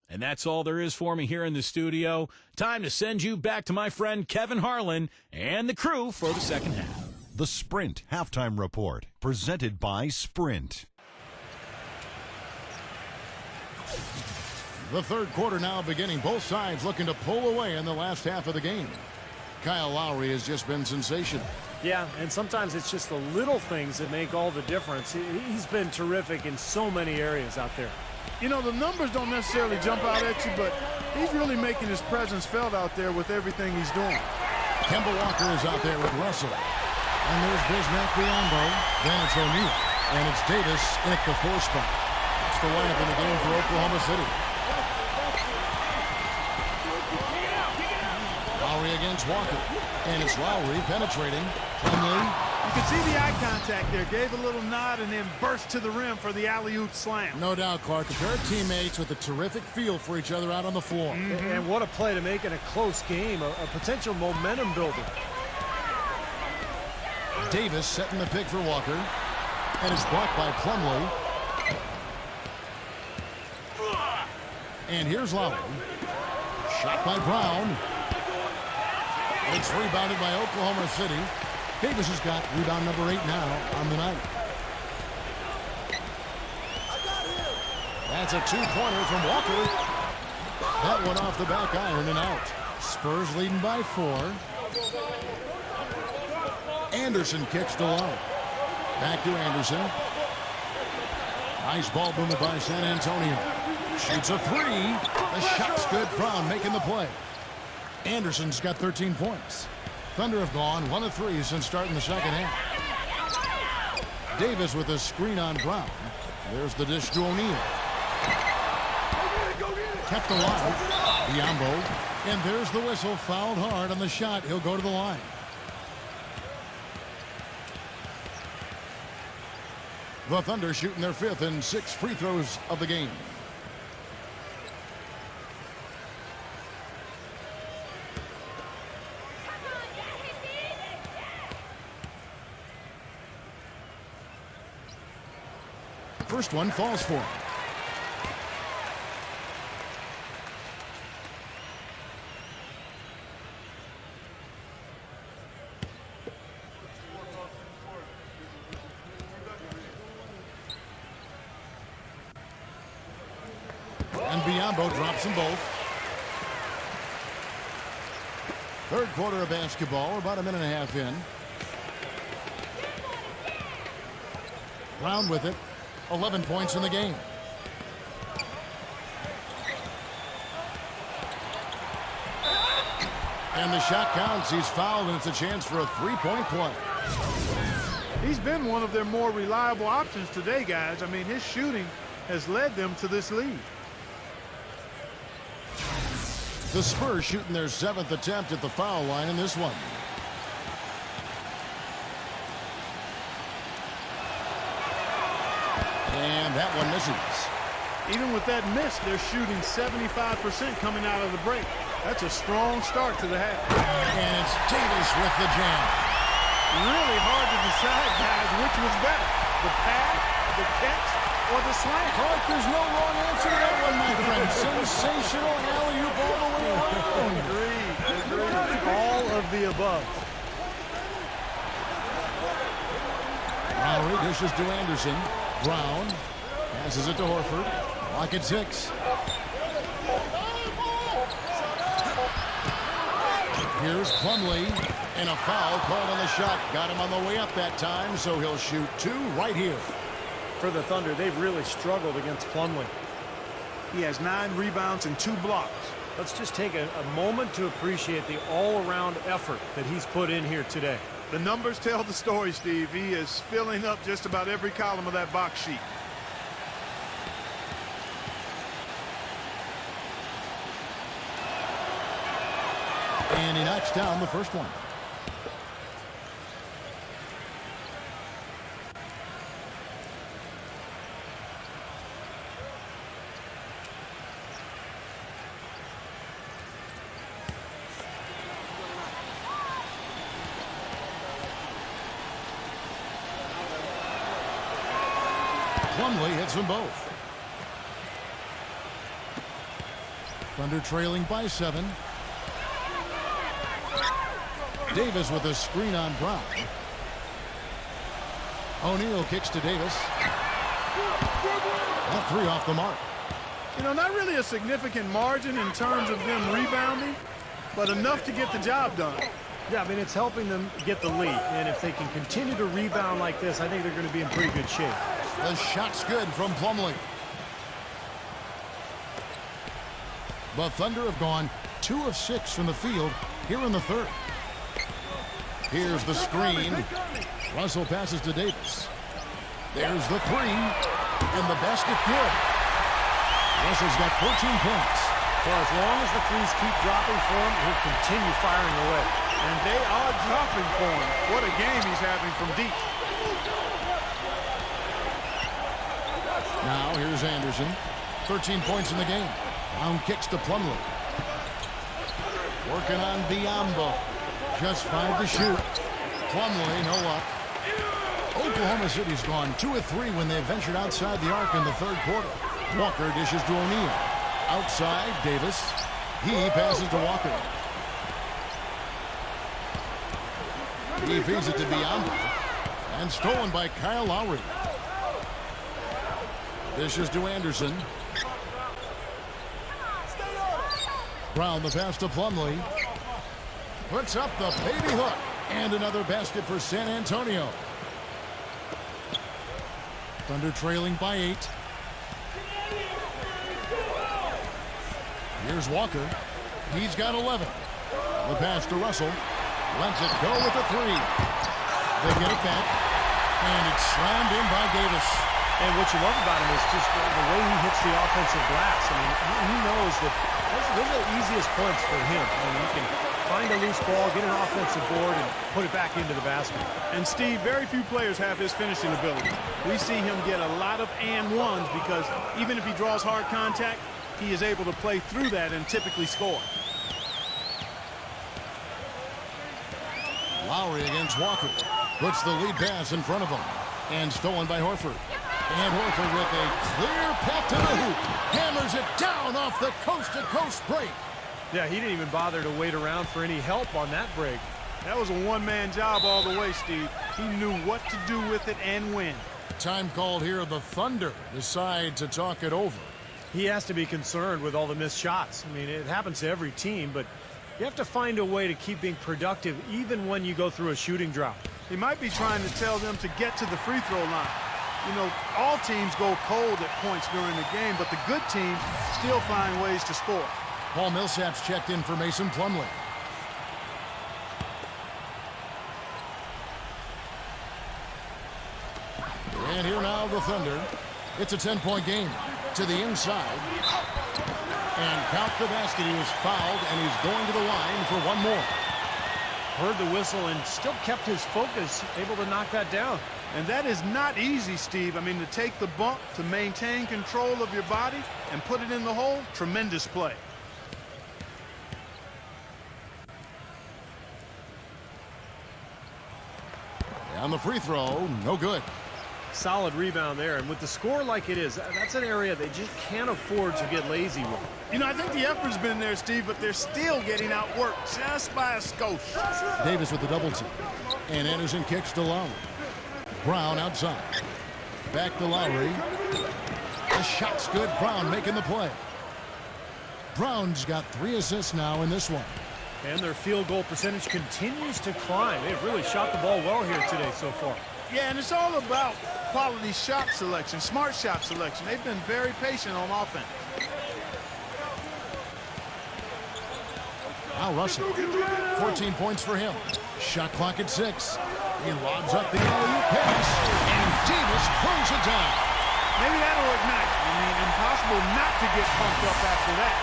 And that's all there is for me here in the studio. Time to send you back to my friend Kevin Harlan and the crew for the second half. The Sprint Halftime Report, presented by Sprint. The third quarter now beginning. Both sides looking to pull away in the last half of the game. Kyle Lowry has just been sensational. Yeah, and sometimes it's just the little things that make all the difference. He's been terrific in so many areas out there. You know, the numbers don't necessarily jump out at you, but he's really making his presence felt out there with everything he's doing. Kemba Walker is out there with Russell. And there's Bismack Biyombo. Then it's O'Neal. And it's Davis at the 4 spot. That's the lineup in the game for Oklahoma City. Lowry against Walker. And it's Lowry penetrating. Plumlee. You can see the eye contact there. Gave a little nod and then burst to the rim for the alley-oop slam. No doubt, Clark. A pair of teammates with a terrific feel for each other out on the floor. And what a play to make in a close game, a potential momentum builder. Davis setting the pick for Walker. And it's blocked by Plumlee. And here's Lowry. Shot by Brown. It's rebounded by Oklahoma City. Davis has got rebound number 8 now on the night. That's a two-pointer from Walker. That one off the back iron and out. Spurs leading by 4. Anderson kicks to low. Back to Anderson. Nice ball movement by San Antonio. Shoots a three. The shot's good. Brown making the play. Anderson's got 13 points. Thunder have gone 1 of 3 since starting the second half. Davis with a screen on Brown. There's the dish to O'Neal. Kept alive. Biombo. And there's the whistle. Fouled hard on the shot. He'll go to the line. The Thunder shooting their 5th and 6th free throws of the game. First one falls for him. And Biombo drops them both. Third quarter of basketball. We're about a minute and a half in. Brown with it. 11 points in the game. And the shot counts. He's fouled, and it's a chance for a three-point play. He's been one of their more reliable options today, guys. I mean, his shooting has led them to this lead. The Spurs shooting their 7th attempt at the foul line in this one. And that one misses. Even with that miss, they're shooting 75% coming out of the break. That's a strong start to the half. And it's Davis with the jam. Really hard to decide, guys, which was better. The pass, the catch, or the slam. Clark, there's no wrong answer to that one, my friend. Sensational alley-oop all the way around. Agreed. All of the above. Lowry dishes to Anderson. Brown passes it to Horford. Clock at 6. Here's Plumlee, and a foul called on the shot. Got him on the way up that time, so he'll shoot 2 right here. For the Thunder, they've really struggled against Plumlee. He has 9 rebounds and 2 blocks. Let's just take a moment to appreciate the all-around effort that he's put in here today. The numbers tell the story, Steve. He is filling up just about every column of that box sheet. And he knocks down the first one. Plumlee hits them both. Thunder trailing by 7. Davis with a screen on Brown. O'Neal kicks to Davis. That 3 off the mark. You know, not really a significant margin in terms of them rebounding, but enough to get the job done. Yeah, I mean, it's helping them get the lead. And if they can continue to rebound like this, I think they're going to be in pretty good shape. The shot's good from Plumlee. The Thunder have gone 2 of 6 from the field here in the third. Here's the screen. Russell passes to Davis. There's the 3. And the basket good. Russell's got 14 points. Well, as long as the threes keep dropping for him, he'll continue firing away. And they are dropping for him. What a game he's having from deep. Now here's Anderson. 13 points in the game. Brown kicks to Plumlee. Working on Biombo. Just 5 to shoot. Plumlee, no luck. Oklahoma City's gone 2 of 3 when they ventured outside the arc in the third quarter. Walker dishes to O'Neal. Outside, Davis. He passes to Walker. He feeds it to Biombo. And stolen by Kyle Lowry. Dishes to Anderson. Brown the pass to Plumlee. Puts up the baby hook. And another basket for San Antonio. Thunder trailing by 8. Here's Walker. He's got 11. The pass to Russell. Lets it go with a 3. They get it back. And it's slammed in by Davis. And what you love about him is just the way he hits the offensive glass. I mean, he knows that those are the easiest points for him. I mean, he can find a loose ball, get an offensive board, and put it back into the basket. And Steve, very few players have his finishing ability. We see him get a lot of and ones because even if he draws hard contact, he is able to play through that and typically score. Lowry against Walker. Puts the lead pass in front of him. And stolen by Horford. And Horford with a clear path to the hoop. Hammers it down off the coast-to-coast break. Yeah, he didn't even bother to wait around for any help on that break. That was a one-man job all the way, Steve. He knew what to do with it and when. Time called here. The Thunder decide to talk it over. He has to be concerned with all the missed shots. I mean, it happens to every team, but you have to find a way to keep being productive even when you go through a shooting drought. He might be trying to tell them to get to the free throw line. You know, all teams go cold at points during the game, but the good teams still find ways to score. Paul Millsap's checked in for Mason Plumlee. And here now the Thunder. It's a 10-point game. To the inside. And count the basket. He was fouled, and he's going to the line for one more. Heard the whistle and still kept his focus, able to knock that down. And that is not easy, Steve. I mean, to take the bump, to maintain control of your body, and put it in the hole, tremendous play. On the free throw, no good. Solid rebound there, and with the score like it is, that's an area they just can't afford to get lazy with. You know, I think the effort's been there, Steve, but they're still getting outworked just by a skosh. Davis with the double team. And Anderson kicks to Lowry. Brown outside. Back to Lowry. The shot's good. Brown making the play. Brown's got 3 assists now in this one. And their field goal percentage continues to climb. They've really shot the ball well here today so far. Yeah, and it's all about quality shot selection, smart shot selection. They've been very patient on offense. Now Russell, 14 points for him. Shot clock at 6. He lobs up the alley-oop pass, and Davis throws it down. Maybe that'll ignite. I mean, impossible not to get pumped up after that.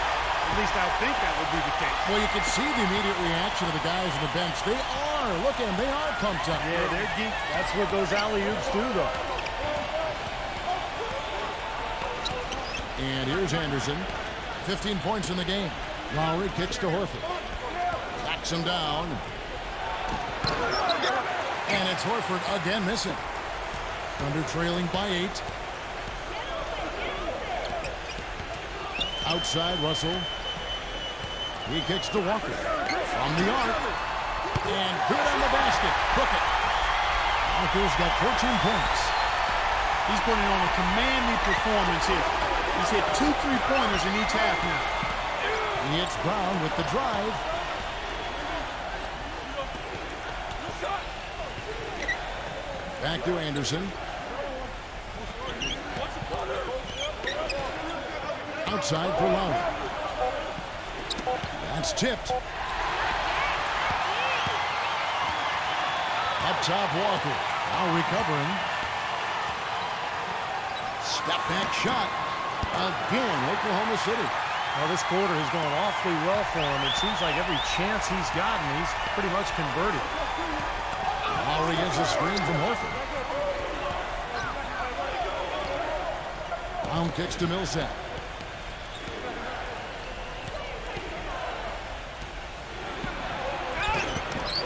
At least I think that would be the case. Well, you can see the immediate reaction of the guys on the bench. They are. Look at them. They are pumped up. Yeah, they're geeked. That's what those alley-oops do, though. And here's Anderson. 15 points in the game. Lowry kicks to Horford. Backs him down. And it's Horford again missing. Thunder trailing by 8. Outside Russell. He kicks to Walker. From the arc. And good on the basket. Book it. Walker's got 14 points. He's putting on a commanding performance here. He's hit 2 3-pointers in each half now. He hits Brown with the drive. Back to Anderson. Outside for Lowry. That's tipped. Up top, Walker. Now recovering. Step back shot. Again, Oklahoma City. Well, this quarter has gone awfully well for him. It seems like every chance he's gotten, he's pretty much converted. Lowry gets a screen from Horford. Brown kicks to Millsap.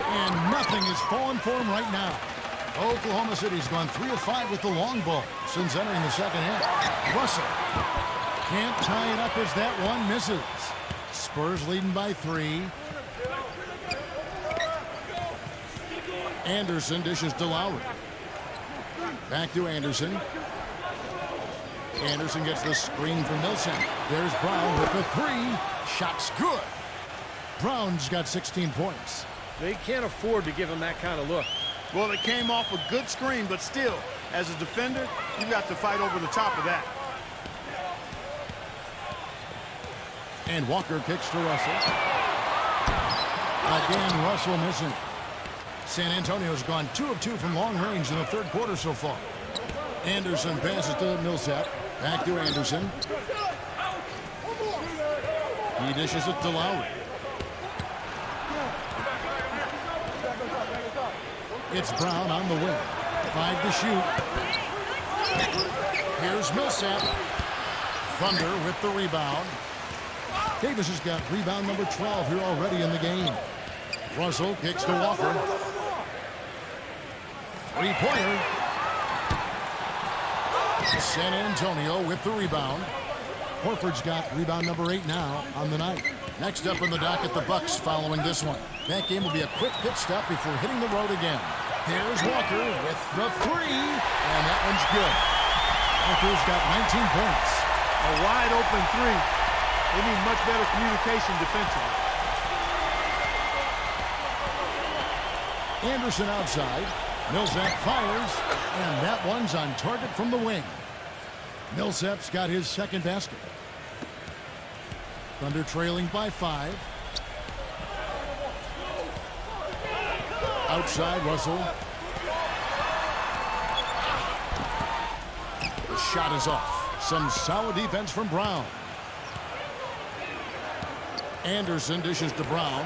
And nothing is falling for him right now. Oklahoma City's gone 3 of 5 with the long ball since entering the second half. Russell can't tie it up as that one misses. Spurs leading by 3. Anderson dishes to Lowry. Back to Anderson. Anderson gets the screen from Millsap. There's Brown with the 3. Shot's good. Brown's got 16 points. They can't afford to give him that kind of look. Well, it came off a good screen, but still, as a defender, you got to fight over the top of that. And Walker kicks to Russell. Again, Russell missing. San Antonio's gone 2 of 2 from long range in the third quarter so far. Anderson passes to Millsap. Back to Anderson. He dishes it to Lowry. It's Brown on the wing. 5 to shoot. Here's Millsap. Thunder with the rebound. Davis has got rebound number 12 here already in the game. Russell kicks to Walker. Three-pointer. San Antonio with the rebound. Horford's got rebound number 8 now on the night. Next up in the docket, the Bucks following this one. That game will be a quick pit stop before hitting the road again. There's Walker with the 3, and that one's good. Walker's got 19 points. A wide open 3. They need much better communication defensively. Anderson outside. Millsap fires, and that one's on target from the wing. Millsap's got his second basket. Thunder trailing by 5. Outside, Russell. The shot is off. Some solid defense from Brown. Anderson dishes to Brown.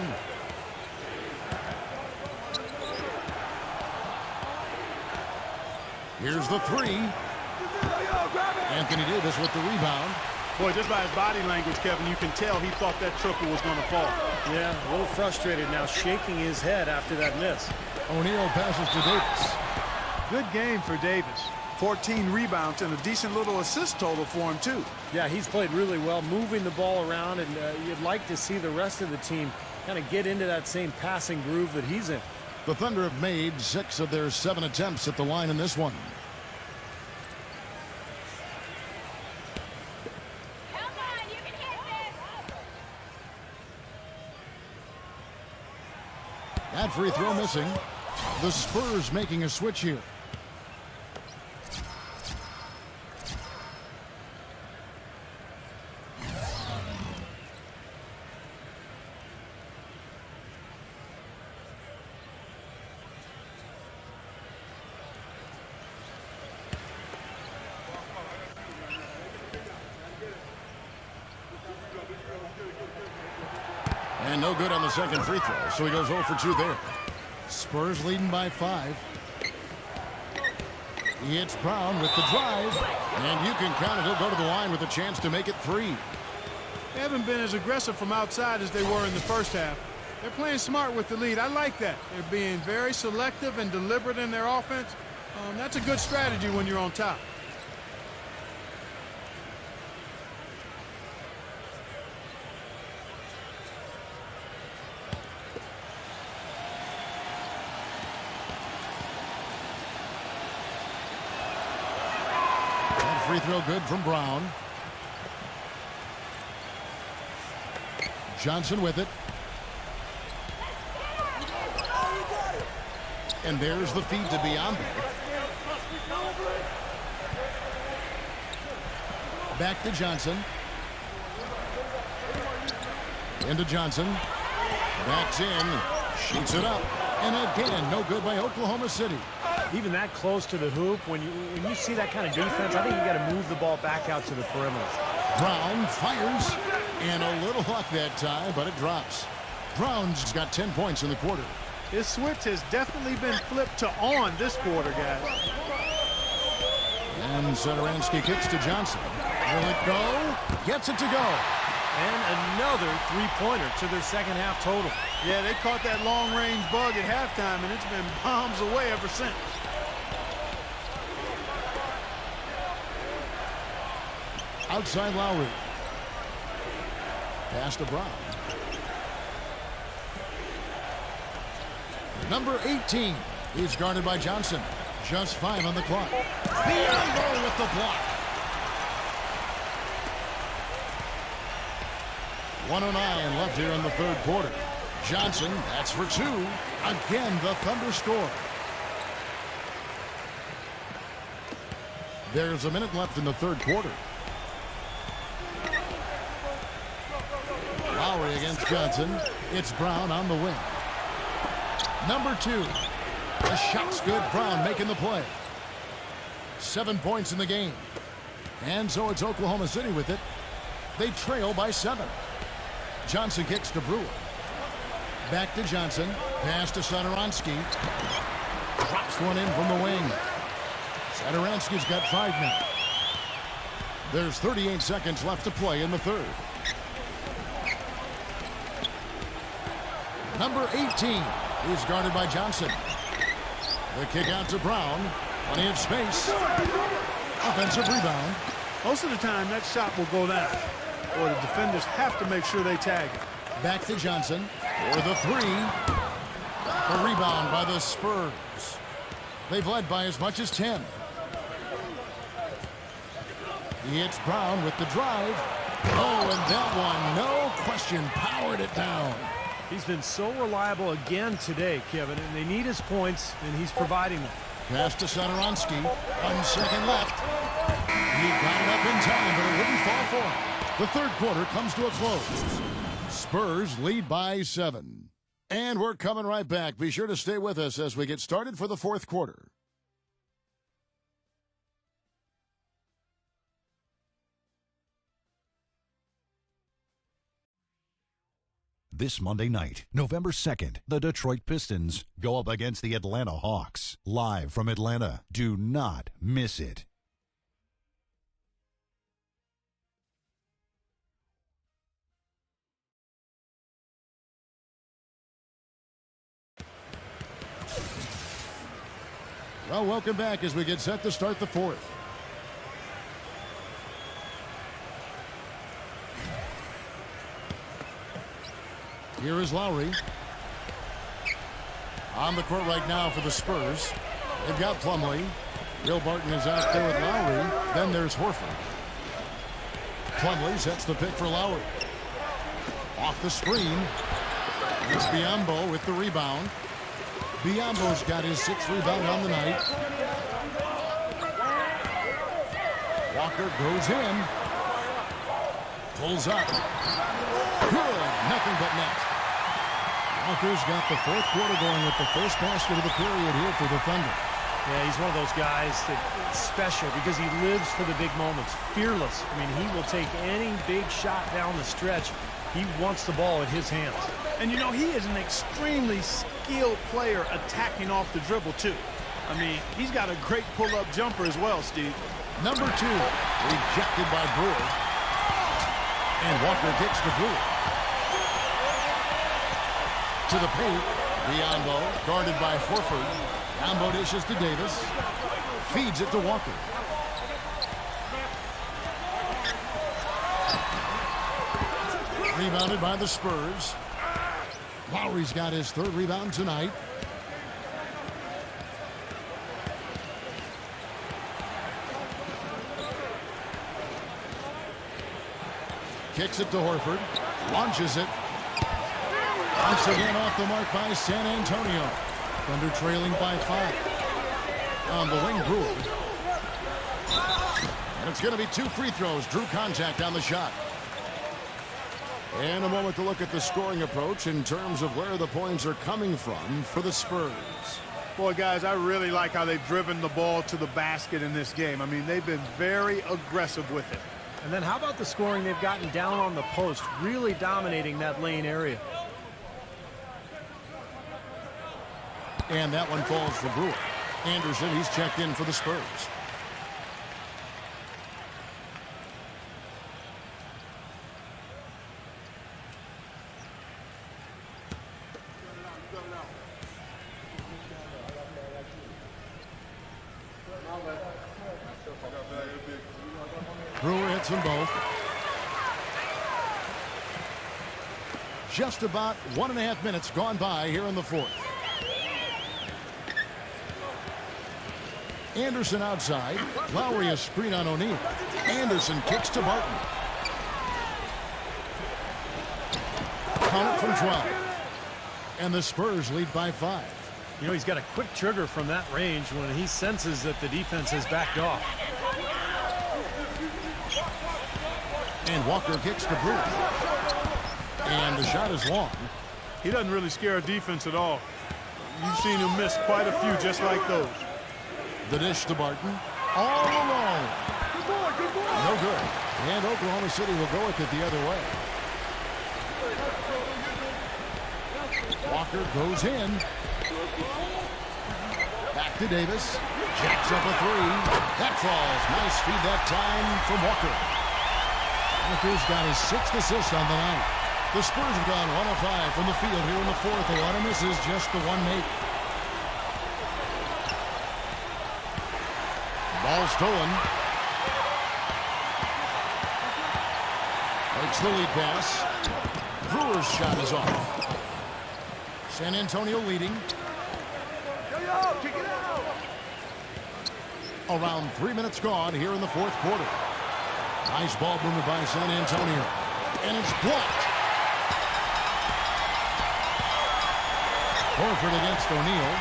Here's the 3. Anthony Davis with the rebound. Boy, just by his body language, Kevin, you can tell he thought that triple was going to fall. Yeah, a little frustrated now, shaking his head after that miss. O'Neal passes to Davis. Good game for Davis. 14 rebounds and a decent little assist total for him, too. Yeah, he's played really well, moving the ball around, and you'd like to see the rest of the team kind of get into that same passing groove that he's in. The Thunder have made 6 of their 7 attempts at the line in this one. Come on, you can hit this. That free throw missing. The Spurs making a switch here. And no good on the second free throw, so he goes 0 for 2 there. Spurs leading by 5. It's Brown with the drive, and you can count it. He'll go to the line with a chance to make it 3. They haven't been as aggressive from outside as they were in the first half. They're playing smart with the lead. I like that. They're being very selective and deliberate in their offense. That's a good strategy when you're on top. Free throw good from Brown. Johnson with it. And there's the feed to Mamba. Back to Johnson. Into Johnson. Backs in. Shoots it up. And again, no good by Oklahoma City. Even that close to the hoop, when you see that kind of defense, I think you got to move the ball back out to the perimeter. Brown fires, and a little luck that time, but it drops. Brown's got 10 points in the quarter. His switch has definitely been flipped to on this quarter, guys. And Satoransky kicks to Johnson. Will it go? Gets it to go. And another three-pointer to their second half total. Yeah, they caught that long-range bug at halftime, and it's been bombs away ever since. Outside Lowry. Pass to Brown. Number 18 is guarded by Johnson. Just 5 on the clock. Biombo with the block. 1:09 left here in the third quarter. Johnson, that's for 2. Again, the Thunder score. There's a minute left in the third quarter. Lowry against Johnson. It's Brown on the wing. Number 2. The shot's good. Brown making the play. 7 points in the game. And so it's Oklahoma City with it. They trail by 7. Johnson kicks to Brewer. Back to Johnson. Pass to Satoransky. Drops one in from the wing. Satoransky's got 5 now. There's 38 seconds left to play in the third. Number 18 is guarded by Johnson. The kick out to Brown. Plenty of space. Offensive rebound. Most of the time, that shot will go down, or the defenders have to make sure they tag it. Back to Johnson for the 3. A rebound by the Spurs. They've led by as much as 10. He hits Brown with the drive. Oh, and that one, no question, powered it down. He's been so reliable again today, Kevin, and they need his points, and he's providing them. Pass to Satoransky. 1 second left. He got it up in time, but it wouldn't fall for him. The third quarter comes to a close. Spurs lead by 7. And we're coming right back. Be sure to stay with us as we get started for the fourth quarter. This Monday night, November 2nd, the Detroit Pistons go up against the Atlanta Hawks. Live from Atlanta. Do not miss it. Well, welcome back as we get set to start the fourth. Here is Lowry. On the court right now for the Spurs. They've got Plumlee. Will Barton is out there with Lowry. Then there's Horford. Plumlee sets the pick for Lowry. Off the screen. It's Biyombo with the rebound. Biyombo's got his 6th rebound on the night. Walker goes in. Pulls up. Good. Nothing but net. Walker's got the fourth quarter going with the first basket of the period here for the Thunder. Yeah, he's one of those guys that's special because he lives for the big moments. Fearless. I mean, he will take any big shot down the stretch. He wants the ball in his hands. And, you know, he is an extremely skilled player attacking off the dribble, too. I mean, he's got a great pull-up jumper as well, Steve. Number 2, rejected by Brewer. And Walker kicks to Brewer. To the paint, Biyombo, guarded by Horford. Biyombo dishes to Davis. Feeds it to Walker. Rebounded by the Spurs. Lowry's got his 3rd rebound tonight. Kicks it to Horford. Launches it. Once again off the mark by San Antonio. Thunder trailing by 5. On the wing, Brewer. And it's going to be 2 free throws. Drew contact on the shot. And a moment to look at the scoring approach in terms of where the points are coming from for the Spurs. Boy, guys, I really like how they've driven the ball to the basket in this game. I mean, they've been very aggressive with it. And then how about the scoring they've gotten down on the post, really dominating that lane area. And that one falls for Brewer. Anderson, he's checked in for the Spurs. Brewer hits them both. Just about 1.5 minutes gone by here in the fourth. Anderson outside. Lowry a screen on O'Neal. Anderson kicks to Barton. Count it from 12. And the Spurs lead by 5. You know, he's got a quick trigger from that range when he senses that the defense has backed off. And Walker kicks to Brewer. And the shot is long. He doesn't really scare a defense at all. You've seen him miss quite a few just like those. The dish to Barton. All alone. No good. And Oklahoma City will go with it the other way. Walker goes in. Back to Davis. Jacks up a 3. That falls. Nice feed that time from Walker. Walker's got his 6th assist on the night. The Spurs have gone 1 of 5 from the field here in the 4th. A lot of misses, just the one make. Ball stolen. Makes the lead pass. Brewer's shot is off. San Antonio leading. Around 3 minutes gone here in the 4th quarter. Nice ball movement by San Antonio. And it's blocked. Horford against O'Neal.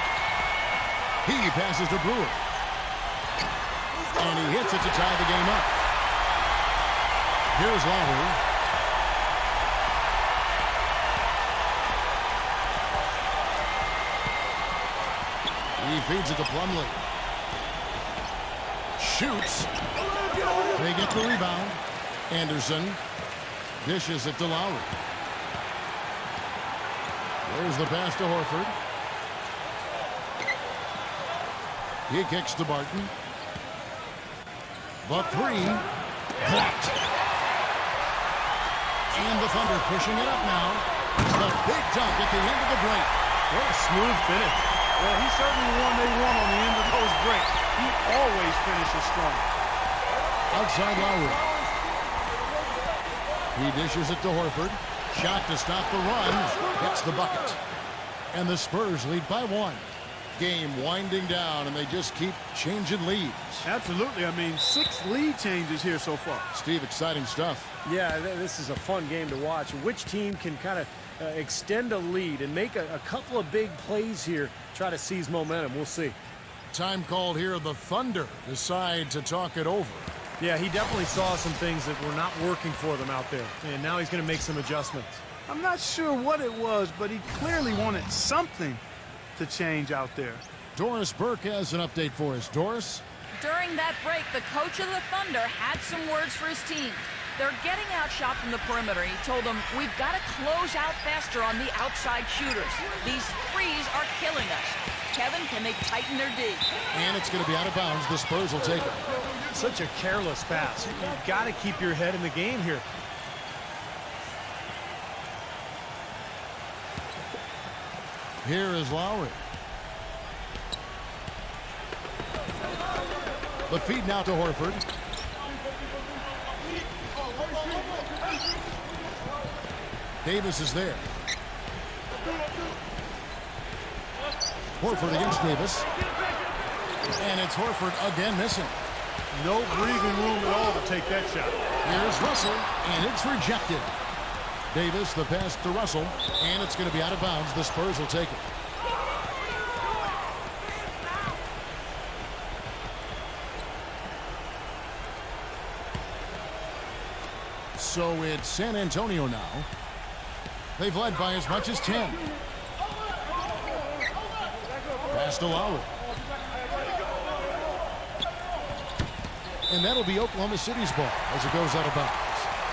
He passes to Brewer. And he hits it to tie the game up. Here's Lowry. He feeds it to Plumlee. Shoots. They get the rebound. Anderson dishes it to Lowry. There's the pass to Horford. He kicks to Barton. The 3 blocked. And the Thunder pushing it up now. The big dunk at the end of the break. What a smooth finish. Well, he's certainly the one they want on the end of those breaks. He always finishes strong. Outside Lowry. He dishes it to Horford. Shot to stop the run. Hits the bucket. And the Spurs lead by 1. Game winding down, and they just keep changing leads. Absolutely. I mean, 6 lead changes here so far. Steve, exciting stuff. Yeah, this is a fun game to watch. Which team can kind of extend a lead and make a couple of big plays here, try to seize momentum. We'll see. Time called here. The Thunder decide to talk it over. Yeah, he definitely saw some things that were not working for them out there, and now he's going to make some adjustments. I'm not sure what it was, but he clearly wanted something to change out there. Doris Burke has an update for us. Doris? During that break, the coach of the Thunder had some words for his team. They're getting outshot from the perimeter. He told them, we've got to close out faster on the outside shooters. These threes are killing us. Kevin, can they tighten their D? And it's going to be out of bounds. The Spurs will take it. Such a careless pass. You've got to keep your head in the game here. Here is Lowry. The feed now to Horford. Davis is there. Horford against Davis. And it's Horford again missing. No breathing room at all to take that shot. Here's Russell, and it's rejected. Davis, the pass to Russell, and it's going to be out of bounds. The Spurs will take it. So it's San Antonio now. They've led by as much as 10. Pass to Lowry. And that'll be Oklahoma City's ball as it goes out of bounds.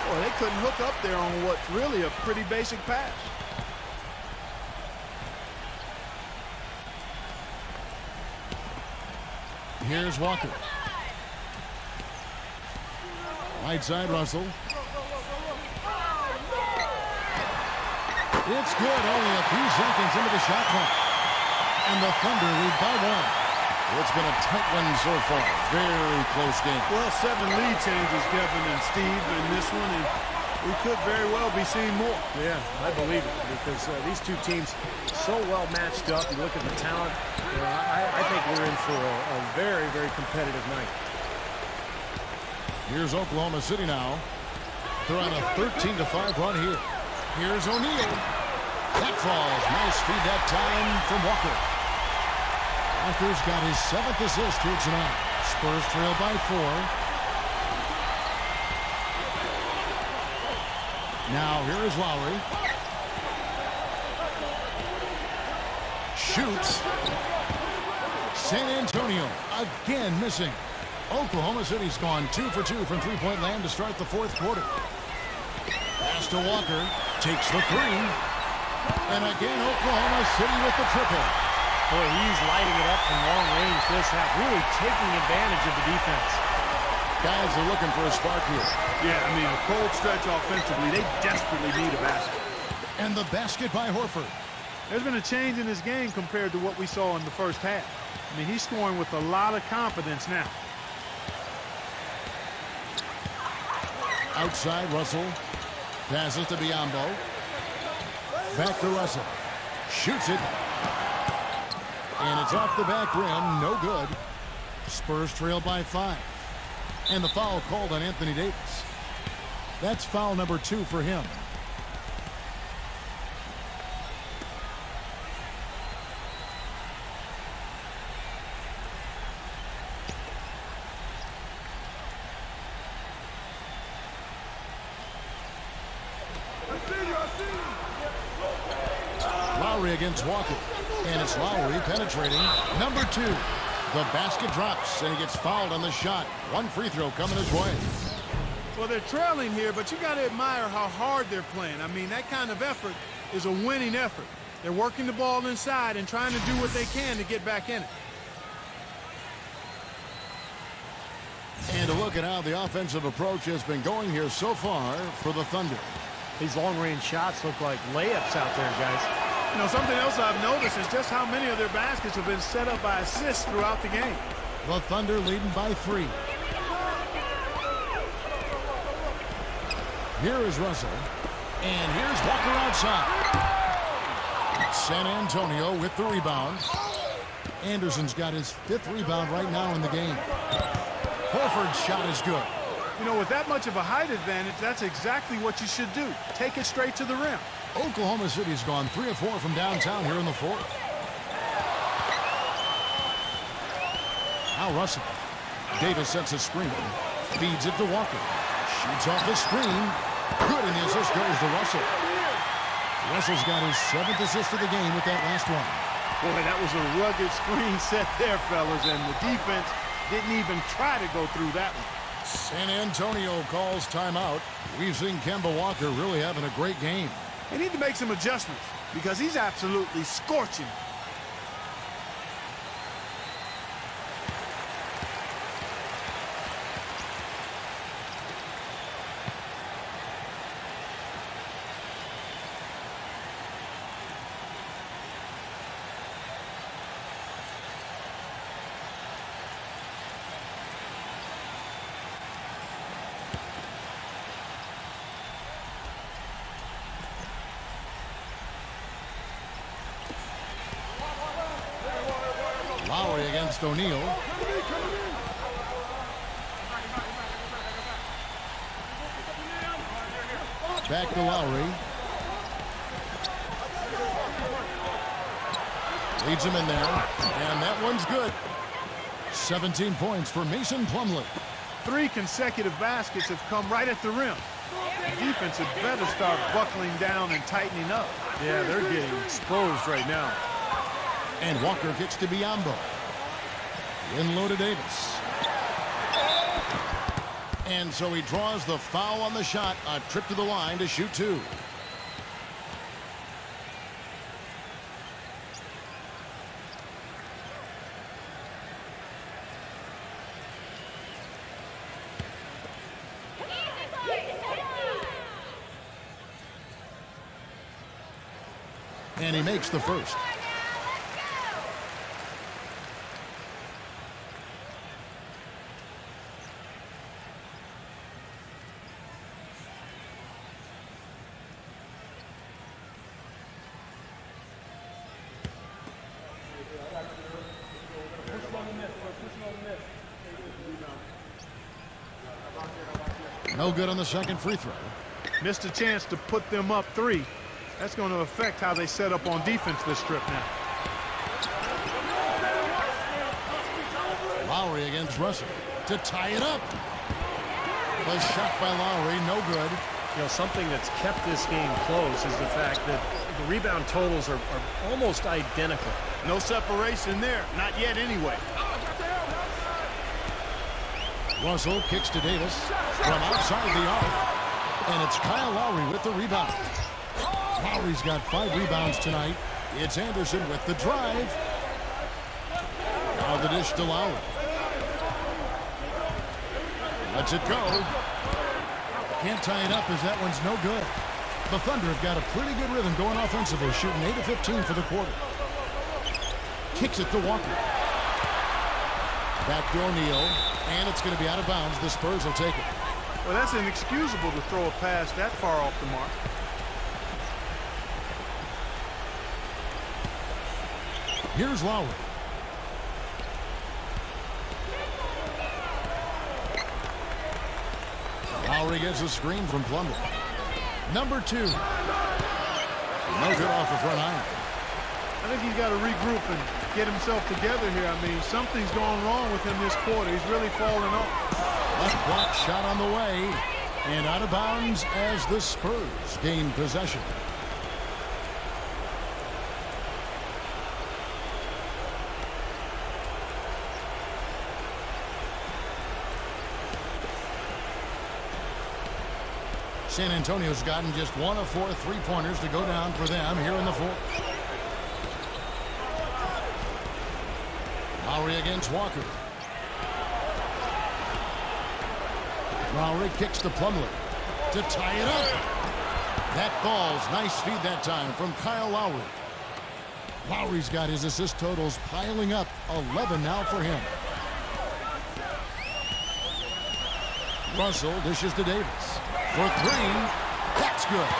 Boy, they couldn't hook up there on what's really a pretty basic pass. Here's Walker. Right side, Russell. It's good. Only a few seconds into the shot clock. And the Thunder lead by 1. It's been a tight one so far. Very close game. Well, 7 lead changes, Kevin and Steve, in this one, and we could very well be seeing more. Yeah, I believe it, because these two teams so well matched up. You look at the talent. I think we're in for a very, very competitive night. Here's Oklahoma City now. They're on a 13-5 run here. Here's O'Neal. That falls. Nice feed that time from Walker. Walker's got his 7th assist here tonight. Spurs trail by 4. Now here is Lowry. Shoots. San Antonio again missing. Oklahoma City's gone 2 for 2 from three-point land to start the 4th quarter. Pass to Walker. Takes the 3. And again, Oklahoma City with the triple. Boy, he's lighting it up from long range this half, really taking advantage of the defense. Guys are looking for a spark here. Yeah, I mean, a cold stretch offensively. They desperately need a basket. And the basket by Horford. There's been a change in his game compared to what we saw in the first half. I mean, he's scoring with a lot of confidence now. Outside, Russell. Passes to Biombo. Back to Russell. Shoots it. And it's off the back rim. No good. Spurs trail by 5. And the foul called on Anthony Davis. That's foul number 2 for him. Lowry against Walker. And it's Lowry penetrating. Number 2. The basket drops, and he gets fouled on the shot. 1 free throw coming his way. Well, they're trailing here, but you got to admire how hard they're playing. I mean, that kind of effort is a winning effort. They're working the ball inside and trying to do what they can to get back in it. And a look at how the offensive approach has been going here so far for the Thunder. These long-range shots look like layups out there, guys. You know, something else I've noticed is just how many of their baskets have been set up by assists throughout the game. The Thunder leading by 3. Here is Russell. And here's Walker outside. San Antonio with the rebound. Anderson's got his 5th rebound right now in the game. Horford's shot is good. You know, with that much of a height advantage, that's exactly what you should do. Take it straight to the rim. Oklahoma City's gone 3 of 4 from downtown here in the 4th. Now Russell. Davis sets a screen. Feeds it to Walker. Shoots off the screen. Good, and the assist goes to Russell. Russell's got his 7th assist of the game with that last one. Boy, that was a rugged screen set there, fellas, and the defense didn't even try to go through that one. San Antonio calls timeout. We've seen Kemba Walker really having a great game. They need to make some adjustments because he's absolutely scorching. Lowry against O'Neal. Back to Lowry. Leads him in there. And that one's good. 17 points for Mason Plumlee. 3 consecutive baskets have come right at the rim. The defense had better start buckling down and tightening up. Yeah, they're getting exposed right now. And Walker gets to Biombo. In low to Davis. And so he draws the foul on the shot. A trip to the line to shoot 2. And he makes the first. No good on the second free throw. Missed a chance to put them up 3. That's going to affect how they set up on defense this trip now. Lowry against Russell to tie it up. A shot by Lowry, no good. You know, something that's kept this game close is the fact that the rebound totals are almost identical. No separation there. Not yet anyway. Russell kicks to Davis from outside the arc. And it's Kyle Lowry with the rebound. Lowry's got 5 rebounds tonight. It's Anderson with the drive. Now the dish to Lowry. Lets it go. Can't tie it up as that one's no good. The Thunder have got a pretty good rhythm going offensively, shooting 8 of 15 for the quarter. Kicks it to Walker. Back to O'Neal, and it's going to be out of bounds. The Spurs will take it. Well, that's inexcusable to throw a pass that far off the mark. Here's Lowry. Lowry gets a screen from Plumlee. Number 2. No good off the front iron. I think he's got to regroup and get himself together here. I mean, something's going wrong with him this quarter. He's really falling off. Left block shot on the way. And out of bounds as the Spurs gain possession. San Antonio's gotten just 1 of 4 3-pointers to go down for them here in the fourth. Lowry against Walker. Lowry kicks to Plumlee to tie it up. That falls. Nice feed that time from Kyle Lowry. Lowry's got his assist totals piling up. 11 now for him. Russell dishes to Davis. For 3, that's good.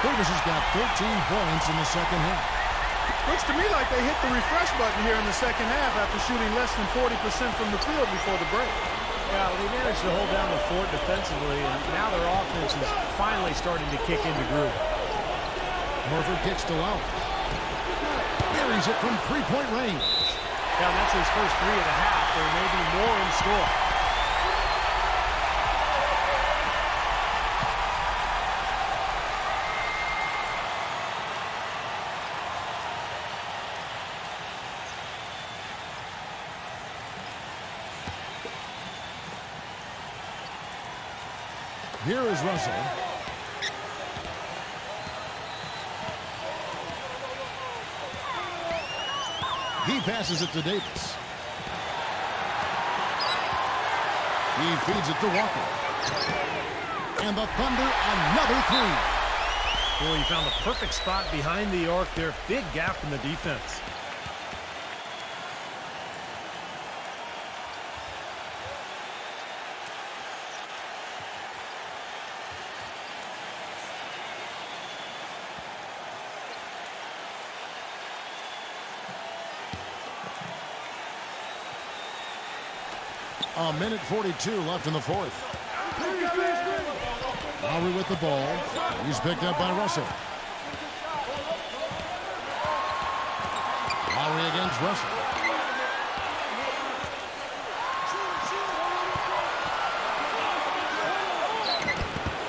Davis has got 13 points in the second half. Looks to me like they hit the refresh button here in the second half after shooting less than 40% from the field before the break. Yeah, they managed to hold down the fort defensively, and now their offense is finally starting to kick into groove. Horford kicks to Lowry. Buries it from 3-point range. Yeah, that's his first 3 of the half. There may be more in store. Here is Russell. He passes it to Davis. He feeds it to Walker. And the Thunder another 3. Boy, he found the perfect spot behind the arc there. Big gap in the defense. A minute 42 left in the fourth. Lowry with the ball. He's picked up by Russell. Lowry against Russell.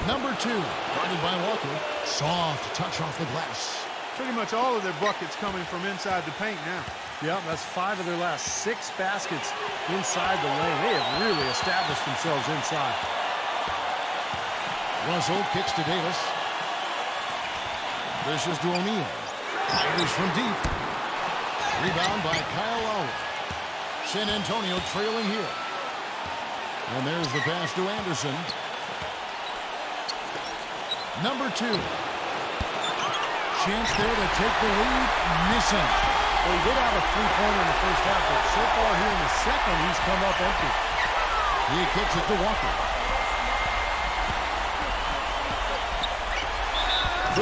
Number 2, guarded by Walker. Soft touch off the glass. Pretty much all of their buckets coming from inside the paint now. Yep, that's 5 of their last 6 baskets inside the lane. They have really established themselves inside. Russell kicks to Davis. Dishes to O'Neal. Fires from deep. Rebound by Kyle Lowry. San Antonio trailing here. And there's the pass to Anderson. Number 2. Chance there to take the lead. Missing. Well, he did have a 3-pointer in the first half, but so far here in the second, he's come up empty. He kicks it to Walker.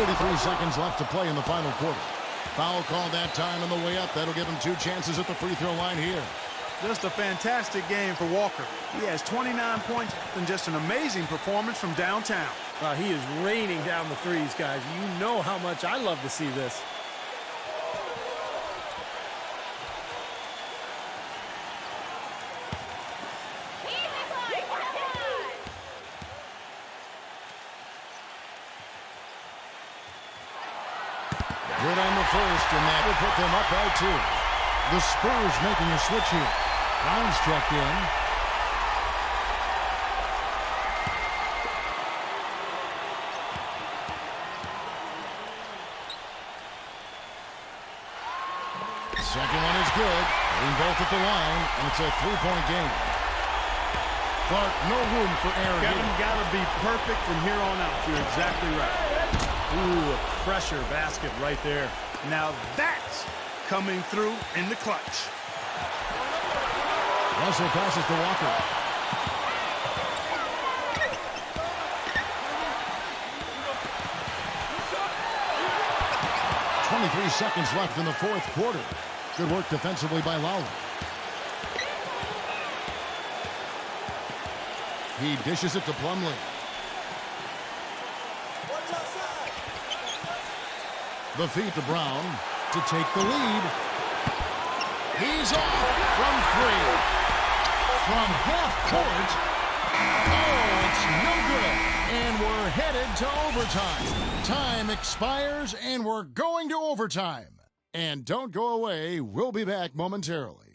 33 seconds left to play in the final quarter. Foul call that time on the way up. That'll give him 2 chances at the free throw line here. Just a fantastic game for Walker. He has 29 points and just an amazing performance from downtown. Well, he is raining down the threes, guys. You know how much I love to see this. Good on the first, and that will put them up by 2. The Spurs making a switch here. Brown's checked in. Second one is good. Hitting both at the line, and it's a 3-point game. Clark, no room for error Kevin, here. got to be perfect from here on out. You're exactly right. Ooh, a pressure basket right there. Now that's coming through in the clutch. Russell passes to Walker. .23 seconds left in the fourth quarter. Good work defensively by Lowry. He dishes it to Plumlee. The feed to Brown to take the lead. He's off from 3. From half court. Oh, it's no good. And we're headed to overtime. Time expires, and we're going to overtime. And don't go away. We'll be back momentarily.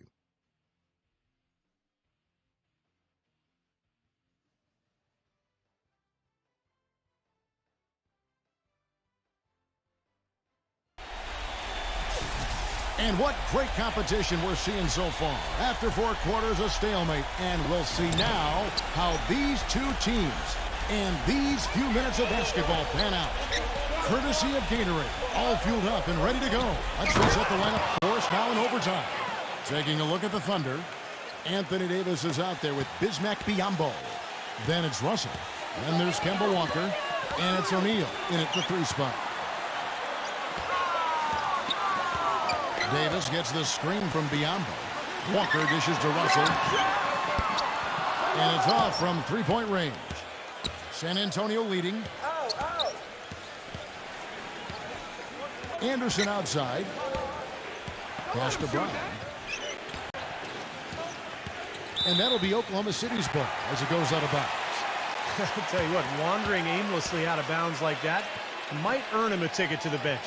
And what great competition we're seeing so far. After 4 quarters, a stalemate. And we'll see now how these two teams and these few minutes of basketball pan out. Courtesy of Gatorade, all fueled up and ready to go. Let's reset the lineup. Of course, now in overtime. Taking a look at the Thunder. Anthony Davis is out there with Bismack Biyombo. Then it's Russell. Then there's Kemba Walker. And it's O'Neal in at the 3 spot. Davis gets the screen from Biyombo. Walker dishes to Russell. And it's off from 3-point range. San Antonio leading. Anderson outside. Pass to Brown. And that'll be Oklahoma City's ball as it goes out of bounds. I'll tell you what, wandering aimlessly out of bounds like that might earn him a ticket to the bench.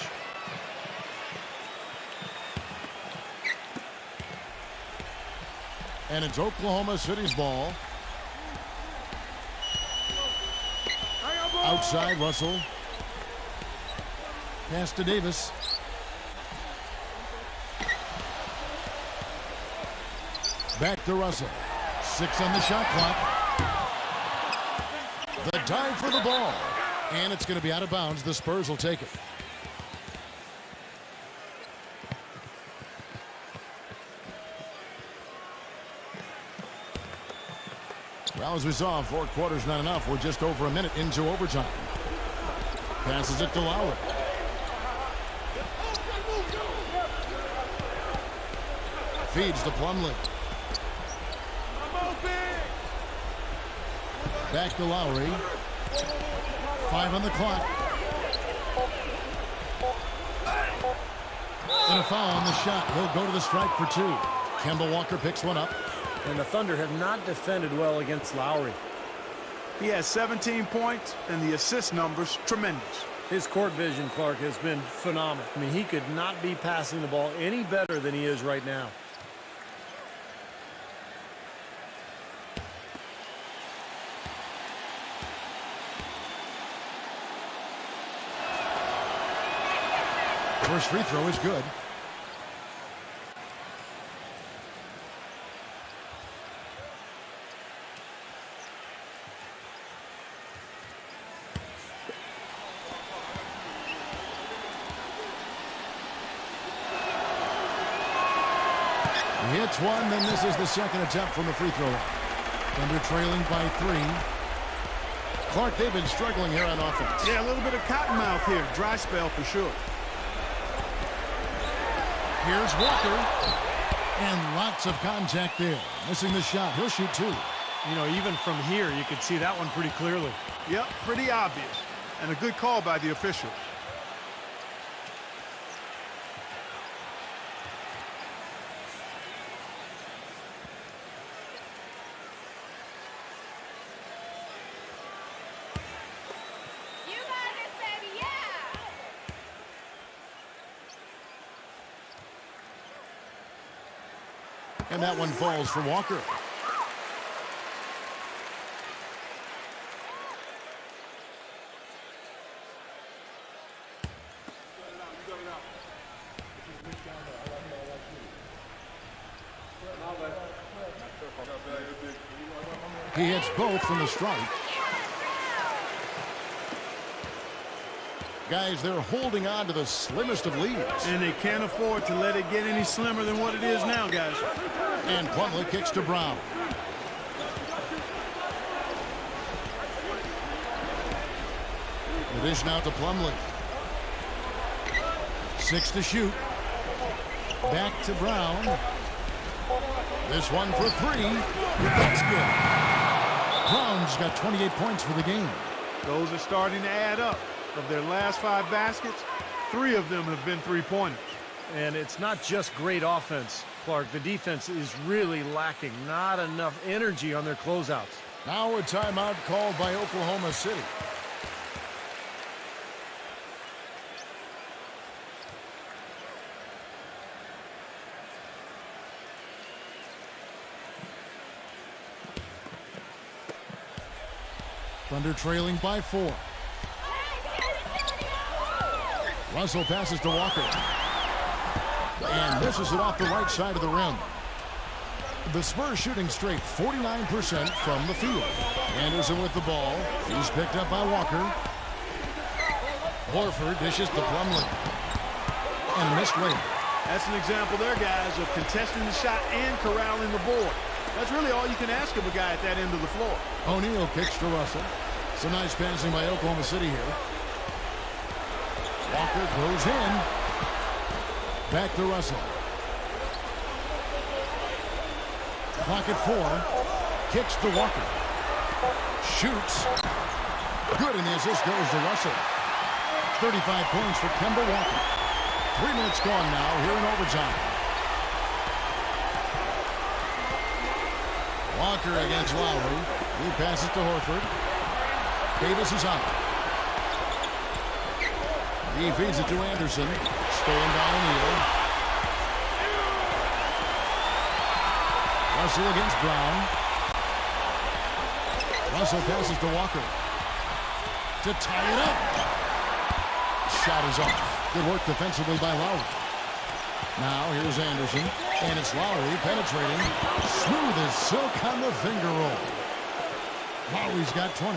And it's Oklahoma City's ball. Outside, Russell. Pass to Davis. Back to Russell. 6 on the shot clock. The dive for the ball. And it's going to be out of bounds. The Spurs will take it. Well, as we saw, 4 quarters not enough. We're just over a minute into overtime. Passes it to Lowry. Feeds to Plumlee. Back to Lowry. 5 on the clock. And a foul on the shot. He'll go to the stripe for 2. Kemba Walker picks one up. And the Thunder have not defended well against Lowry. He has 17 points, and the assist numbers tremendous. His court vision, Clark, has been phenomenal. I mean, he could not be passing the ball any better than he is right now. First free throw is good. He hits one, then this is the second attempt from the free throw line. Thunder trailing by 3. Clark, they've been struggling here on offense. Yeah, a little bit of cottonmouth here. Dry spell for sure. Here's Walker. And lots of contact there. Missing the shot. He'll shoot 2. You know, even from here, you could see that one pretty clearly. Yep, pretty obvious. And a good call by the official. You got this, baby, yeah! And that one falls for Walker. He hits both from the strike. Guys, they're holding on to the slimmest of leads. And they can't afford to let it get any slimmer than what it is now, guys. And Plumlee kicks to Brown. The dish now to Plumlee. 6 to shoot. Back to Brown. This one for 3. That's good. Brown's got 28 points for the game. Those are starting to add up. Of their last 5 baskets, 3 of them have been three-pointers. And it's not just great offense, Clark. The defense is really lacking. Not enough energy on their closeouts. Now a timeout called by Oklahoma City. Thunder trailing by 4. Russell passes to Walker. And misses it off the right side of the rim. The Spurs shooting straight 49% from the field. Anderson with the ball. He's picked up by Walker. Horford dishes to Plumlee. And a missed layup. That's an example there, guys, of contesting the shot and corralling the board. That's really all you can ask of a guy at that end of the floor. O'Neal kicks to Russell. Some nice passing by Oklahoma City here. Walker goes in. Back to Russell. Clock at 4. Kicks to Walker. Shoots. Good, and the assist goes to Russell. 35 points for Kemba Walker. 3 minutes gone now here in overtime. Walker against Lowry. He passes to Horford. Davis is out. He feeds it to Anderson. Stolen by O'Neal. Russell against Brown. Russell passes to Walker. To tie it up. Shot is off. Good work defensively by Lowry. Now here's Anderson. And it's Lowry penetrating. Smooth as silk on the finger roll. Lowry's got 20.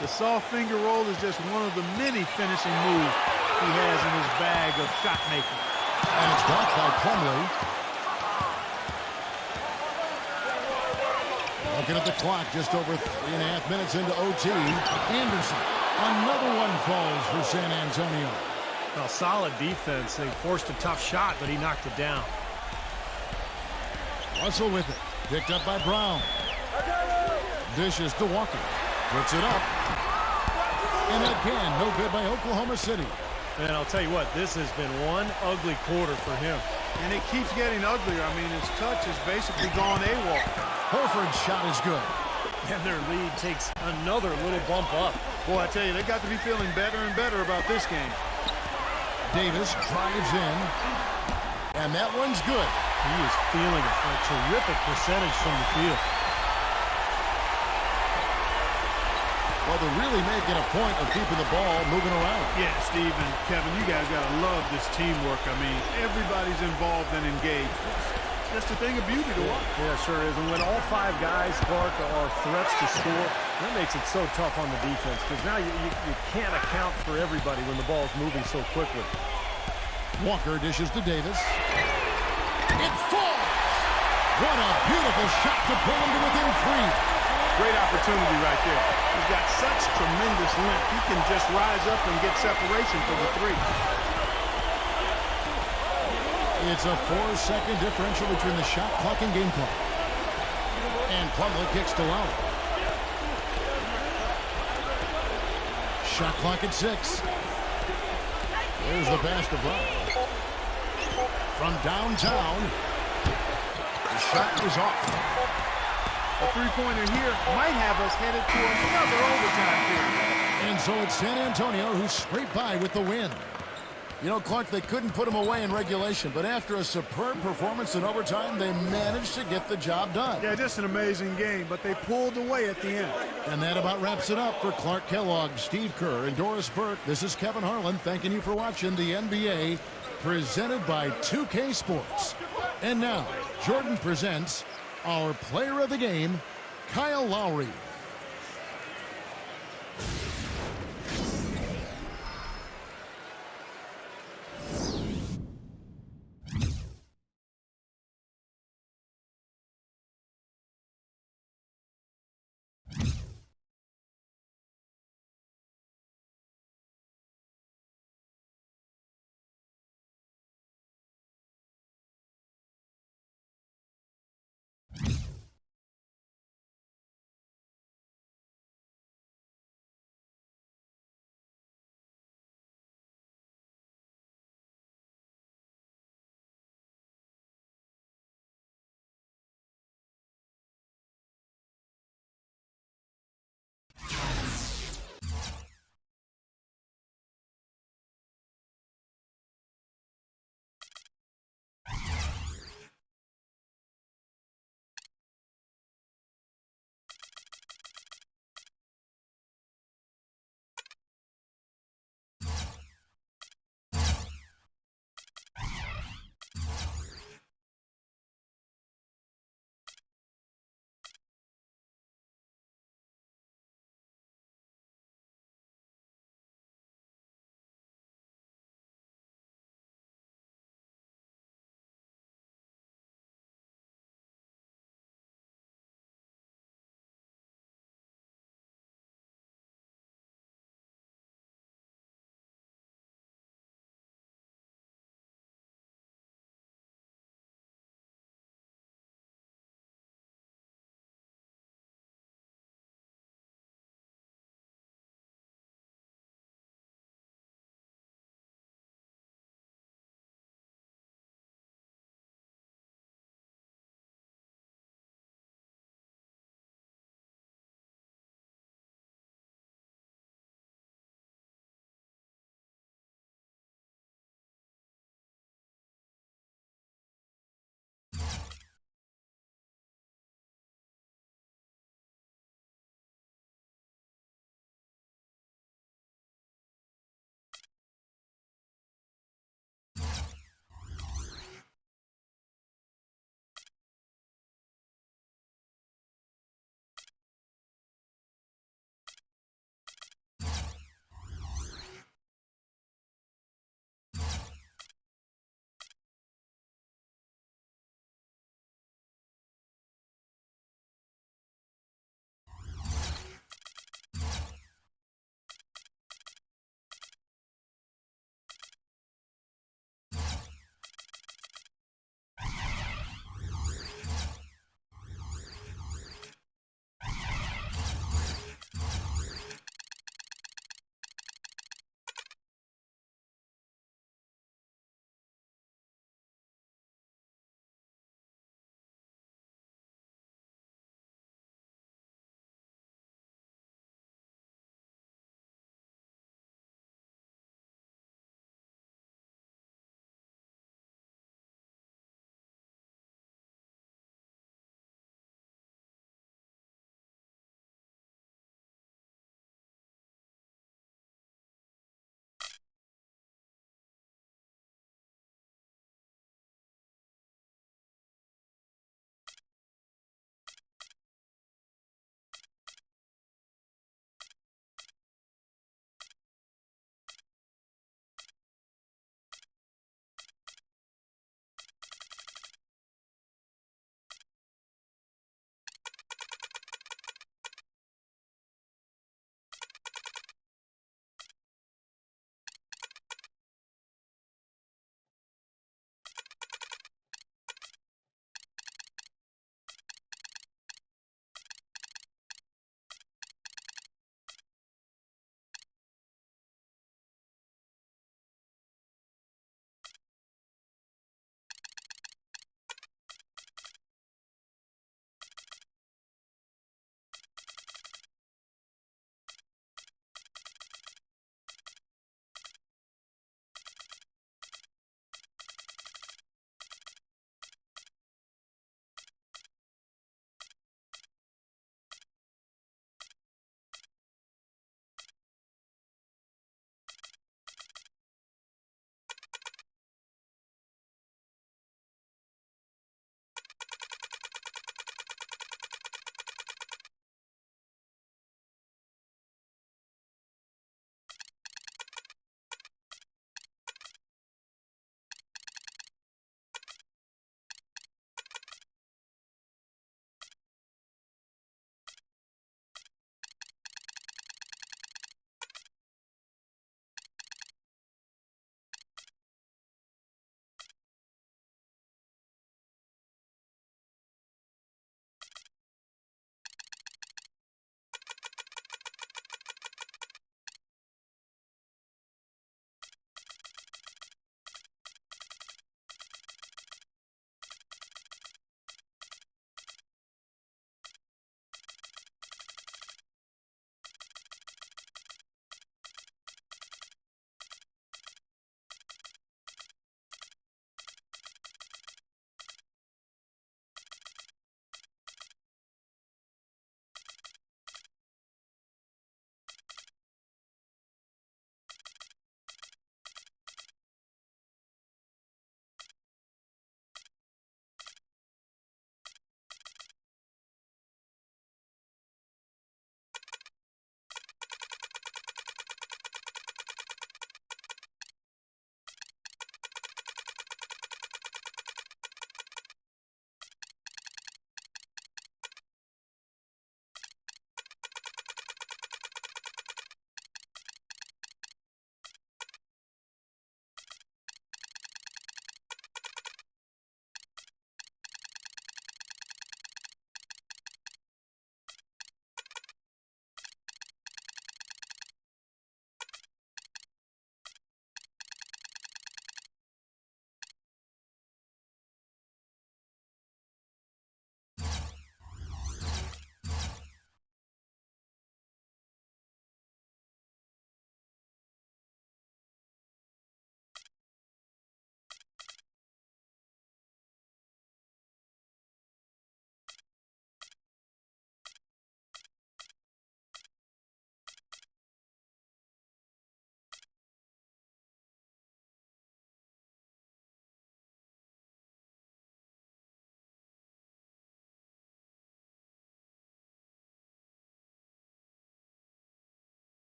The soft finger roll is just one of the many finishing moves he has in his bag of shot making. And it's blocked by Plumlee. Looking at the clock, just over 3.5 minutes into OT. Anderson. Another one falls for San Antonio. Well, solid defense. They forced a tough shot, but he knocked it down. Russell with it. Picked up by Brown. Dishes to Walker. Puts it up. And again, no good by Oklahoma City. And I'll tell you what, this has been one ugly quarter for him. And it keeps getting uglier. I mean, his touch has basically gone AWOL. Horford's shot is good. And their lead takes another little bump up. Boy, I tell you, they got to be feeling better and better about this game. Davis drives in. And that one's good. He is feeling it. A terrific percentage from the field. Well, they're really making a point of keeping the ball moving around. Yeah, Steve and Kevin, you guys got to love this teamwork. I mean, everybody's involved and engaged. It's just a thing of beauty to watch. Yeah, sure is. And when all 5 guys, Clark, are threats to score, that makes it so tough on the defense because now you can't account for everybody when the ball's moving so quickly. Walker dishes to Davis. It falls! What a beautiful shot to pull him to within 3. Great opportunity right there. He's got such tremendous length. He can just rise up and get separation for the 3. It's a 4-second differential between the shot clock and game clock. And Plumlee kicks to Lowry. Shot clock at 6. Here's the pass to Brown. From downtown, the shot is off. A three-pointer here might have us headed to another overtime period. And so it's San Antonio who scraped by with the win. You know, Clark, they couldn't put him away in regulation, but after a superb performance in overtime, they managed to get the job done. Yeah, just an amazing game, but they pulled away at the end. And that about wraps it up for Clark Kellogg, Steve Kerr, and Doris Burke. This is Kevin Harlan thanking you for watching the NBA presented by 2K Sports. And now, Jordan presents our player of the game, Kyle Lowry.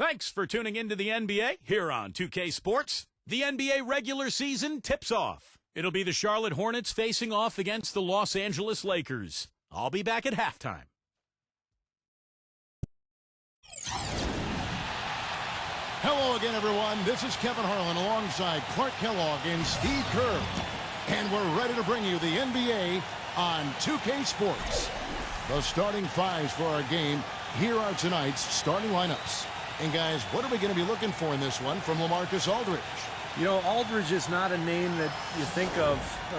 Thanks for tuning into the NBA here on 2K Sports. The NBA regular season tips off. It'll be the Charlotte Hornets facing off against the Los Angeles Lakers. I'll be back at halftime. Hello again, everyone. This is Kevin Harlan alongside Clark Kellogg and Steve Kerr. And we're ready to bring you the NBA on 2K Sports. The starting fives for our game. Here are tonight's starting lineups. And guys, what are we going to be looking for in this one from LaMarcus Aldridge? You know, Aldridge is not a name that you think of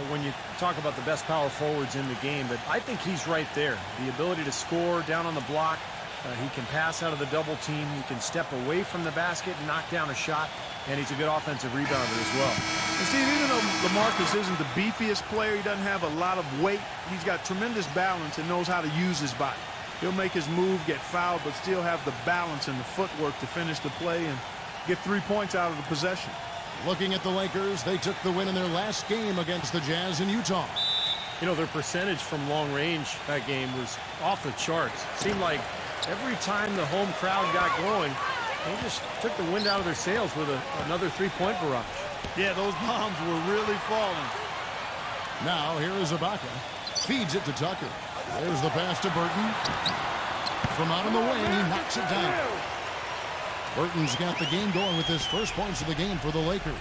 when you talk about the best power forwards in the game, but I think he's right there. The ability to score down on the block. He can pass out of the double team. He can step away from the basket and knock down a shot, and he's a good offensive rebounder as well. And Steve, even though LaMarcus isn't the beefiest player, he doesn't have a lot of weight, he's got tremendous balance and knows how to use his body. He'll make his move, get fouled, but still have the balance and the footwork to finish the play and get 3 points out of the possession. Looking at the Lakers, they took the win in their last game against the Jazz in Utah. You know, their percentage from long range that game was off the charts. It seemed like every time the home crowd got going, they just took the wind out of their sails with another three-point barrage. Yeah, those bombs were really falling. Now, here is Ibaka. Feeds it to Tucker. There's the pass to Burton. From out on the wing, he knocks it down. Burton's got the game going with his first points of the game for the Lakers.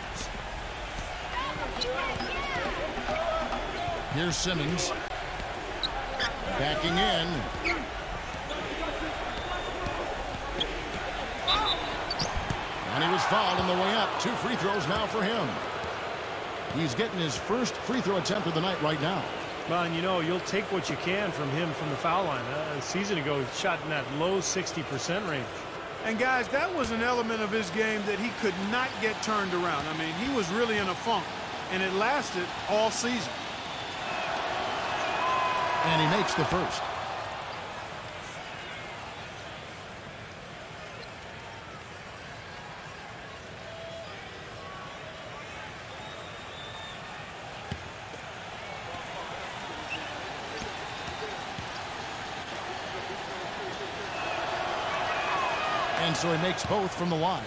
Here's Simmons. Backing in. And he was fouled on the way up. 2 free throws now for him. He's getting his first free throw attempt of the night right now. Well, and you know, you'll take what you can from him from the foul line. A season ago, he shot in that low 60% range. And guys, that was an element of his game that he could not get turned around. I mean, he was really in a funk, and it lasted all season. And he makes the first. And so he makes both from the line.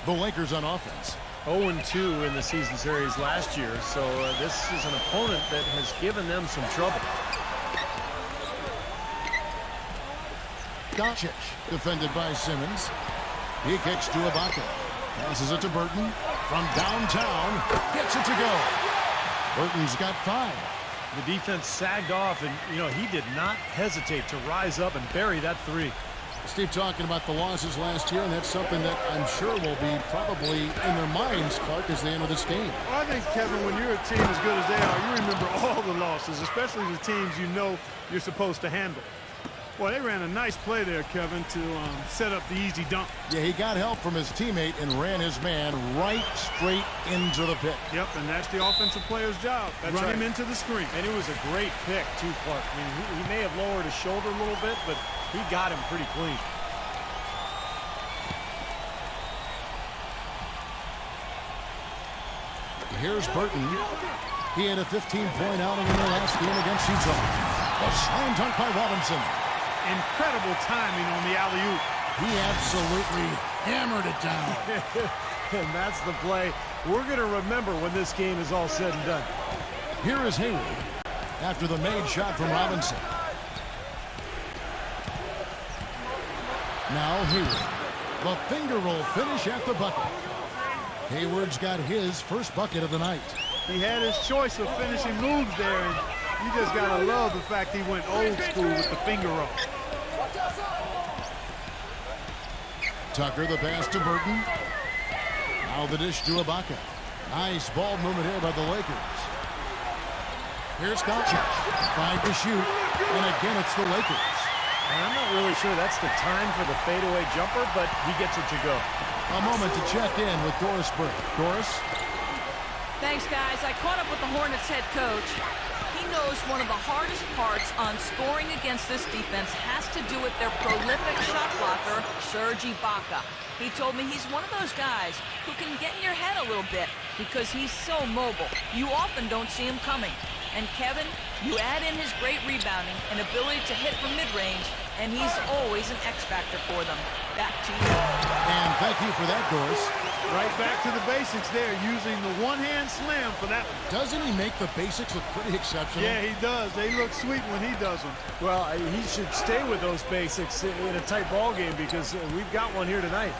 The Lakers on offense. 0-2 in the season series last year, so this is an opponent that has given them some trouble. Doncic, defended by Simmons. He kicks to Ibaka. Passes it to Burton. From downtown, gets it to go. Burton's got 5. The defense sagged off, and, you know, he did not hesitate to rise up and bury that 3. Steve talking about the losses last year, and that's something that I'm sure will be probably in their minds, Clark, as they enter this game. Well, I think, Kevin, when you're a team as good as they are, you remember all the losses, especially the teams you know you're supposed to handle. Well, they ran a nice play there, Kevin, to set up the easy dunk. Yeah, he got help from his teammate and ran his man right straight into the pick. Yep, and that's the offensive player's job. Run him into the screen. And it was a great pick, too, Clark. I mean, he may have lowered his shoulder a little bit, but he got him pretty clean. Here's Burton. He had a 15-point outing in their last game against Utah. A slam dunk by Robinson. Incredible timing on the alley-oop. He absolutely hammered it down. And that's the play we're going to remember when this game is all said and done. Here is Hayward after the made shot from Robinson. Now Hayward. The finger roll finish at the bucket. Hayward's got his first bucket of the night. He had his choice of finishing moves there, and you just got to love the fact he went old school with the finger roll. Tucker, the pass to Burton. Now the dish to Ibaka. Nice ball movement here by the Lakers. Here's Doncic. 5 to shoot. And again, it's the Lakers. And I'm not really sure that's the time for the fadeaway jumper, but he gets it to go. A moment to check in with Doris Burke. Doris? Thanks, guys. I caught up with the Hornets head coach. He knows one of the hardest parts on scoring against this defense has to do with their prolific shot blocker, Serge Ibaka. He told me he's one of those guys who can get in your head a little bit because he's so mobile. You often don't see him coming. And Kevin, you add in his great rebounding and ability to hit from mid-range, and he's always an X factor for them. Back to you. And thank you for that, Doris. Right back to the basics there, using the one-hand slam for that one. Doesn't he make the basics look pretty exceptional? Yeah, he does. They look sweet when he does them. Well, he should stay with those basics in a tight ball game because we've got one here tonight.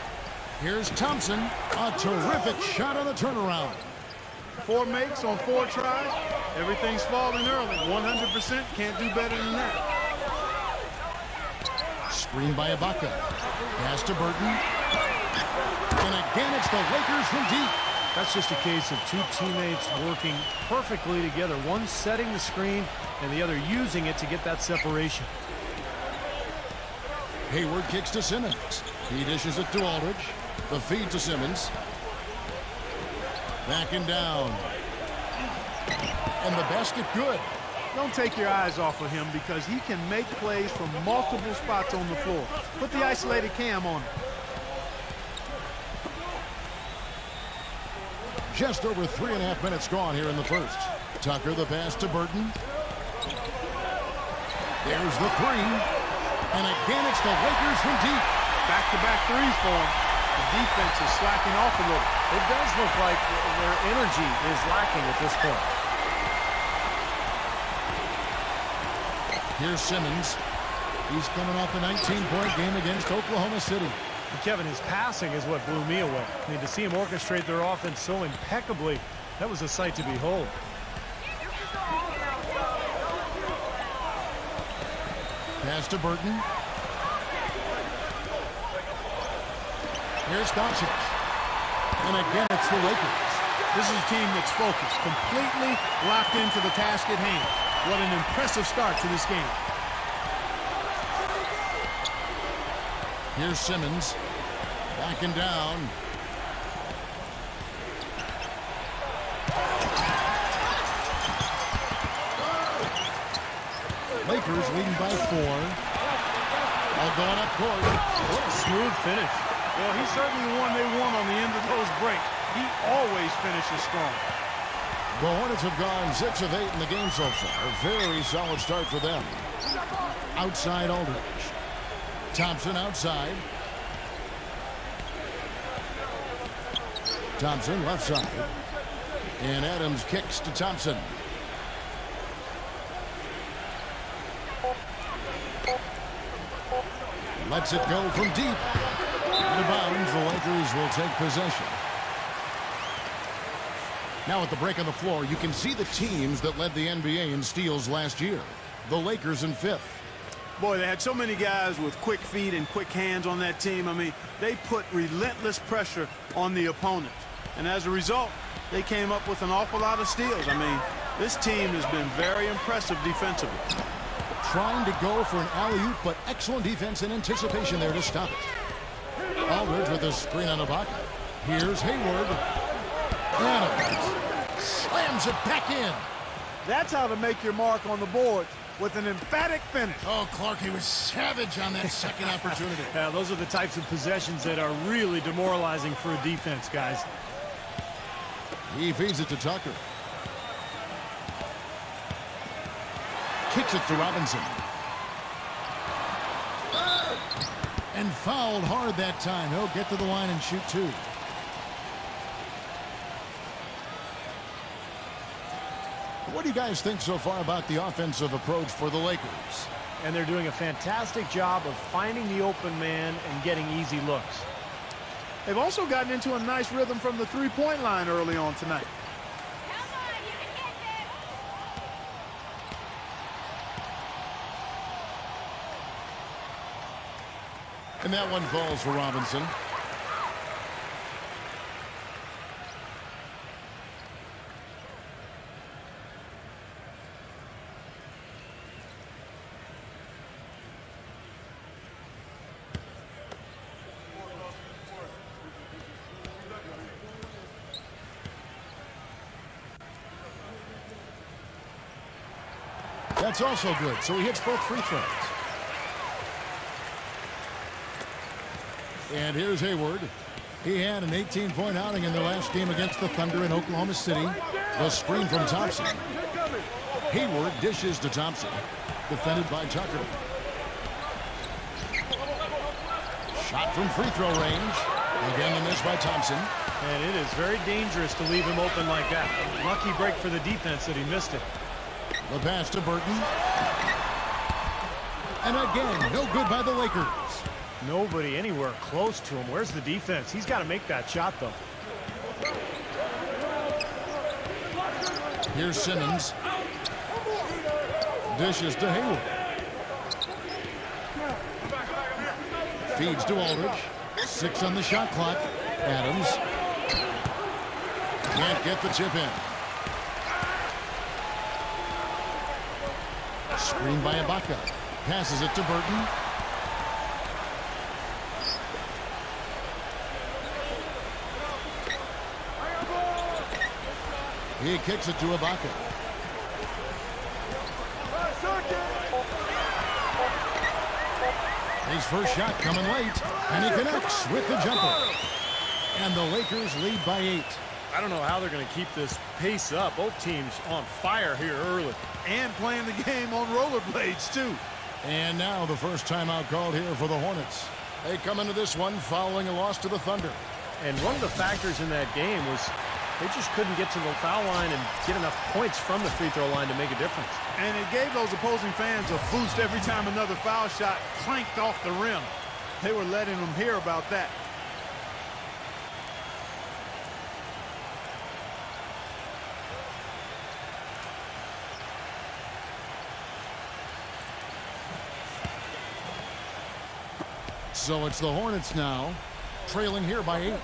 Here's Thompson. A terrific shot on the turnaround. 4 makes on 4 tries. Everything's falling early. 100%. Can't do better than that. Screen by Ibaka. Pass to Burton. And again, it's the Lakers from deep. That's just a case of 2 teammates working perfectly together. One setting the screen and the other using it to get that separation. Hayward kicks to Simmons. He dishes it to Aldridge. The feed to Simmons. Backing down. And the basket good. Don't take your eyes off of him because he can make plays from multiple spots on the floor. Put the isolated cam on him. Just over 3.5 minutes gone here in the first. Tucker the pass to Burton. There's the 3. And again, it's the Lakers from deep. Back-to-back threes for him. The defense is slacking off a little. It does look like their energy is lacking at this point. Here's Simmons. He's coming off a 19-point game against Oklahoma City. And Kevin, his passing is what blew me away. I mean, to see him orchestrate their offense so impeccably, that was a sight to behold. Pass to Burton. Here's Doncic. And again, it's the Lakers. This is a team that's focused, completely locked into the task at hand. What an impressive start to this game. Here's Simmons. Backing down. Lakers leading by 4. All going up court. What a smooth finish. Well, he's certainly the one they want on the end of those breaks. He always finishes strong. The Hornets have gone 6 of 8 in the game so far. Very solid start for them. Outside Aldridge. Thompson outside. Thompson left side. And Adams kicks to Thompson. Lets it go from deep. Out of bounds, the Lakers will take possession. Now at the break on the floor, you can see the teams that led the NBA in steals last year. The Lakers in 5th. Boy, they had so many guys with quick feet and quick hands on that team. I mean, they put relentless pressure on the opponent. And as a result, they came up with an awful lot of steals. I mean, this team has been very impressive defensively. Trying to go for an alley-oop, but excellent defense and anticipation there to stop it. Aldridge with a screen on Ibaka. Here's Hayward. Adams slams it back in. That's how to make your mark on the board with an emphatic finish. Oh, Clark, he was savage on that second opportunity. Yeah, those are the types of possessions that are really demoralizing for a defense, guys. He feeds it to Tucker. Kicks it to Robinson. And fouled hard that time. He'll get to the line and shoot 2. What do you guys think so far about the offensive approach for the Lakers? And they're doing a fantastic job of finding the open man and getting easy looks. They've also gotten into a nice rhythm from the three-point line early on tonight. Come on, you can hit this. And that one falls for Robinson. That's also good. So he hits both free throws. And here's Hayward. He had an 18-point outing in their last game against the Thunder in Oklahoma City. The screen from Thompson. Hayward dishes to Thompson. Defended by Tucker. Shot from free throw range. Again, the miss by Thompson. And it is very dangerous to leave him open like that. Lucky break for the defense that he missed it. The pass to Burton. And again, no good by the Lakers. Nobody anywhere close to him. Where's the defense? He's got to make that shot, though. Here's Simmons. Dishes to Hayward. Feeds to Aldridge. 6 on the shot clock. Adams. Can't get the chip in. Screen by Ibaka. Passes it to Burton. He kicks it to Ibaka. His first shot coming late, and he connects with the jumper. And the Lakers lead by 8. I don't know how they're going to keep this pace up. Both teams on fire here early. And playing the game on rollerblades, too. And now the first timeout called here for the Hornets. They come into this one following a loss to the Thunder. And one of the factors in that game was they just couldn't get to the foul line and get enough points from the free throw line to make a difference. And it gave those opposing fans a boost every time another foul shot clanked off the rim. They were letting them hear about that. So it's the Hornets now, trailing here by 8.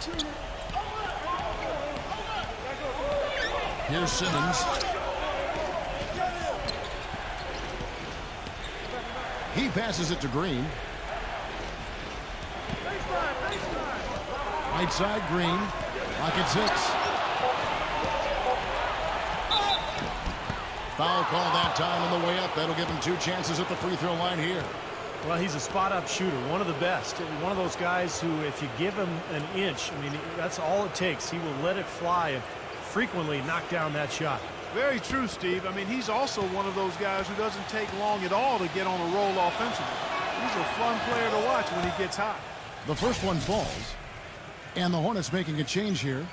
Here's Simmons. He passes it to Green. Right side, Green. Rocket 6. Foul call that time on the way up. That'll give him 2 chances at the free throw line here. Well, he's a spot-up shooter, one of the best. One of those guys who, if you give him an inch, I mean, that's all it takes. He will let it fly and frequently knock down that shot. Very true, Steve. I mean, he's also one of those guys who doesn't take long at all to get on a roll offensively. He's a fun player to watch when he gets hot. The first one falls, and the Hornets making a change here.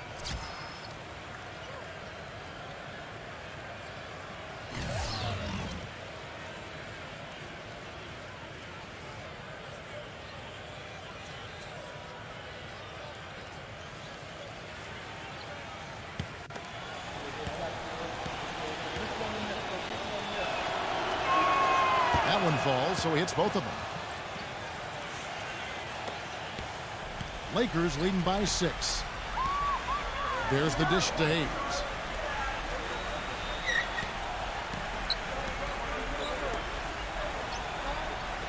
That one falls, so he hits both of them. Lakers leading by 6. There's the dish to Hayes.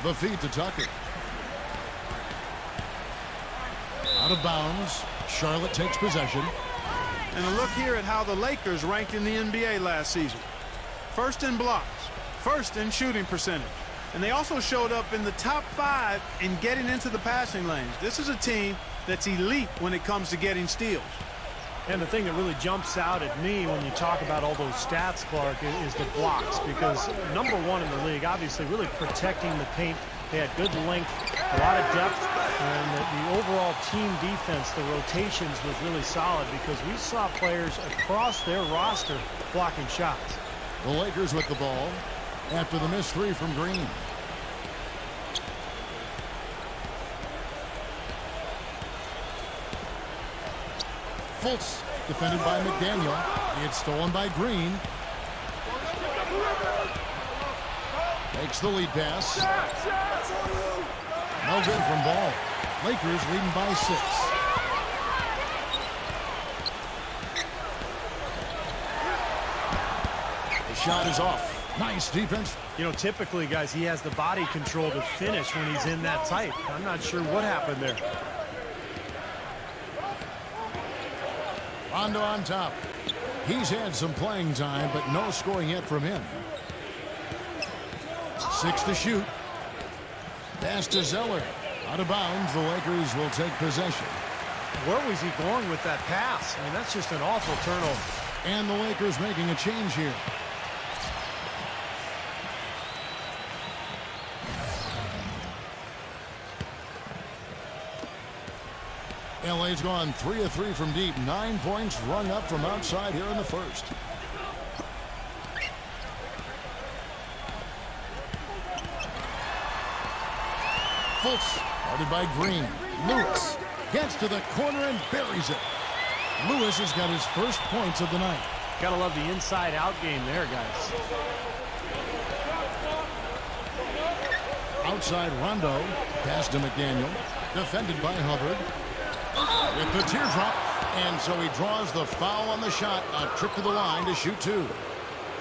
The feed to Tucker. Out of bounds. Charlotte takes possession. And a look here at how the Lakers ranked in the NBA last season. First in blocks, first in shooting percentage. And they also showed up in the top 5 in getting into the passing lanes. This is a team that's elite when it comes to getting steals. And the thing that really jumps out at me when you talk about all those stats, Clark, is the blocks. Because number 1 in the league, obviously really protecting the paint. They had good length, a lot of depth, and the overall team defense, the rotations was really solid because we saw players across their roster blocking shots. The Lakers with the ball after the missed 3 from Green. Fultz defended by McDaniel. It's stolen by Green. Takes the lead pass. No good from Ball. Lakers leading by 6. The shot is off. Nice defense. You know, typically, guys, he has the body control to finish when he's in that tight. I'm not sure what happened there. Rondo on top. He's had some playing time, but no scoring yet from him. 6 to shoot. Pass to Zeller. Out of bounds. The Lakers will take possession. Where was he going with that pass? I mean, that's just an awful turnover. And the Lakers making a change here. LA's gone 3 of 3 from deep. 9 points rung up from outside here in the first. Fultz, guarded by Green. Lewis gets to the corner and buries it. Lewis has got his first points of the night. Gotta love the inside-out game there, guys. Outside Rondo. Pass to McDaniel. Defended by Hubbard. With the teardrop. And so he draws the foul on the shot. A trip to the line to shoot 2.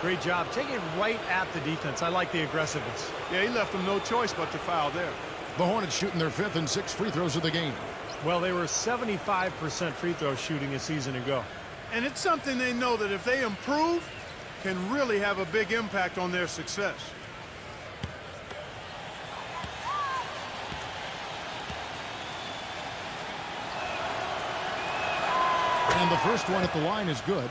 Great job. Taking it right at the defense. I like the aggressiveness. Yeah, he left them no choice but to foul there. The Hornets shooting their 5th and 6th free throws of the game. Well, they were 75% free throw shooting a season ago. And it's something they know that if they improve, can really have a big impact on their success. And the first one at the line is good.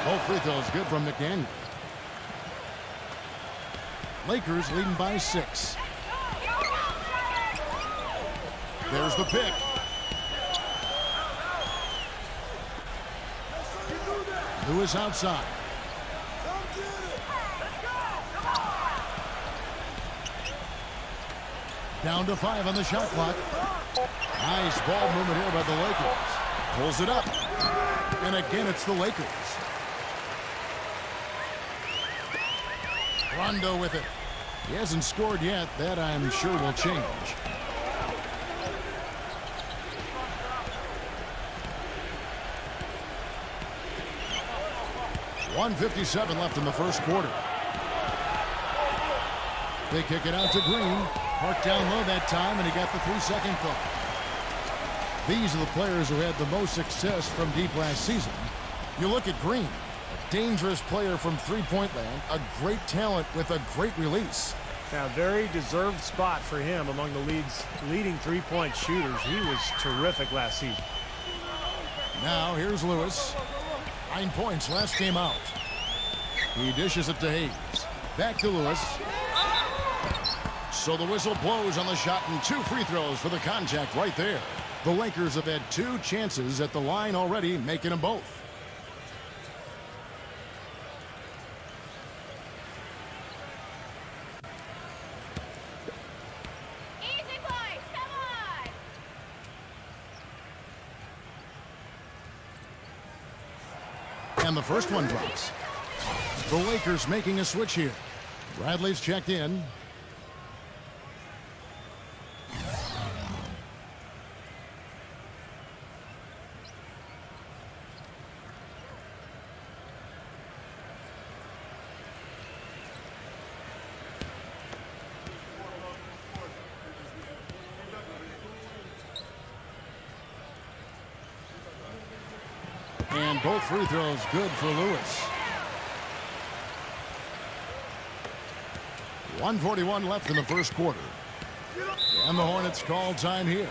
Both free throws good from McDaniel. Lakers leading by 6. There's the pick. Lewis outside. Down to 5 on the shot clock. Nice ball movement here by the Lakers. Pulls it up. And again, it's the Lakers. Rondo with it. He hasn't scored yet. That, I'm sure, will change. .157 left in the first quarter. They kick it out to Green. Parked down low that time, and he got the 3-second call. These are the players who had the most success from deep last season. You look at Green, a dangerous player from three-point land, a great talent with a great release. Now, very deserved spot for him among the league's leading three-point shooters. He was terrific last season. Now, here's Lewis. 9 points last game out. He dishes it to Hayes. Back to Lewis. So the whistle blows on the shot and 2 free throws for the contact right there. The Lakers have had 2 chances at the line already, making them both. Easy, boys. Come on. And the first one drops. The Lakers making a switch here. Bradley's checked in. And both free throws good for Lewis. 1:41 left in the first quarter. And the Hornets call time here.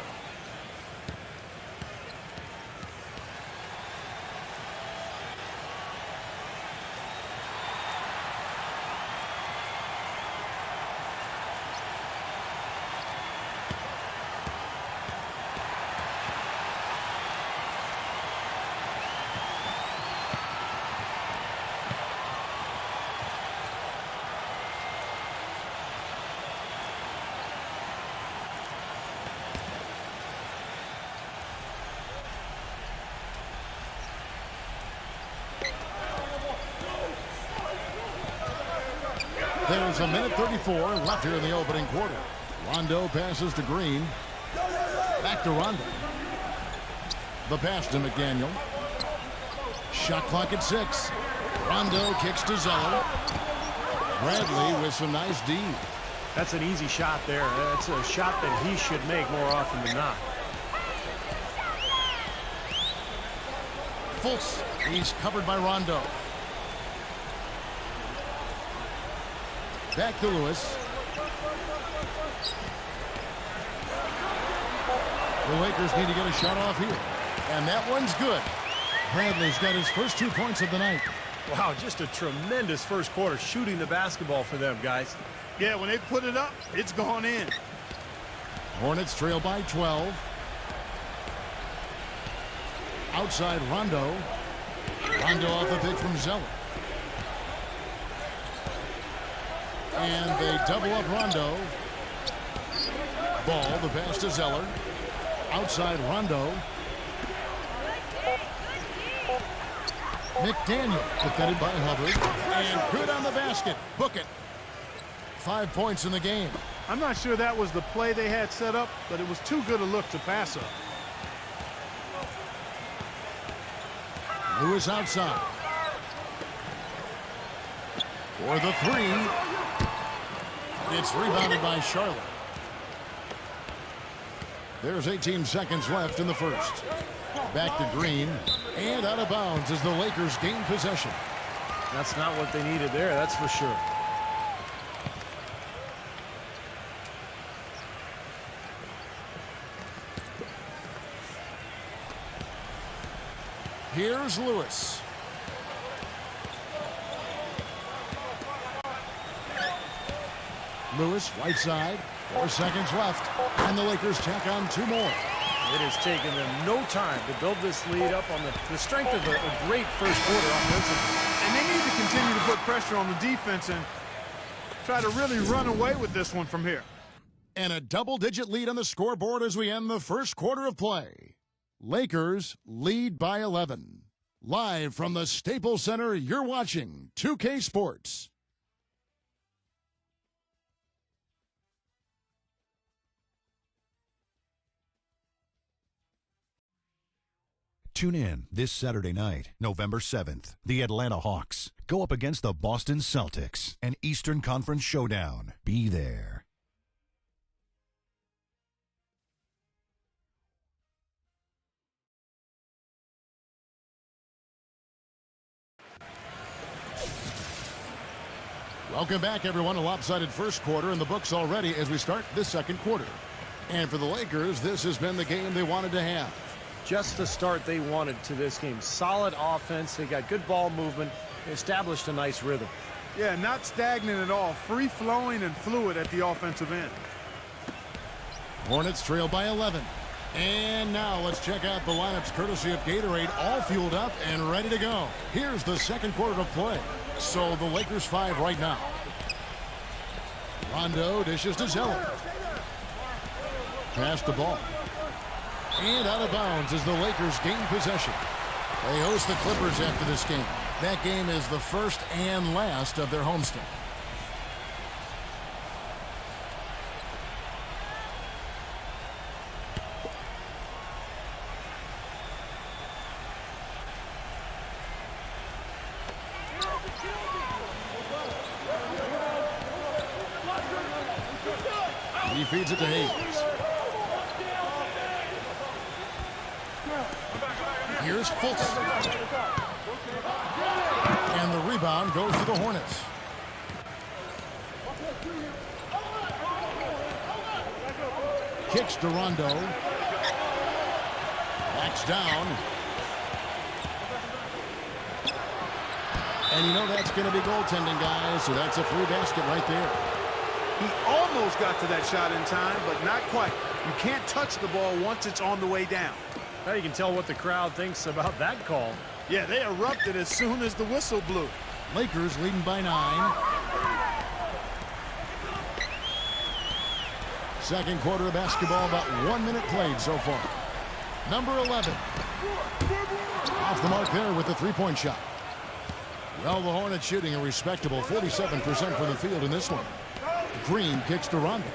There's a minute 34 left here in the opening quarter. Rondo passes to Green. Back to Rondo. The pass to McDaniel. Shot clock at 6. Rondo kicks to Zeller. Bradley with some nice D. That's an easy shot there. That's a shot that he should make more often than not. Fultz. He's covered by Rondo. Back to Lewis. The Lakers need to get a shot off here. And that one's good. Bradley's got his first 2 points of the night. Wow, just a tremendous first quarter shooting the basketball for them, guys. Yeah, when they put it up, it's gone in. Hornets trail by 12. Outside Rondo. Rondo off the pick from Zeller. And they double up Rondo. Ball, the pass to Zeller. Outside Rondo. McDaniel defended by Hubbard. And good on the basket. Book it. 5 points in the game. I'm not sure that was the play they had set up, but it was too good a look to pass up. Lewis outside. For the three. It's rebounded by Charlotte. There's 18 seconds left in the first. Back to Green. And out of bounds as the Lakers gain possession. That's not what they needed there, that's for sure. Here's Lewis. Lewis, right side. 4 seconds left. And the Lakers tack on 2 more. It has taken them no time to build this lead up on the strength of a great first quarter offensively. And they need to continue to put pressure on the defense and try to really run away with this one from here. And a double-digit lead on the scoreboard as we end the first quarter of play. Lakers lead by 11. Live from the Staples Center, you're watching 2K Sports. Tune in this Saturday night, November 7th. The Atlanta Hawks go up against the Boston Celtics. An Eastern Conference showdown. Be there. Welcome back, everyone. A lopsided first quarter in the books already as we start this second quarter. And for the Lakers, this has been the game they wanted to have. Just the start they wanted to this game. Solid offense. They got good ball movement. They established a nice rhythm. Yeah, not stagnant at all. Free-flowing and fluid at the offensive end. Hornets trail by 11. And now let's check out the lineups courtesy of Gatorade, all fueled up and ready to go. Here's the second quarter of play. So the Lakers 5 right now. Rondo dishes to Zeller. Pass the ball. And out of bounds as the Lakers gain possession. They host the Clippers after this game. That game is the first and last of their homestand. He feeds it to Hayes. Here's Fultz. And the rebound goes to the Hornets. Kicks to Rondo. Backs down. And you know that's going to be goaltending, guys, so that's a free basket right there. He almost got to that shot in time, but not quite. You can't touch the ball once it's on the way down. Now you can tell what the crowd thinks about that call. Yeah, they erupted as soon as the whistle blew. Lakers leading by 9. Second quarter of basketball, about 1 minute played so far. Number 11. Off the mark there with the three-point shot. Well, the Hornets shooting a respectable 47% from the field in this one. Green kicks to Rondo.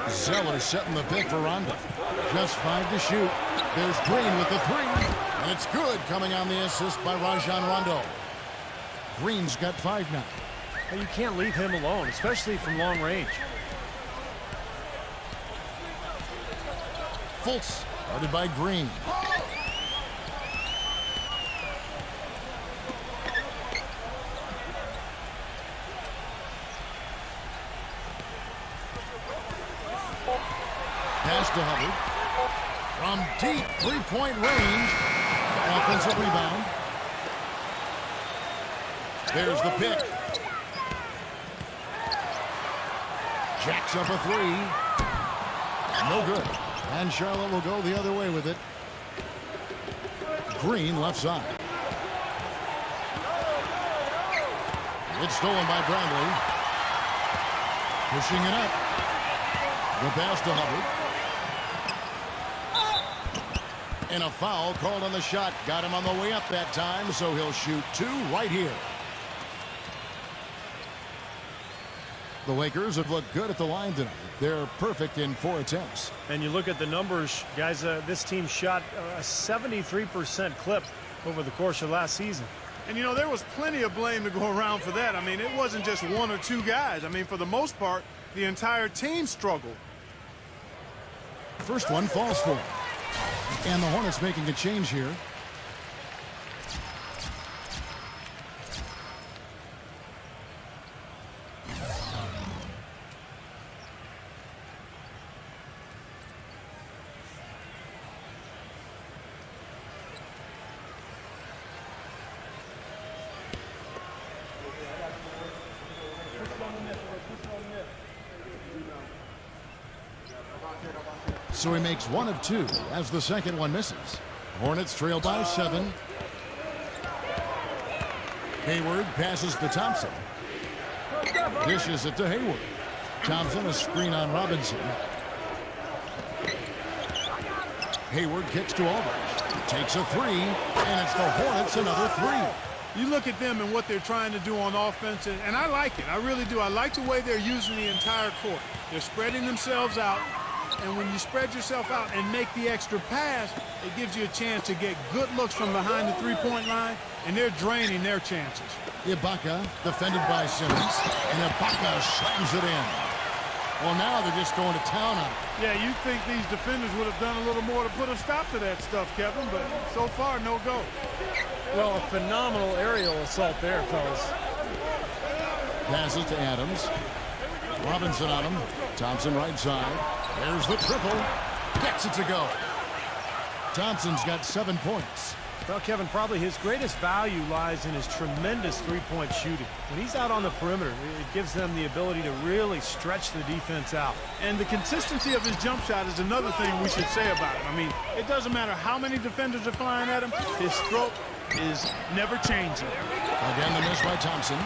Zeller setting the pick for Rondo. Just 5 to shoot. There's Green with the 3. And it's good, coming on the assist by Rajon Rondo. Green's got 5 now. And you can't leave him alone, especially from long range. Fultz, guarded by Green. Pass to Hubbard. From deep three-point range. Offensive rebound. There's the pick. Jacks up a three. No good. And Charlotte will go the other way with it. Green left side. It's stolen by Bradley. Pushing it up. The pass to Hubbard. And a foul called on the shot. Got him on the way up that time, so he'll shoot two right here. The Lakers have looked good at the line tonight. They're perfect in 4 attempts. And you look at the numbers, guys, this team shot a 73% clip over the course of last season. And, you know, there was plenty of blame to go around for that. I mean, it wasn't just 1 or 2 guys. I mean, for the most part, the entire team struggled. First one falls for him. And the Hornets making a change here. So he makes 1 of 2 as the second one misses. Hornets trail by 7. Hayward passes to Thompson. Dishes it to Hayward. Thompson a screen on Robinson. Hayward kicks to Aldridge. Takes a 3, and it's the Hornets another 3. You look at them and what they're trying to do on offense, and I like it. I really do. I like the way they're using the entire court. They're spreading themselves out. And when you spread yourself out and make the extra pass, it gives you a chance to get good looks from behind the three-point line, and they're draining their chances. Ibaka defended by Simmons, and Ibaka slams it in. Well, now they're just going to town on it. Yeah, you'd think these defenders would have done a little more to put a stop to that stuff, Kevin, but so far, no go. Well, a phenomenal aerial assault there, fellas. Passes to Adams. Robinson on him. Thompson right side. There's the triple. Gets it to go. Thompson's got 7 points. Well, Kevin, probably his greatest value lies in his tremendous three-point shooting. When he's out on the perimeter, it gives them the ability to really stretch the defense out. And the consistency of his jump shot is another thing we should say about him. I mean, it doesn't matter how many defenders are flying at him, his stroke is never changing. Again, the miss by Thompson.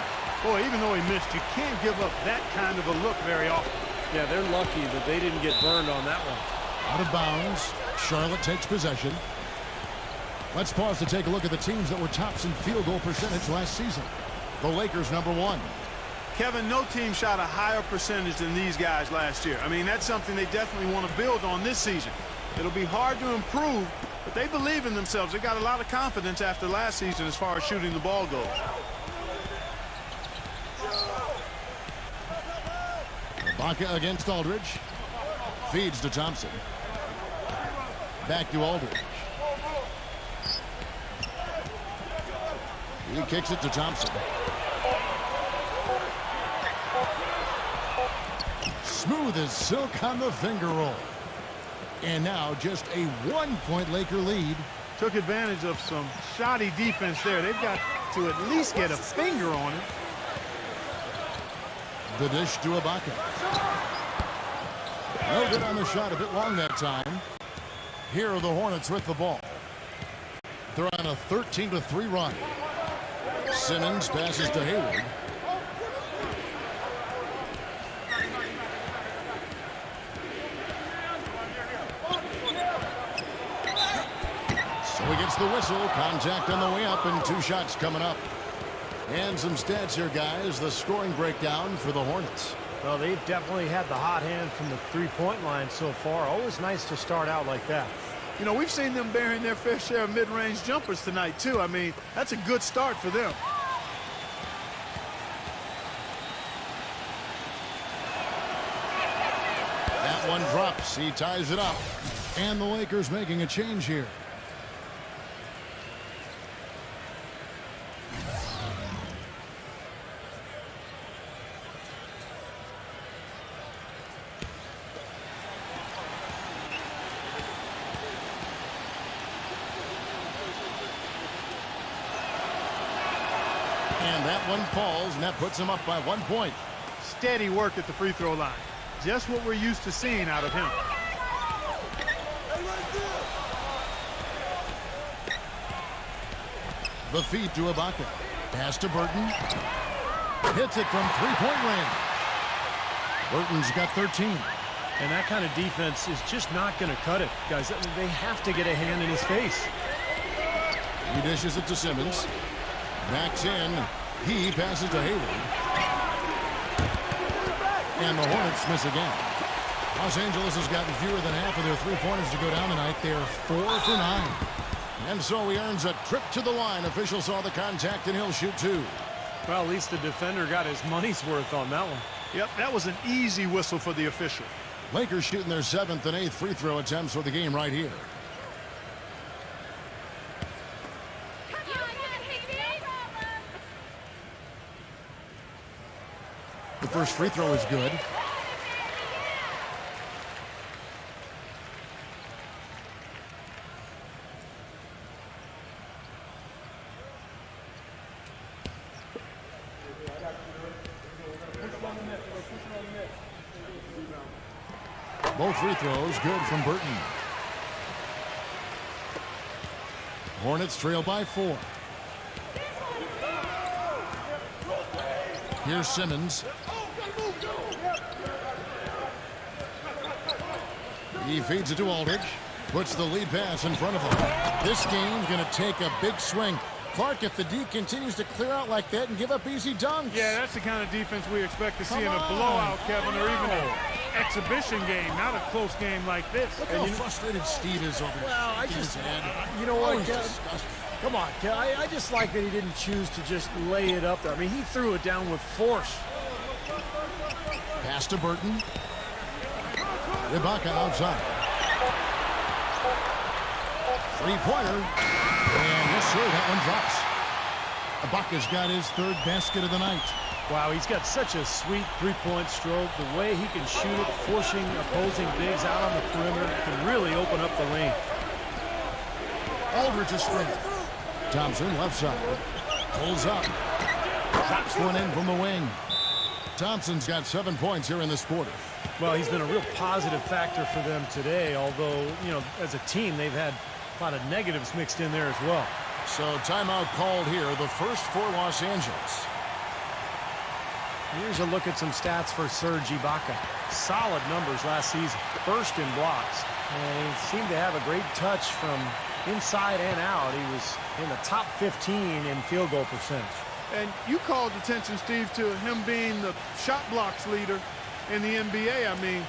Boy, even though he missed, you can't give up that kind of a look very often. Yeah, they're lucky that they didn't get burned on that one. Out of bounds. Charlotte takes possession. Let's pause to take a look at the teams that were tops in field goal percentage last season. The Lakers, number 1. Kevin, no team shot a higher percentage than these guys last year. I mean, that's something they definitely want to build on this season. It'll be hard to improve, but they believe in themselves. They got a lot of confidence after last season as far as shooting the ball goes. Ibaka against Aldridge. Feeds to Thompson. Back to Aldridge. He kicks it to Thompson. Smooth as silk on the finger roll. And now just a 1-point Laker lead. Took advantage of some shoddy defense there. They've got to at least get a finger on it. The dish to Ibaka. No good on the shot. A bit long that time. Here are the Hornets with the ball. They're on a 13-3 run. Simmons passes to Hayward. So he gets the whistle. Contact on the way up and 2 shots coming up. And some stats here, guys. The scoring breakdown for the Hornets. Well, they've definitely had the hot hand from the three-point line so far. Always nice to start out like that. You know, we've seen them bearing their fair share of mid-range jumpers tonight, too. I mean, that's a good start for them. That one drops. He ties it up. And the Lakers making a change here. And that one falls, and that puts him up by 1 point. Steady work at the free throw line. Just what we're used to seeing out of him. The feed to Ibaka. Pass to Burton. Hits it from three-point range. Burton's got 13. And that kind of defense is just not going to cut it, guys. I mean, they have to get a hand in his face. He dishes it to Simmons. Backs in. He passes to Hayward. And the Hornets miss again. Los Angeles has gotten fewer than half of their three-pointers to go down tonight. They are 4 for 9. And so he earns a trip to the line. Official saw the contact, and he'll shoot 2. Well, at least the defender got his money's worth on that one. Yep, that was an easy whistle for the official. Lakers shooting their 7th and 8th free throw attempts for the game right here. The first free throw is good. Both free throws good from Burton. Hornets trail by 4. Here's Simmons. He feeds it to Aldridge. Puts the lead pass in front of him. This game's going to take a big swing. Clark, if the D continues to clear out like that and give up easy dunks. Yeah, that's the kind of defense we expect to see in a blowout, Kevin, or even an exhibition game, not a close game like this. Look how frustrated Steve is over there. Well, I just, you know what, come on, I just like that he didn't choose to just lay it up there. I mean, he threw it down with force. Pass to Burton. Ibaka outside. Three-pointer. And yes, sir, that one drops. Ibaka's got his 3rd basket of the night. Wow, he's got such a sweet three-point stroke. The way he can shoot it, forcing opposing bigs out on the perimeter, can really open up the lane. Aldridge is straight. Thompson left side. Pulls up. Drops one in from the wing. Thompson's got 7 points here in this quarter. Well, he's been a real positive factor for them today, although, you know, as a team, they've had a lot of negatives mixed in there as well. So timeout called here, the first for Los Angeles. Here's a look at some stats for Serge Ibaka. Solid numbers last season. First in blocks. And he seemed to have a great touch from inside and out. He was in the top 15 in field goal percentage. And you called attention, Steve, to him being the shot blocks leader in the NBA. I mean,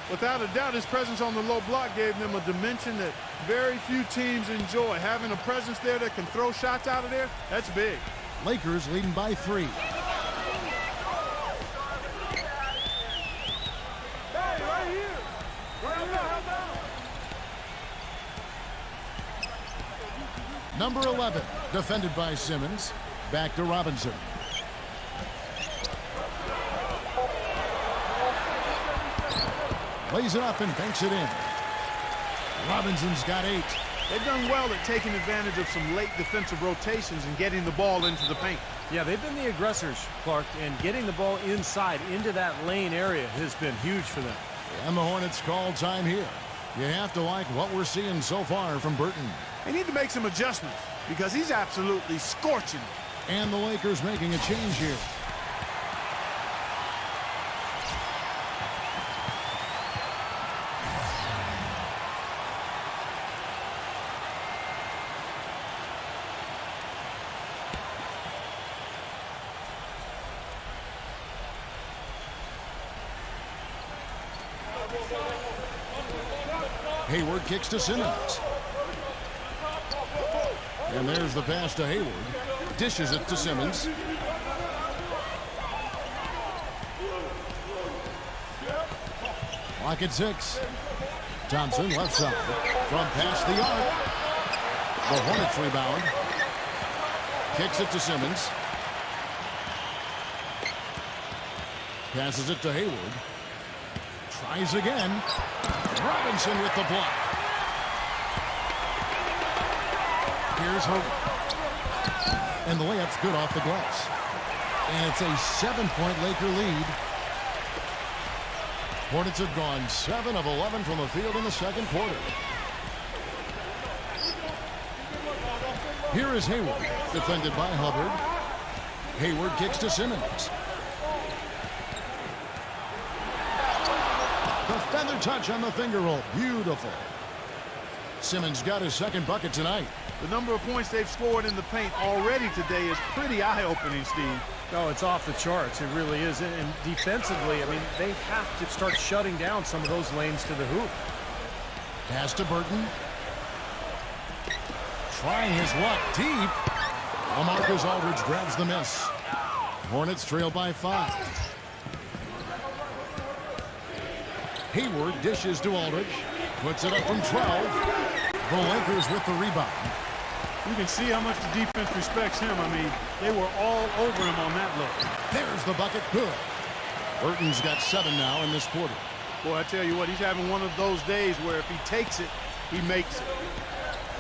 without a doubt, his presence on the low block gave them a dimension that very few teams enjoy. Having a presence there that can throw shots out of there, that's big. Lakers leading by 3. Number 11, defended by Simmons. Back to Robinson. Lays it up and banks it in. Robinson's got 8. They've done well at taking advantage of some late defensive rotations and getting the ball into the paint. Yeah, they've been the aggressors, Clark, and getting the ball inside into that lane area has been huge for them. And the Hornets call time here. You have to like what we're seeing so far from Burton. They need to make some adjustments because he's absolutely scorching. And the Lakers making a change here. Hayward kicks to Simmons. And there's the pass to Hayward. Dishes it to Simmons. Clock at 6. Thompson left side. From past the arc. The Hornets rebound. Kicks it to Simmons. Passes it to Hayward. Tries again. Robinson with the block. Here's Hogan. And the layup's good off the glass. And it's a 7-point Laker lead. Hornets have gone 7 of 11 from the field in the second quarter. Here is Hayward, defended by Hubbard. Hayward kicks to Simmons. The feather touch on the finger roll. Beautiful. Simmons got his second bucket tonight. The number of points they've scored in the paint already today is pretty eye-opening, Steve. No, it's off the charts. It really is. And defensively, I mean, they have to start shutting down some of those lanes to the hoop. Pass to Burton. Trying his luck deep. LaMarcus Aldridge grabs the miss. Hornets trail by 5. Hayward dishes to Aldridge. Puts it up from 12. The Lakers with the rebound. You can see how much the defense respects him. I mean, they were all over him on that look. There's the bucket. Good. Burton's got 7 now in this quarter. Boy, I tell you what, he's having one of those days where if he takes it, he makes it.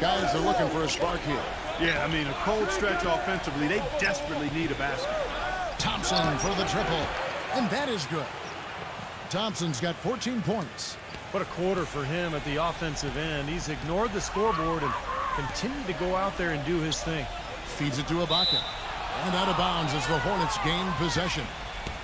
Guys are looking for a spark here. Yeah, I mean, a cold stretch offensively. They desperately need a basket. Thompson for the triple. And that is good. Thompson's got 14 points. What a quarter for him at the offensive end. He's ignored the scoreboard and continued to go out there and do his thing. Feeds it to Ibaka. And out of bounds as the Hornets gain possession.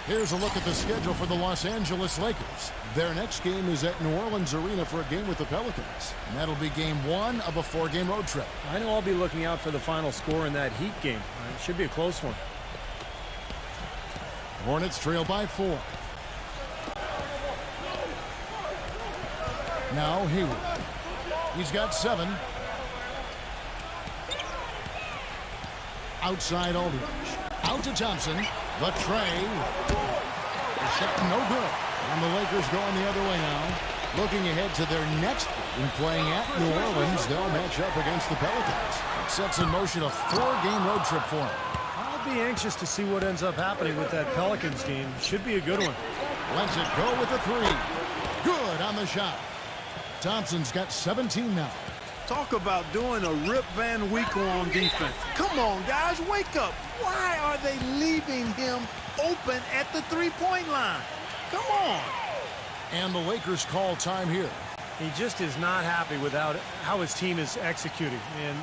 Here's a look at the schedule for the Los Angeles Lakers. Their next game is at New Orleans Arena for a game with the Pelicans. And that'll be game 1 of a 4-game road trip. I know I'll be looking out for the final score in that Heat game. It should be a close one. Hornets trail by 4. Now Hayward. He's got 7. Outside Aldridge. Out to Thompson. The tray. The shot no good. And the Lakers going the other way now. Looking ahead to their next game playing at New Orleans. They'll match up against the Pelicans. It sets in motion a 4-game road trip for them. I'll be anxious to see what ends up happening with that Pelicans game. Should be a good one. Lets it go with the 3. Good on the shot. Thompson's got 17 now. Talk about doing a Rip Van Winkle on defense. Come on, guys, wake up. Why are they leaving him open at the three-point line? Come on. And the Lakers call time here. He just is not happy with how his team is executing. And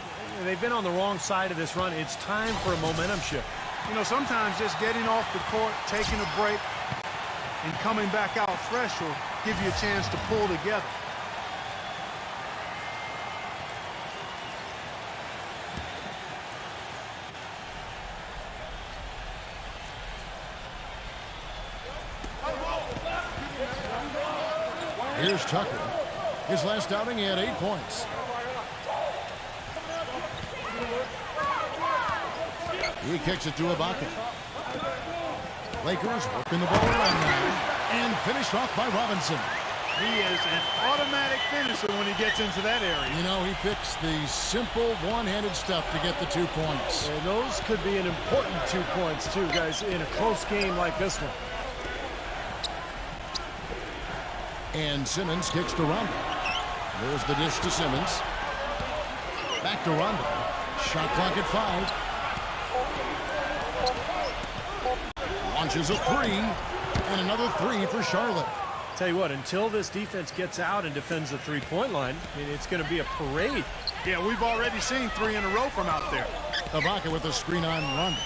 they've been on the wrong side of this run. It's time for a momentum shift. You know, sometimes just getting off the court, taking a break, and coming back out fresh will give you a chance to pull together. Here's Tucker. His last outing, he had 8 points. He kicks it to Ibaka. Lakers working the ball around now. And finished off by Robinson. He is an automatic finisher when he gets into that area. You know, he picks the simple one-handed stuff to get the 2 points. And those could be an important 2 points, too, guys, in a close game like this one. And Simmons kicks to Rondo. There's the dish to Simmons. Back to Rondo. Shot clock at 5. Launches a 3. And another 3 for Charlotte. Tell you what, until this defense gets out and defends the three-point line, I mean, it's going to be a parade. Yeah, we've already seen 3 in a row from out there. Ibaka with a screen on Rondo.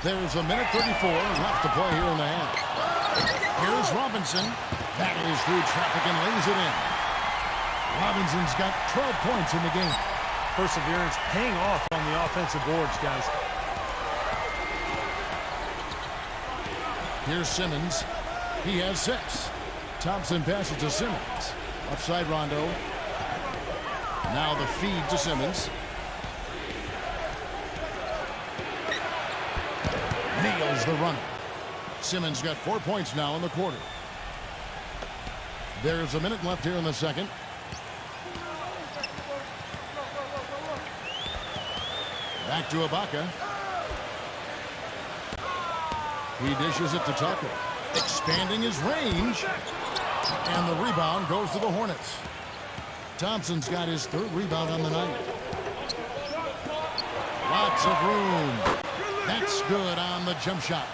There's a minute 34 left to play here in the half. Here's Robinson. Battles through traffic and lays it in. Robinson's got 12 points in the game. Perseverance paying off on the offensive boards, guys. Here's Simmons. He has 6. Thompson passes to Simmons. Upside Rondo. Now the feed to Simmons. Nails the runner. Simmons got 4 points now in the quarter. There's a minute left here in the second. Back to Ibaka. He dishes it to Tucker. Expanding his range. And the rebound goes to the Hornets. Thompson's got his 3rd rebound on the night. Lots of room. That's good on the jump shot.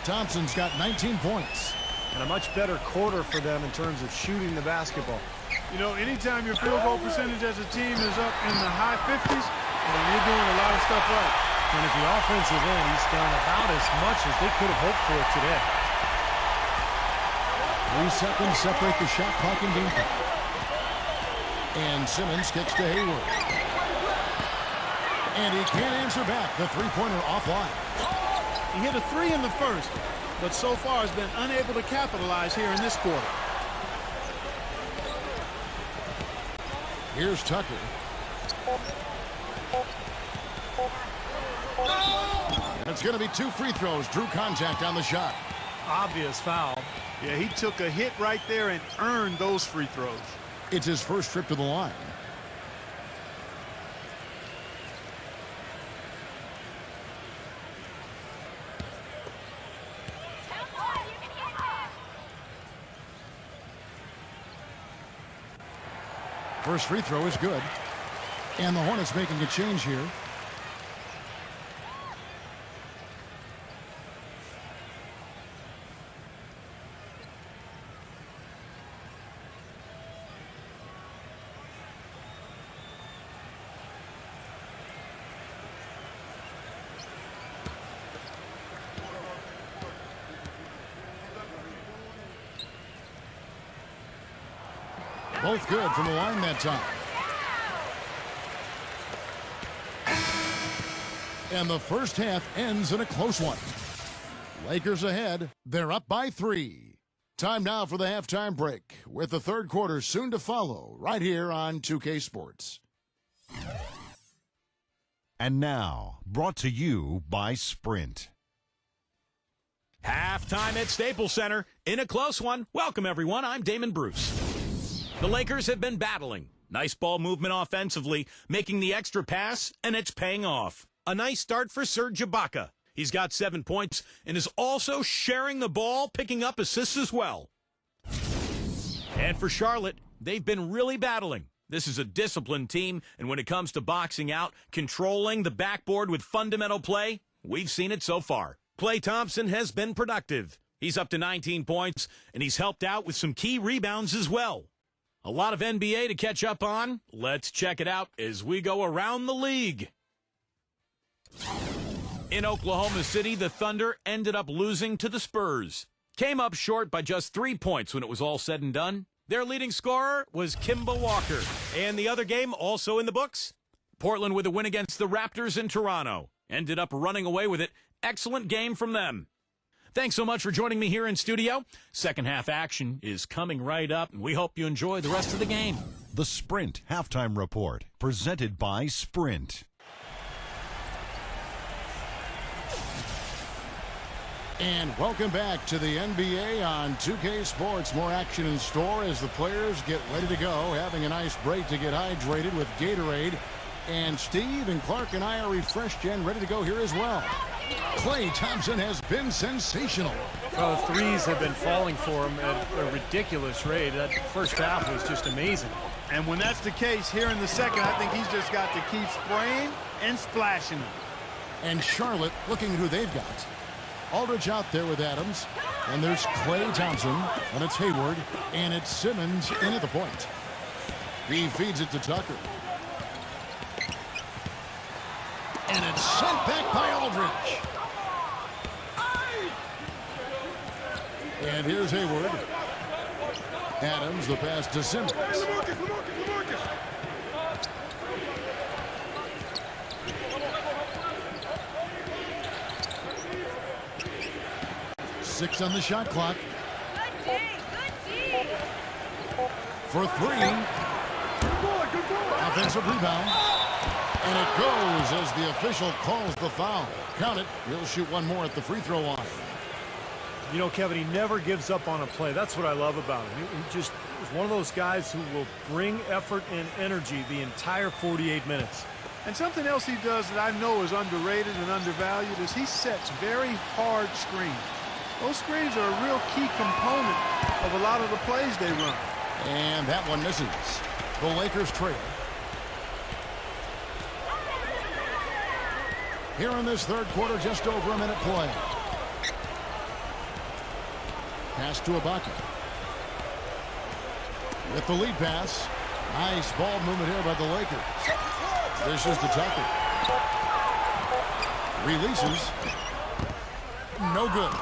Thompson's got 19 points. And a much better quarter for them in terms of shooting the basketball. You know, anytime your field goal percentage as a team is up in the high 50s, you're doing a lot of stuff right. And at the offensive end, he's done about as much as they could have hoped for today. 3 seconds separate the shot clock and game clock. And Simmons kicks to Hayward. And he can't answer back. The three-pointer offline. He hit a 3 in the first, but so far has been unable to capitalize here in this quarter. Here's Tucker. And it's going to be 2 free throws. Drew contact on the shot. Obvious foul. Yeah, he took a hit right there and earned those free throws. It's his first trip to the line. First free throw is good. And the Hornets making a change here. Both good from the line that time. And the first half ends in a close one. Lakers ahead. They're up by 3. Time now for the halftime break, with the third quarter soon to follow right here on 2K Sports. And now, brought to you by Sprint. Halftime at Staples Center in a close one. Welcome, everyone. I'm Damon Bruce. The Lakers have been battling. Nice ball movement offensively, making the extra pass, and it's paying off. A nice start for Serge Ibaka. He's got 7 points and is also sharing the ball, picking up assists as well. And for Charlotte, they've been really battling. This is a disciplined team, and when it comes to boxing out, controlling the backboard with fundamental play, we've seen it so far. Klay Thompson has been productive. He's up to 19 points, and he's helped out with some key rebounds as well. A lot of NBA to catch up on. Let's check it out as we go around the league. In Oklahoma City, the Thunder ended up losing to the Spurs. Came up short by just 3 points when it was all said and done. Their leading scorer was Kemba Walker. And the other game also in the books. Portland with a win against the Raptors in Toronto. Ended up running away with it. Excellent game from them. Thanks so much for joining me here in studio. Second half action is coming right up, and we hope you enjoy the rest of the game. The Sprint Halftime Report, presented by Sprint. And welcome back to the NBA on 2K Sports. More action in store as the players get ready to go, having a nice break to get hydrated with Gatorade. And Steve and Clark and I are refreshed and ready to go here as well. Klay Thompson has been sensational. Threes have been falling for him at a ridiculous rate. That first half was just amazing. And when that's the case here in the second, I think he's just got to keep spraying and splashing them. And Charlotte looking at who they've got. Aldridge out there with Adams. And there's Klay Thompson. And it's Hayward. And it's Simmons in at the point. He feeds it to Tucker. And it's sent back by Aldridge. And here's Hayward. Adams, the pass to Simmons. 6 on the shot clock. Good D. For 3. Offensive rebound. And it goes as the official calls the foul. Count it. He'll shoot one more at the free throw line. You know, Kevin, he never gives up on a play. That's what I love about him. He just is one of those guys who will bring effort and energy the entire 48 minutes. And something else he does that I know is underrated and undervalued is he sets very hard screens. Those screens are a real key component of a lot of the plays they run. And that one misses. The Lakers trail. Here in this third quarter, just over a minute play. Pass to Ibaka. With the lead pass. Nice ball movement here by the Lakers. This is the Tucker. Releases. No good.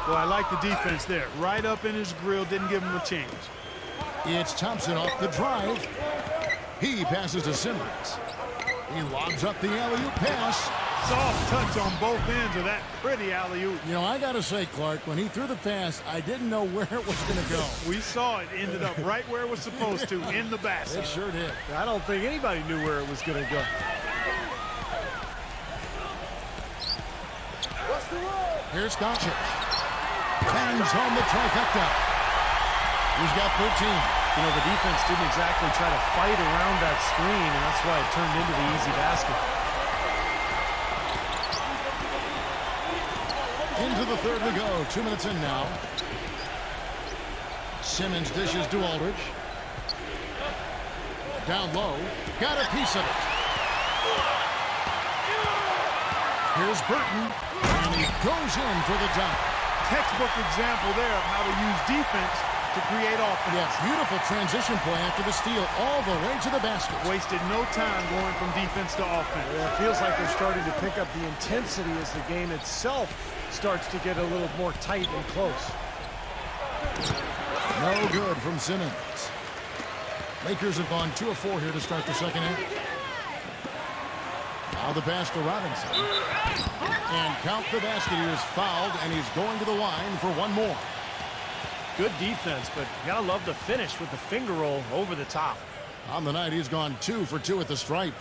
Well, I like the defense there. Right up in his grill, didn't give him a chance. It's Thompson off the drive. He passes to Simmons. He lobs up the alley-oop pass. Soft touch on both ends of that pretty alley-oop. You know, I got to say, Clark, when he threw the pass, I didn't know where it was going to go. We saw it. Ended up right where it was supposed to, in the basket. It sure did. I don't think anybody knew where it was going to go. Here's Doncic. Bangs home the trifecta. He's got 13. You know, the defense didn't exactly try to fight around that screen, and that's why it turned into the easy basket. Into the third we go. 2 minutes in now. Simmons dishes to Aldridge. Down low. Got a piece of it. Here's Burton. And he goes in for the dunk. Textbook example there of how to use defense to create offense. Yes, beautiful transition play after the steal all the way to the basket. Wasted no time going from defense to offense. Yeah, it feels like they're starting to pick up the intensity as the game itself starts to get a little more tight and close. No good from Simmons. Lakers have gone 2 of 4 here to start the second half. Now the pass to Robinson. And count the basket. He is fouled, and he's going to the line for one more. Good defense, but you gotta love the finish with the finger roll over the top. On the night, he's gone 2 for 2 at the stripe.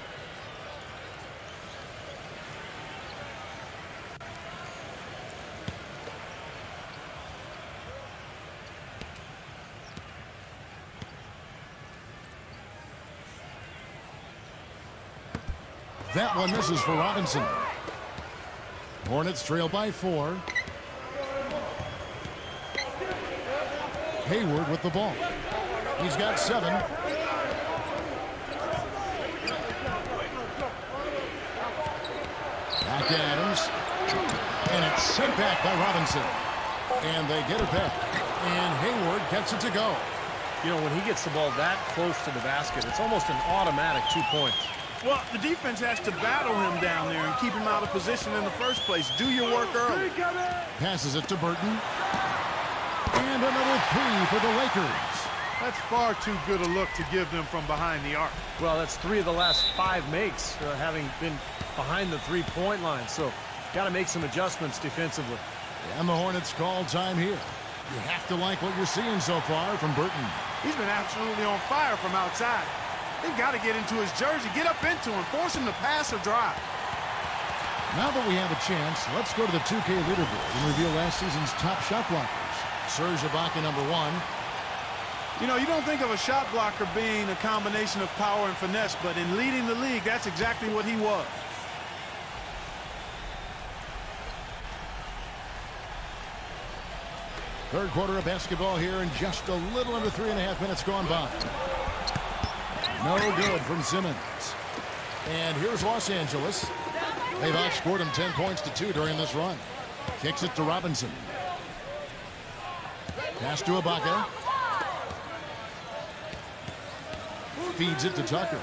That one misses for Robinson. Hornets trail by 4. Hayward with the ball. He's got 7. Back to Adams. And it's sent back by Robinson. And they get it back. And Hayward gets it to go. You know, when he gets the ball that close to the basket, it's almost an automatic 2 points. Well, the defense has to battle him down there and keep him out of position in the first place. Do your work early. Passes it to Burton. And another 3 for the Lakers. That's far too good a look to give them from behind the arc. Well, that's 3 of the last 5 makes, having been behind the 3-point line. So, got to make some adjustments defensively. And the Hornets call time here. You have to like what you're seeing so far from Burton. He's been absolutely on fire from outside. They've got to get into his jersey, get up into him, force him to pass or drive. Now that we have a chance, let's go to the 2K leaderboard and reveal last season's top shot blockers. Serge Ibaka, number 1. You know, you don't think of a shot blocker being a combination of power and finesse, but in leading the league, that's exactly what he was. Third quarter of basketball here, and just a little under 3.5 minutes gone by. No good from Simmons. And here's Los Angeles. They've outscored him 10 points to 2 during this run. Kicks it to Robinson. Pass to Ibaka. Feeds it to Tucker.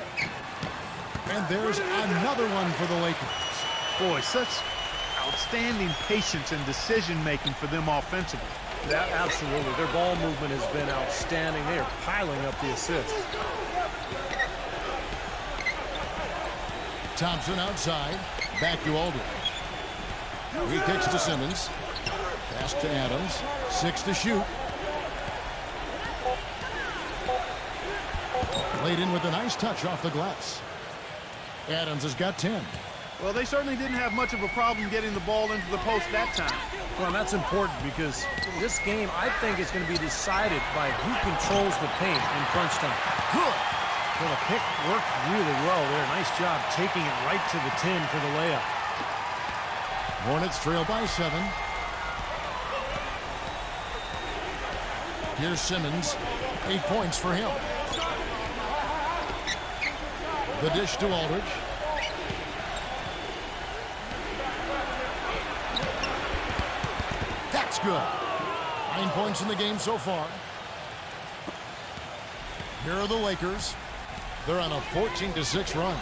And there's another one for the Lakers. Boy, such outstanding patience and decision-making for them offensively. Yeah, absolutely. Their ball movement has been outstanding. They are piling up the assists. Thompson outside. Back to Aldridge. He kicks to Simmons. Pass to Adams. 6 to shoot. Laid in with a nice touch off the glass. Adams has got 10. Well, they certainly didn't have much of a problem getting the ball into the post that time. Well, that's important because this game, I think, is going to be decided by who controls the paint in crunch time. Good. Well, the pick worked really well there. Nice job taking it right to the 10 for the layup. Hornets trail by 7. Here's Simmons. 8 points for him. The dish to Aldridge. That's good. 9 points in the game so far. Here are the Lakers. They're on a 14-6 run.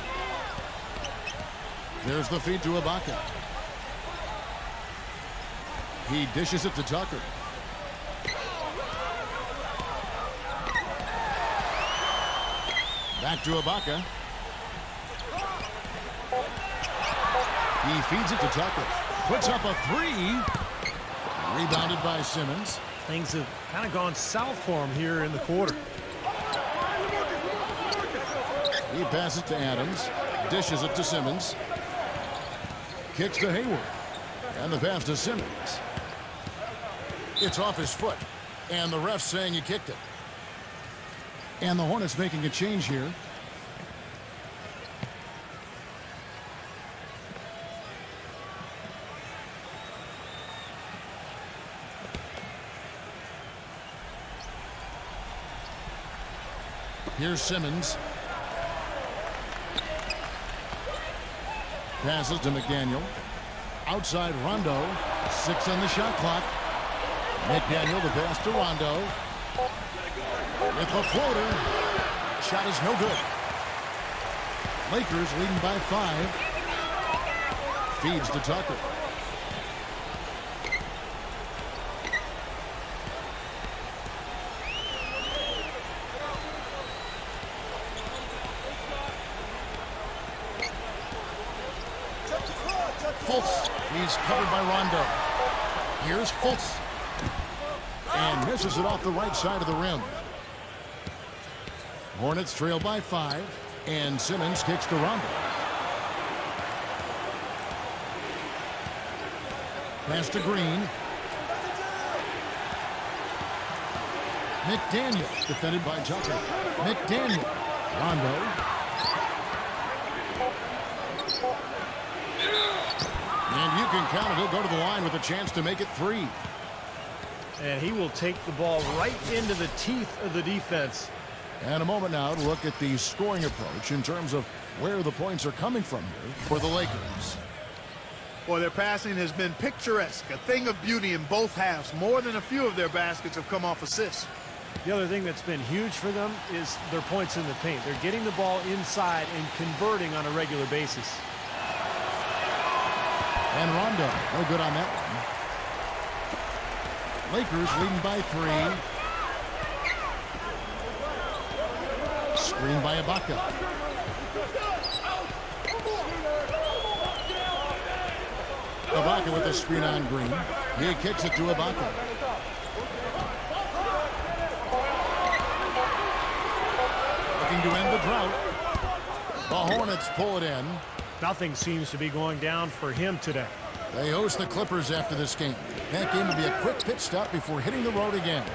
There's the feed to Ibaka. He dishes it to Tucker. Back to Ibaka. He feeds it to Tucker. Puts up a three. Rebounded by Simmons. Things have kind of gone south for him here in the quarter. He passes to Adams. Dishes it to Simmons. Kicks to Hayward. And the pass to Simmons. It's off his foot. And the ref's saying he kicked it. And the Hornets making a change here. Here's Simmons. Passes to McDaniel. Outside Rondo. 6 on the shot clock. McDaniel the pass to Rondo. With the floater. Shot is no good. Lakers leading by 5. Feeds to Tucker. Fultz. He's covered by Rondo. Here's Fultz. And misses it off the right side of the rim. Hornets trail by 5. And Simmons kicks to Rondo. Pass to Green. McDaniel defended by Tucker. McDaniel. Rondo. And you can count it. He'll go to the line with a chance to make it 3. And he will take the ball right into the teeth of the defense. And a moment now to look at the scoring approach in terms of where the points are coming from here for the Lakers. Boy, their passing has been picturesque, a thing of beauty in both halves. More than a few of their baskets have come off assists. The other thing that's been huge for them is their points in the paint. They're getting the ball inside and converting on a regular basis. And Rondo, no good on that one. Lakers leading by 3. Screen by Ibaka. Ibaka with the screen on Green. He kicks it to Ibaka. Looking to end the drought. The Hornets pull it in. Nothing seems to be going down for him today. They host the Clippers after this game. That game will be a quick pit stop before hitting the road again.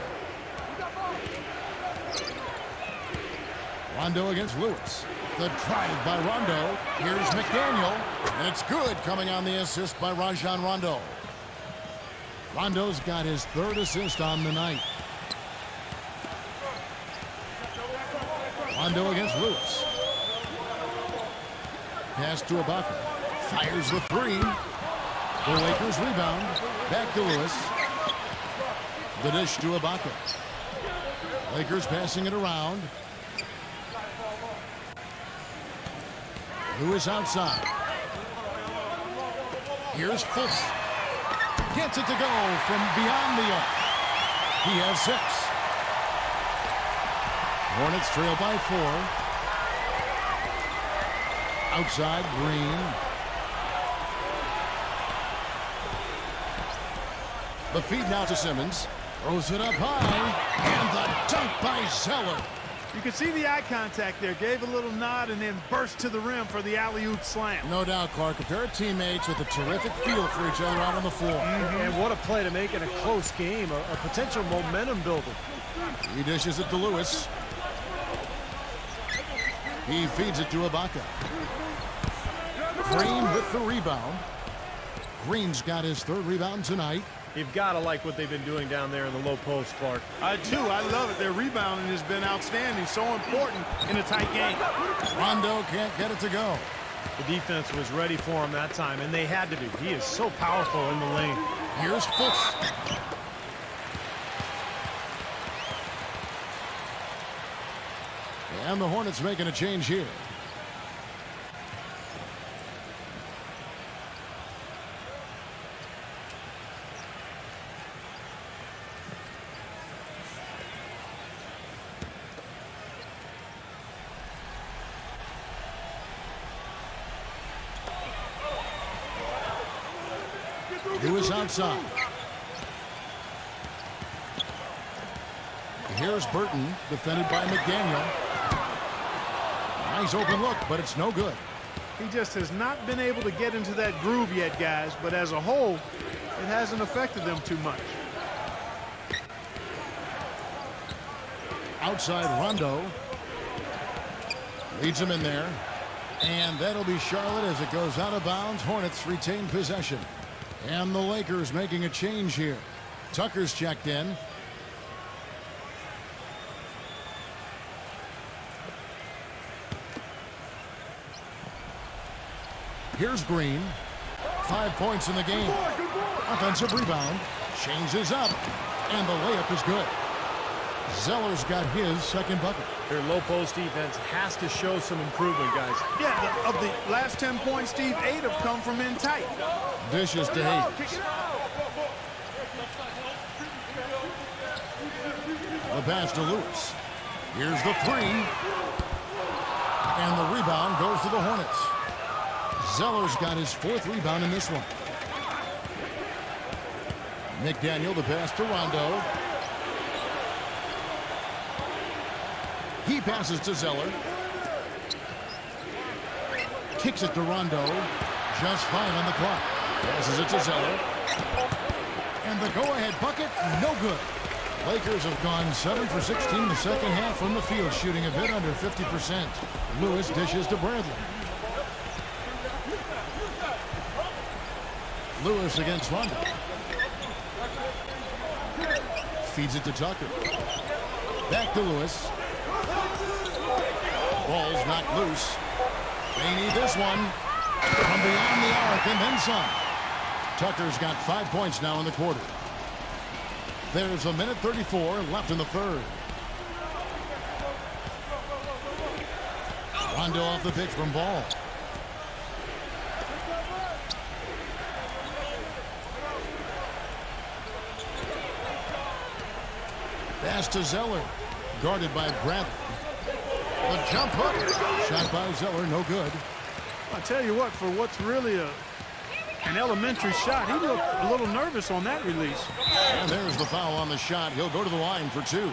Rondo against Lewis. The drive by Rondo. Here's McDaniel. And it's good, coming on the assist by Rajon Rondo. Rondo's got his 3rd assist on the night. Rondo against Lewis. Pass to Ibaka. Fires the 3. The Lakers rebound. Back to Lewis. The dish to Ibaka. Lakers passing it around. Lewis outside. Here's Fultz. Gets it to go from beyond the arc. He has 6. Hornets trail by 4. Outside, Green. The feed now to Simmons. Throws it up high. And the dunk by Zeller. You can see the eye contact there. Gave a little nod and then burst to the rim for the alley-oop slam. No doubt, Clark. A pair of teammates with a terrific feel for each other out on the floor. And what a play to make in a close game. A potential momentum builder. He dishes it to Lewis. He feeds it to Ibaka. Green with the rebound. Green's got his 3rd rebound tonight. You've got to like what they've been doing down there in the low post, Clark. I do. I love it. Their rebounding has been outstanding. So important in a tight game. Rondo can't get it to go. The defense was ready for him that time, and they had to be. He is so powerful in the lane. Here's Fuchs. And the Hornets making a change here. Lewis outside. Here's Burton, defended by McDaniel. Nice open look, but it's no good. He just has not been able to get into that groove yet, guys, but as a whole, it hasn't affected them too much. Outside Rondo. Leads him in there. And that'll be Charlotte as it goes out of bounds. Hornets retain possession. And the Lakers making a change here. Tucker's checked in. Here's Green. 5 points in the game. Offensive rebound. Changes up. And the layup is good. Zeller's got his second bucket. Their low post defense has to show some improvement, guys. Yeah, of the last 10 points, Steve, 8 have come from in tight. Dishes to Hayes. The pass to Lewis. Here's the three. And the rebound goes to the Hornets. Zeller's got his 4th rebound in this one. McDaniel, the pass to Rondo. He passes to Zeller. Kicks it to Rondo. Just 5 on the clock. Passes it to Zeller. And the go-ahead bucket, no good. Lakers have gone 7 for 16 the second half from the field, shooting a bit under 50%. Lewis dishes to Bradley. Lewis against Rondo. Feeds it to Tucker. Back to Lewis. Ball's knocked loose. They need this one. From beyond the arc and then some. Tucker's got 5 points now in the quarter. There's a minute 34 left in the third. Rondo off the pitch from Ball. Pass to Zeller. Guarded by Bradley. The jump hook. Shot by Zeller, no good. I'll tell you what, for what's really an elementary shot, he looked a little nervous on that release. And there's the foul on the shot. He'll go to the line for 2.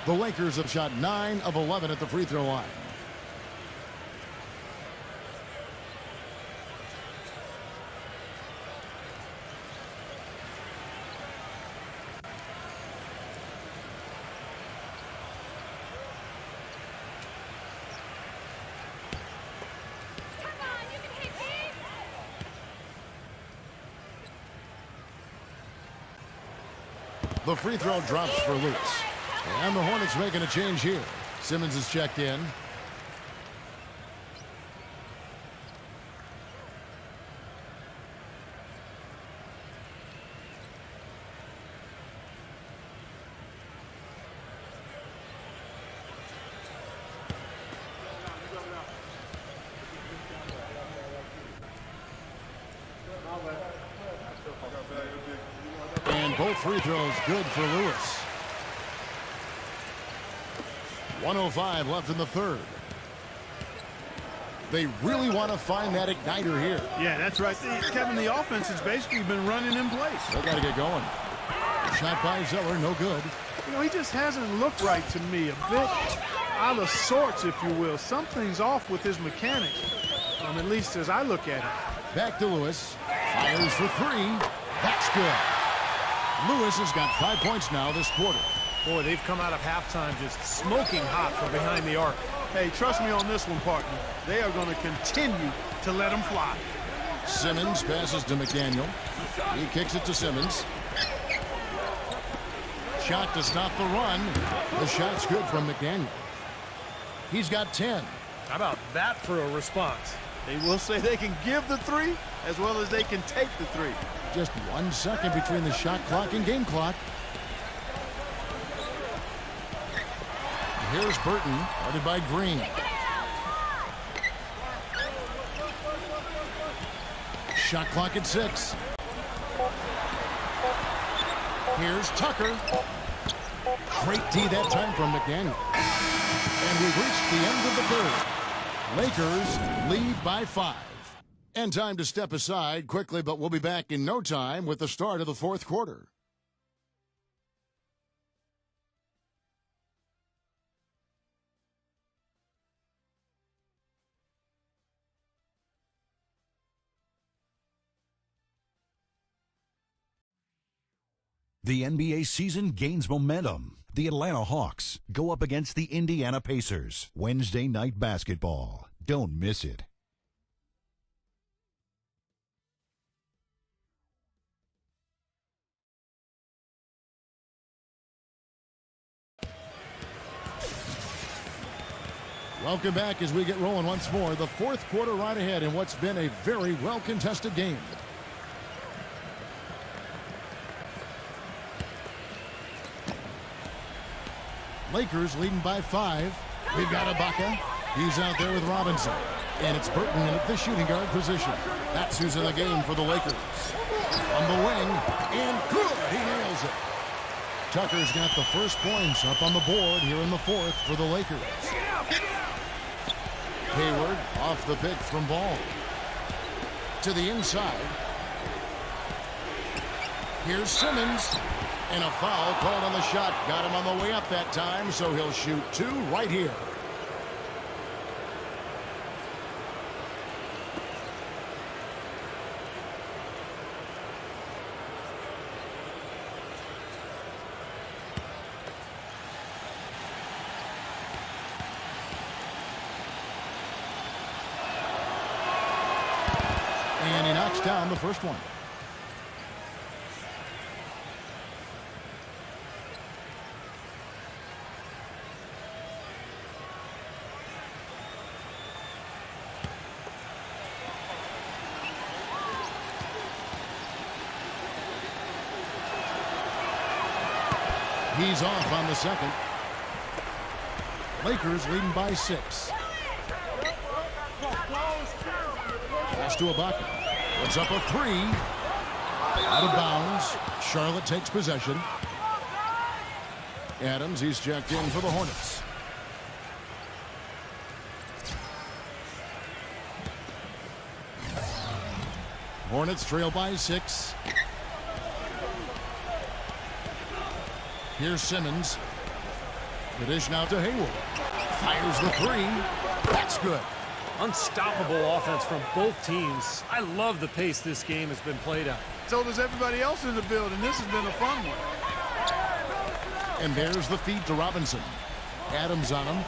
The Lakers have shot 9 of 11 at the free throw line. The free throw drops for Lewis. And the Hornets making a change here. Simmons is checked in. And both free throws good for Lewis. 1:05 left in the third. They really want to find that igniter here. Yeah, that's right. Kevin, the offense has basically been running in place. They got to get going. Shot by Zeller, no good. You know, he just hasn't looked right to me. A bit out of sorts, if you will. Something's off with his mechanics, at least as I look at it. Back to Lewis. Fires for 3. That's good. Lewis has got 5 points now this quarter. Boy, they've come out of halftime just smoking hot from behind the arc. Hey, trust me on this one, partner. They are going to continue to let them fly. Simmons passes to McDaniel. He kicks it to Simmons. Shot to stop the run. The shot's good from McDaniel. He's got 10. How about that for a response? They will say they can give the three as well as they can take the three. Just 1 second between the shot clock and game clock. Here's Burton, guarded by Green. Shot clock at 6. Here's Tucker. Great D that time from McDaniel. And we've reached the end of the third. Lakers lead by 5. And time to step aside quickly, but we'll be back in no time with the start of the fourth quarter. The NBA season gains momentum. The Atlanta Hawks go up against the Indiana Pacers. Wednesday night basketball. Don't miss it. Welcome back as we get rolling once more. The fourth quarter right ahead in what's been a very well-contested game. Lakers leading by 5. We've got Ibaka. He's out there with Robinson. And it's Burton in the shooting guard position. That's who's in the game for the Lakers. On the wing, and good. He nails it. Tucker's got the first points up on the board here in the fourth for the Lakers. Hayward off the pick from Ball. To the inside. Here's Simmons. And a foul called on the shot. Got him on the way up that time, so he'll shoot 2 right here. And he knocks down the first one. He's off on the second. Lakers leading by 6. Pass to Ibaka. Puts up a 3. Out of bounds. Charlotte takes possession. Adams, he's checked in for the Hornets. Hornets trail by 6. Here's Simmons. The dish now to Hayward. Fires the 3. That's good. Unstoppable offense from both teams. I love the pace this game has been played at. So does everybody else in the building. This has been a fun one. And there's the feed to Robinson. Adams on him.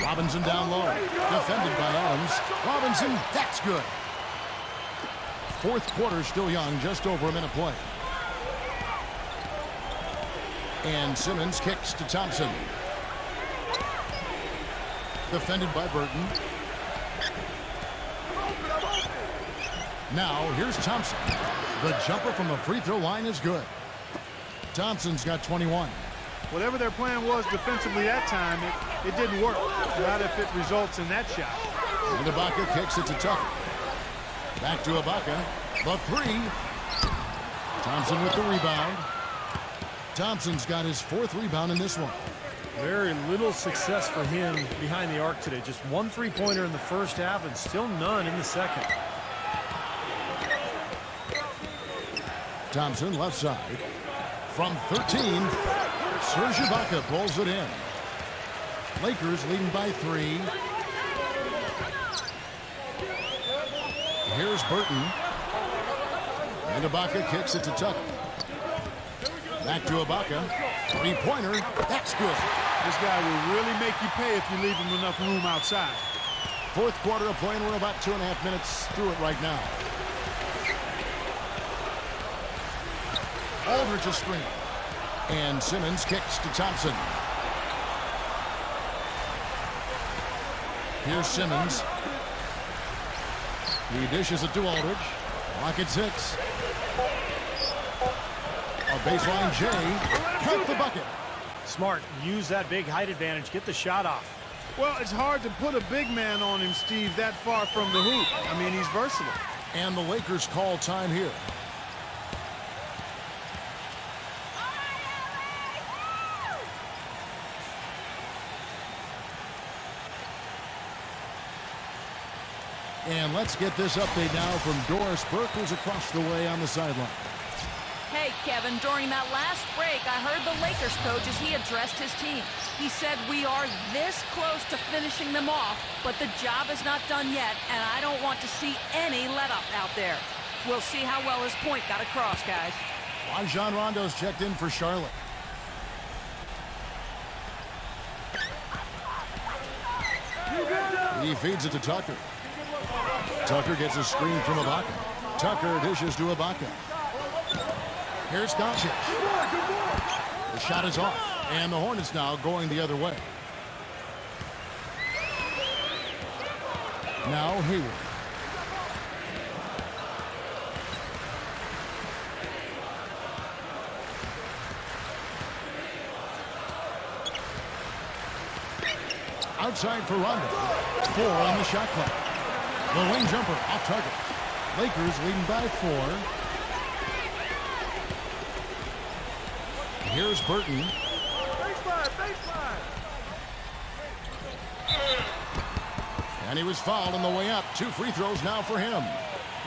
Robinson down low. Defended by Adams. Robinson, that's good. Fourth quarter still young, just over a minute play. And Simmons kicks to Thompson. Defended by Burton. Now here's Thompson. The jumper from the free throw line is good. Thompson's got 21. Whatever their plan was defensively that time, it didn't work. Not if it results in that shot. And Ibaka kicks it to Tucker. Back to Ibaka. The 3. Thompson with the rebound. Thompson's got his 4th rebound in this one. Very little success for him behind the arc today. Just 1 3-pointer in the first half and still none in the second. Thompson left side. From 13, Serge Ibaka pulls it in. Lakers leading by 3. Here's Burton. And Ibaka kicks it to Tucker. Back to Ibaka. 3-pointer. That's good. This guy will really make you pay if you leave him enough room outside. Fourth quarter of play, and we're about 2.5 minutes through it right now. Aldridge a screen. And Simmons kicks to Thompson. Here's Simmons. He dishes it to Aldridge. Rockets hits. A baseline J. Count the bucket. Smart. Use that big height advantage. Get the shot off. Well, it's hard to put a big man on him, Steve, that far from the hoop. I mean, he's versatile. And the Lakers call time here. And let's get this update now from Doris Burke, who's across the way on the sideline. Hey, Kevin, during that last break, I heard the Lakers coach as he addressed his team. He said, we are this close to finishing them off, but the job is not done yet, and I don't want to see any let-up out there. We'll see how well his point got across, guys. Rajon Rondo's checked in for Charlotte. He feeds it to Tucker. Tucker gets a screen from Ibaka. Tucker dishes to Ibaka. Here's Doncic. The shot is off, and the Hornets now going the other way. Now Hayward. Outside for Rondo. 4 on the shot clock. The lane jumper off target. Lakers leading by 4. Here's Burton. Baseline. And he was fouled on the way up. 2 free throws now for him.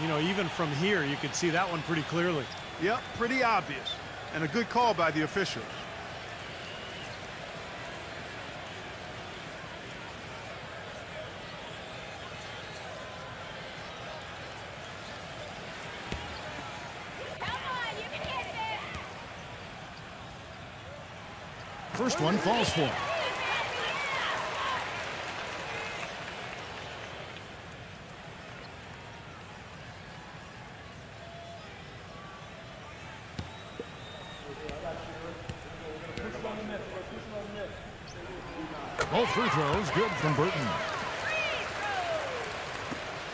You know, even from here, you could see that one pretty clearly. Yep, pretty obvious. And a good call by the officials. First one falls for him. Both free throws good from Burton.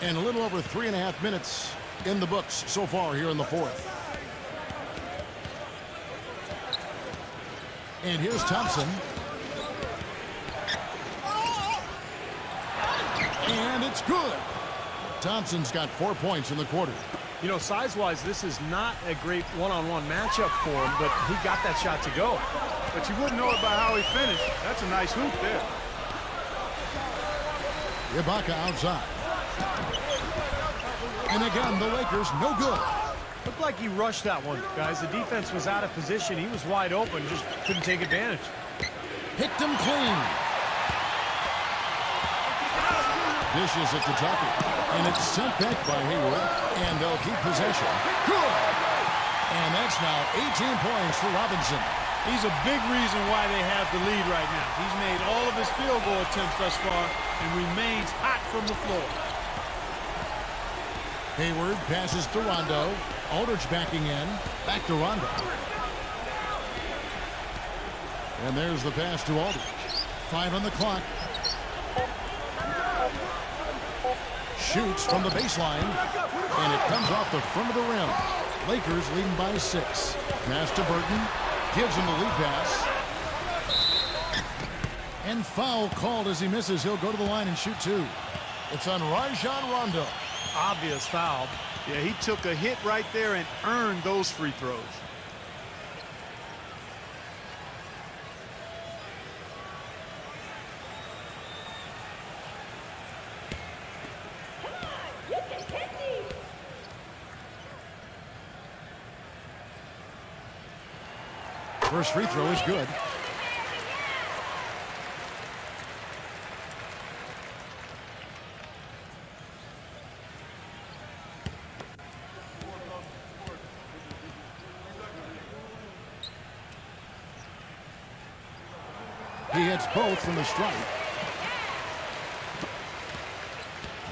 And a little over 3.5 minutes in the books so far here in the fourth. And here's Thompson. And it's good. Thompson's got 4 points in the quarter. You know, size-wise, this is not a great one-on-one matchup for him, but he got that shot to go. But you wouldn't know it by how he finished. That's a nice hoop there. Ibaka outside. And again, the Lakers no good. Looked like he rushed that one, guys. The defense was out of position. He was wide open, just couldn't take advantage. Picked him clean. Dishes it to Tucker. And it's sent back by Hayward. And they'll keep possession. Good. And that's now 18 points for Robinson. He's a big reason why they have the lead right now. He's made all of his field goal attempts thus far and remains hot from the floor. Hayward passes to Rondo. Aldridge backing in. Back to Rondo. And there's the pass to Aldridge. 5 on the clock. Shoots from the baseline. And it comes off the front of the rim. Lakers leading by 6. Pass to Burton. Gives him the lead pass. And foul called as he misses. He'll go to the line and shoot 2. It's on Rajon Rondo. Obvious foul. Yeah, he took a hit right there and earned those free throws. First free throw is good. He hits both from the stripe.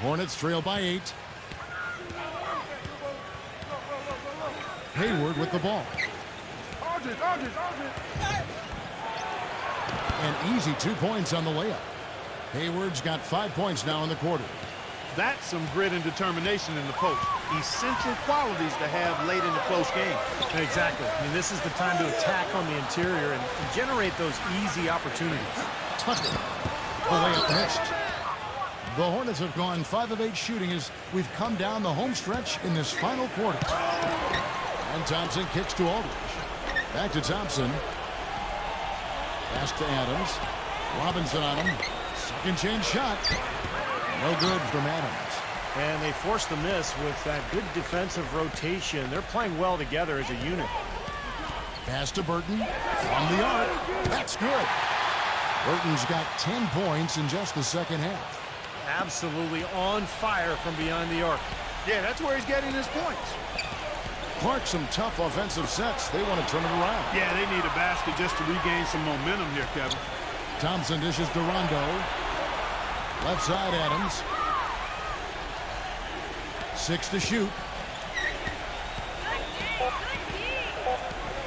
Hornets trail by 8. Hayward with the ball. An easy 2 points on the layup. Hayward's got 5 points now in the quarter. That's some grit and determination in the post. Essential qualities to have late in the close game. Exactly. I mean, this is the time to attack on the interior and generate those easy opportunities. Tucker. The layup missed. The Hornets have gone 5 of 8 shooting as we've come down the home stretch in this final quarter. And Thompson kicks to Aldridge. Back to Thompson. Pass to Adams. Robinson on him. Second chance shot. No good from Adams. And they forced the miss with that good defensive rotation. They're playing well together as a unit. Pass to Burton from the arc. That's good. Burton's got 10 points in just the second half. Absolutely on fire from behind the arc. Yeah, that's where he's getting his points. Clark, some tough offensive sets. They want to turn it around. Yeah, they need a basket just to regain some momentum here, Kevin. Thompson dishes to Rondo. Left side, Adams. 6 to shoot.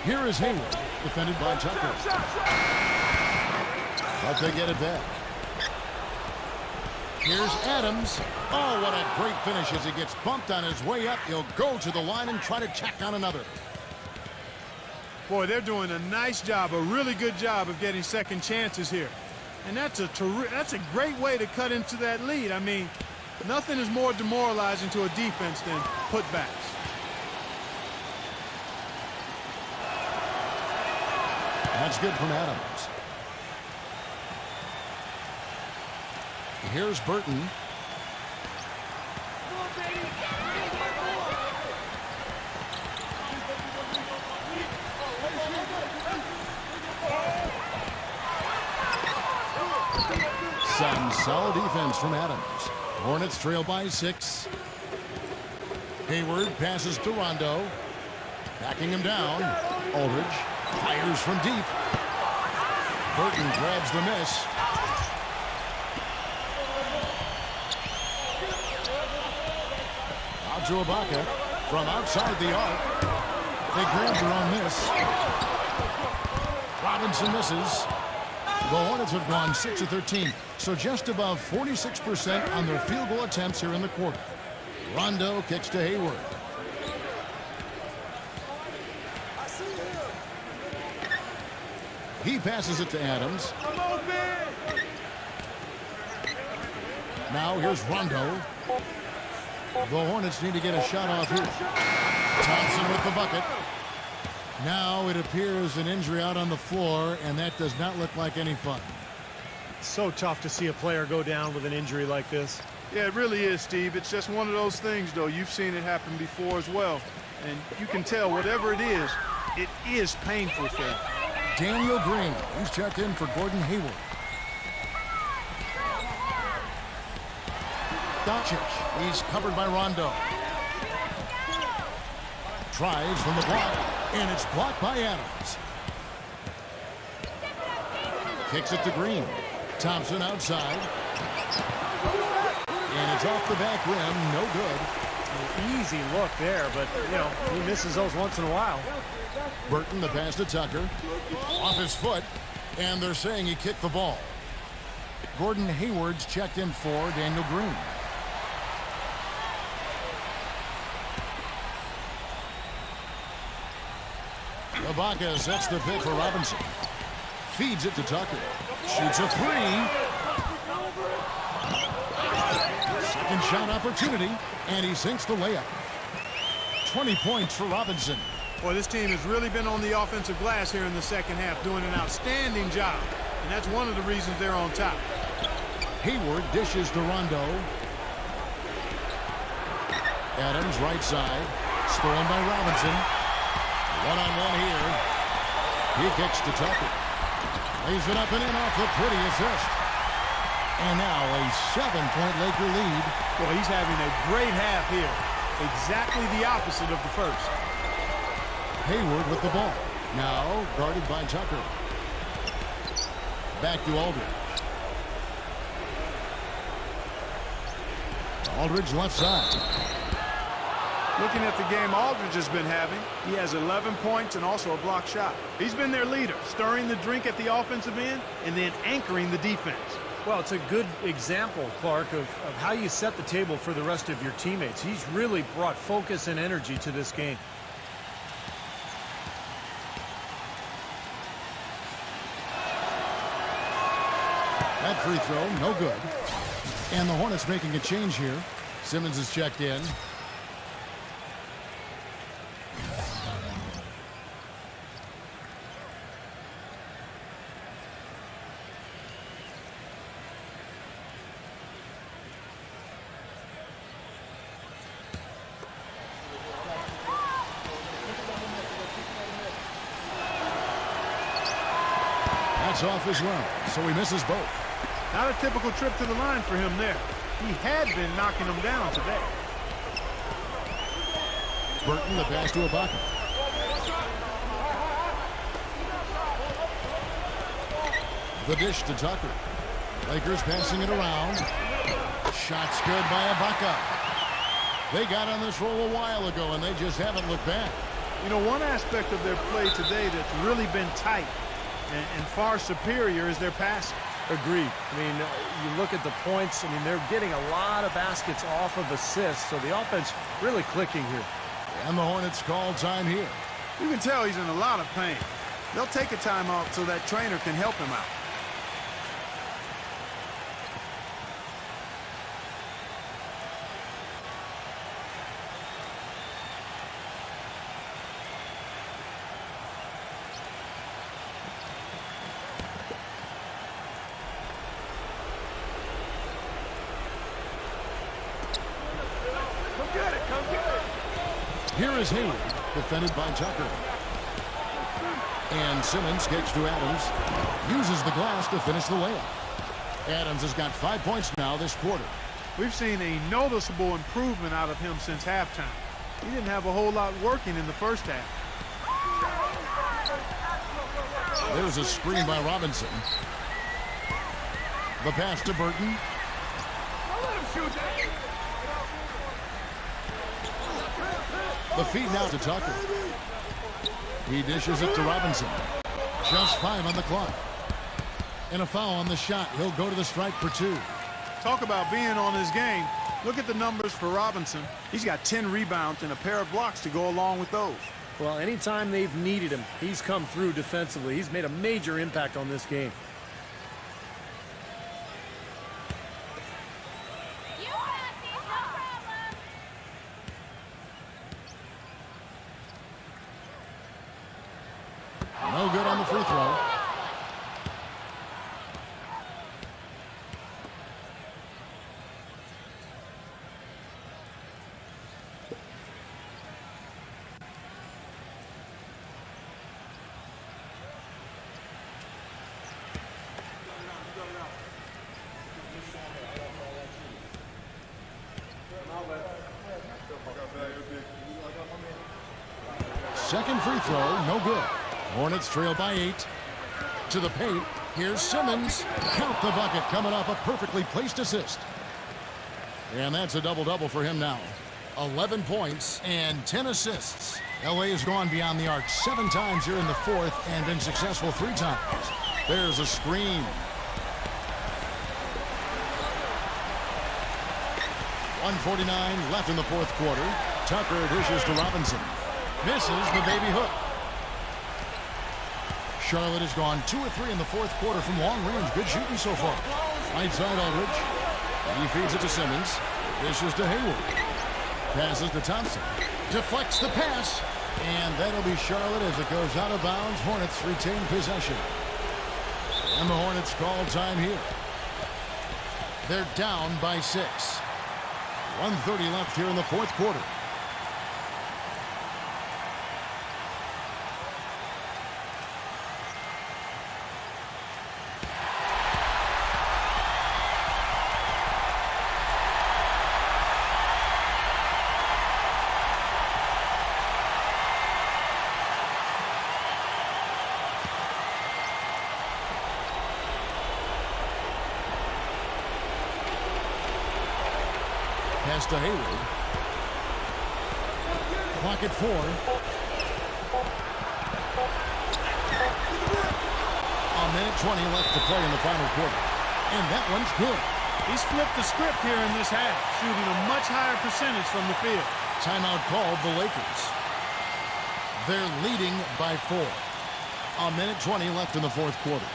Here is Hayward, defended by Tucker. But they get it back. Here's Adams. Oh, what a great finish as he gets bumped on his way up. He'll go to the line and try to tack on another. Boy, they're doing a nice job, a really good job of getting second chances here. And that's a great way to cut into that lead. I mean, nothing is more demoralizing to a defense than putbacks. That's good from Adams. Here's Burton. Some solid defense from Adams. Hornets trail by 6. Hayward passes to Rondo. Backing him down. Aldridge fires from deep. Burton grabs the miss. Out to Ibaka from outside the arc. They grabbed her on this. Robinson misses. The Hornets have gone 6 of 13, so just above 46% on their field goal attempts here in the quarter. Rondo kicks to Hayward. He passes it to Adams. Now here's Rondo. The Hornets need to get a shot off here. Thompson with the bucket. Now it appears an injury out on the floor, and that does not look like any fun. So tough to see a player go down with an injury like this. Yeah, it really is, Steve. It's just one of those things, though. You've seen it happen before as well. And you can tell whatever it is painful for him. Daniel Green, he's checked in for Gordon Hayward. Doncic, he's covered by Rondo. Tries from the block, and it's blocked by Adams. Kicks it to Green. Thompson outside. And it's off the back rim, no good. An easy look there, but, you know, he misses those once in a while. Burton, the pass to Tucker. Off his foot, and they're saying he kicked the ball. Gordon Hayward's checked in for Daniel Green. Ibaka sets the pick for Robinson. Feeds it to Tucker. Shoots a 3. Second shot opportunity, and he sinks the layup. 20 points for Robinson. Boy, this team has really been on the offensive glass here in the second half, doing an outstanding job. And that's one of the reasons they're on top. Hayward dishes to Rondo. Adams right side. Stolen by Robinson. One-on-one here. He kicks to Tucker. Lays it up and in off the pretty assist. And now a 7-point Laker lead. Well, he's having a great half here. Exactly the opposite of the first. Hayward with the ball. Now guarded by Tucker. Back to Aldridge. Aldridge left side. Look looking at the game Aldridge has been having, he has 11 points and also a block shot. He's been their leader, stirring the drink at the offensive end and then anchoring the defense. Well, it's a good example, Clark, of how you set the table for the rest of your teammates. He's really brought focus and energy to this game. That free throw, no good. And the Hornets making a change here. Simmons is checked in. That's off as well, so he misses both. Not a typical trip to the line for him there. He had been knocking them down today. Burton, the pass to Ibaka. The dish to Tucker. Lakers passing it around. Shot's good by Ibaka. They got on this roll a while ago, and they just haven't looked back. You know, one aspect of their play today that's really been tight and far superior is their passing. Agreed. I mean, you look at the points. I mean, they're getting a lot of baskets off of assists, so the offense really clicking here. And the Hornets call time here. You can tell he's in a lot of pain. They'll take a timeout so that trainer can help him out. Here is Hayward, defended by Tucker. And Simmons gets to Adams, uses the glass to finish the layup. Adams has got 5 points now this quarter. We've seen a noticeable improvement out of him since halftime. He didn't have a whole lot working in the first half. There's a screen by Robinson. The pass to Burton. The feed now to Tucker. He dishes it to Robinson. Just 5 on the clock. And a foul on the shot. He'll go to the stripe for 2. Talk about being on his game. Look at the numbers for Robinson. He's got 10 rebounds and a pair of blocks to go along with those. Well, anytime they've needed him, he's come through defensively. He's made a major impact on this game. You got this, no problem. No good on the free throw. Second free throw, no good. Hornets trail by 8. To the paint, here's Simmons. Count the bucket, coming off a perfectly placed assist. And that's a double-double for him now. 11 points and 10 assists. LA has gone beyond the arc 7 times here in the fourth and been successful 3 times. There's a screen. 1:49 left in the fourth quarter. Tucker dishes to Robinson. Misses the baby hook. Charlotte has gone 2 of 3 in the fourth quarter from long range. Good shooting so far. Right side Aldridge. He feeds it to Simmons. Dishes to Hayward. Passes to Thompson. Deflects the pass. And that'll be Charlotte as it goes out of bounds. Hornets retain possession. And the Hornets call time here. They're down by 6. 1:30 left here in the fourth quarter. Pass to Hayward. Clock at 4. A minute 20 left to play in the final quarter. And that one's good. He's flipped the script here in this half, shooting a much higher percentage from the field. Timeout called the Lakers. They're leading by 4. A minute 20 left in the fourth quarter.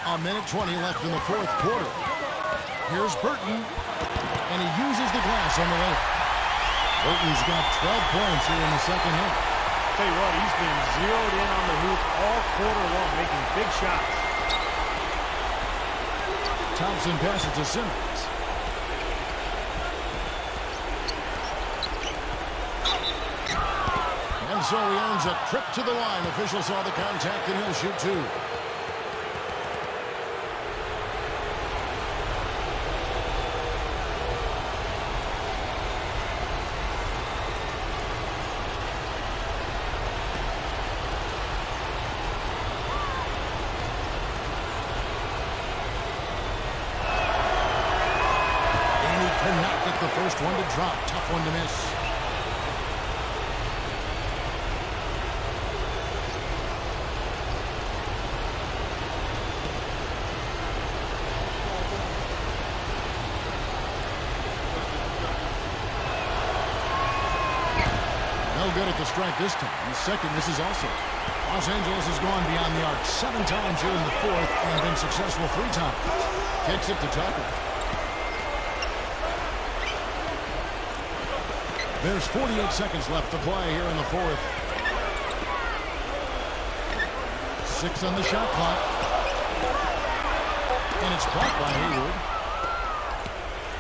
A minute 20 left in the fourth quarter. Here's Burton, and he uses the glass on the layup. Burton's got 12 points here in the second half. Tell you what, he's been zeroed in on the hoop all quarter long, making big shots. Thompson passes to Simmons. And so he earns a trip to the line. Official saw the contact, and he'll shoot 2. The first one to drop. Tough one to miss. No good at the strike this time. The second misses also. Los Angeles has gone beyond the arc 7 times here in the fourth and been successful 3 times. Kicks it to Tucker. There's 48 seconds left to play here in the fourth. 6 on the shot clock. And it's blocked by Hayward.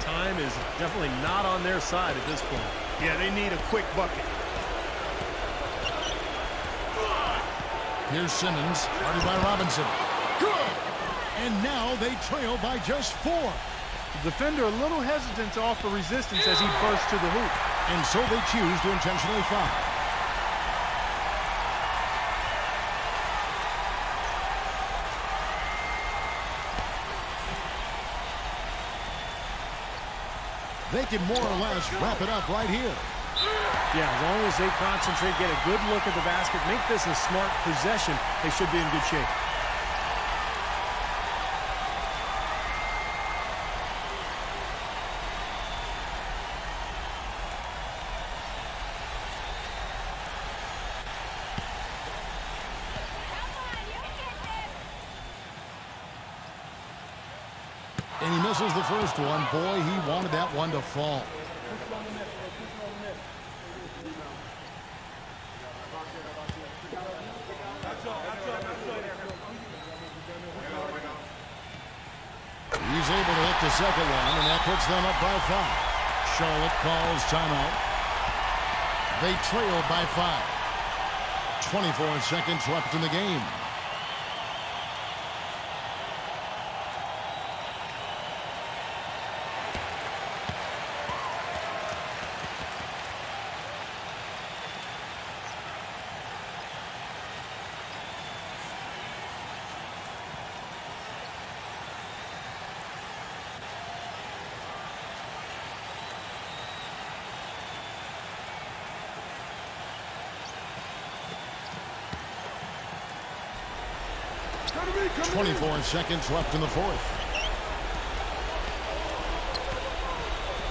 Time is definitely not on their side at this point. Yeah, they need a quick bucket. Here's Simmons, guarded by Robinson. Good! And now they trail by just 4. The defender a little hesitant to offer resistance as he bursts to the hoop. And so they choose to intentionally foul. They can more or less wrap it up right here. Yeah, as long as they concentrate, get a good look at the basket, make this a smart possession, they should be in good shape. And he misses the first one. Boy, he wanted that one to fall. He's able to hit the second one, and that puts them up by 5. Charlotte calls timeout. They trail by 5. 24 seconds left in the game. Come to me, come to me. 24 seconds left in the fourth.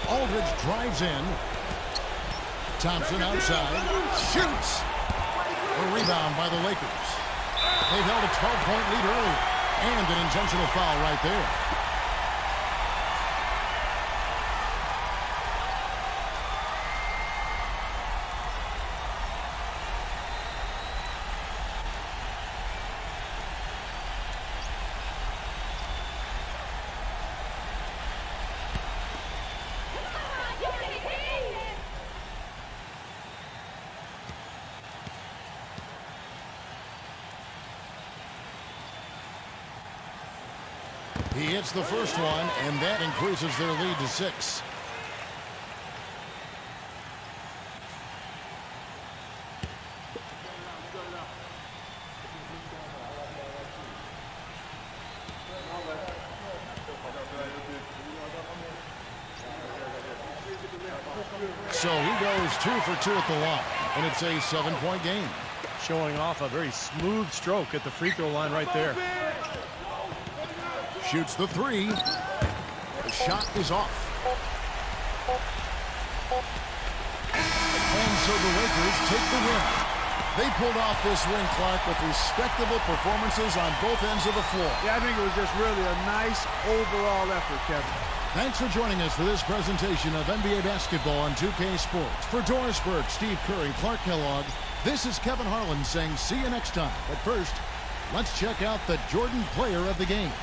Aldridge drives in. Thompson outside. Shoots. A rebound by the Lakers. They've held a 12-point lead earlier. And an intentional foul right there. He hits the first one, and that increases their lead to 6. So he goes 2 for 2 at the line, and it's a 7-point game. Showing off a very smooth stroke at the free throw line right there. Shoots the 3. The shot is off. And so the Lakers take the win. They pulled off this win, Clark, with respectable performances on both ends of the floor. Yeah, I think it was just really a nice overall effort, Kevin. Thanks for joining us for this presentation of NBA basketball on 2K Sports. For Doris Burke, Steve Kerr, and Clark Kellogg, this is Kevin Harlan saying see you next time. But first, let's check out the Jordan Player of the Game.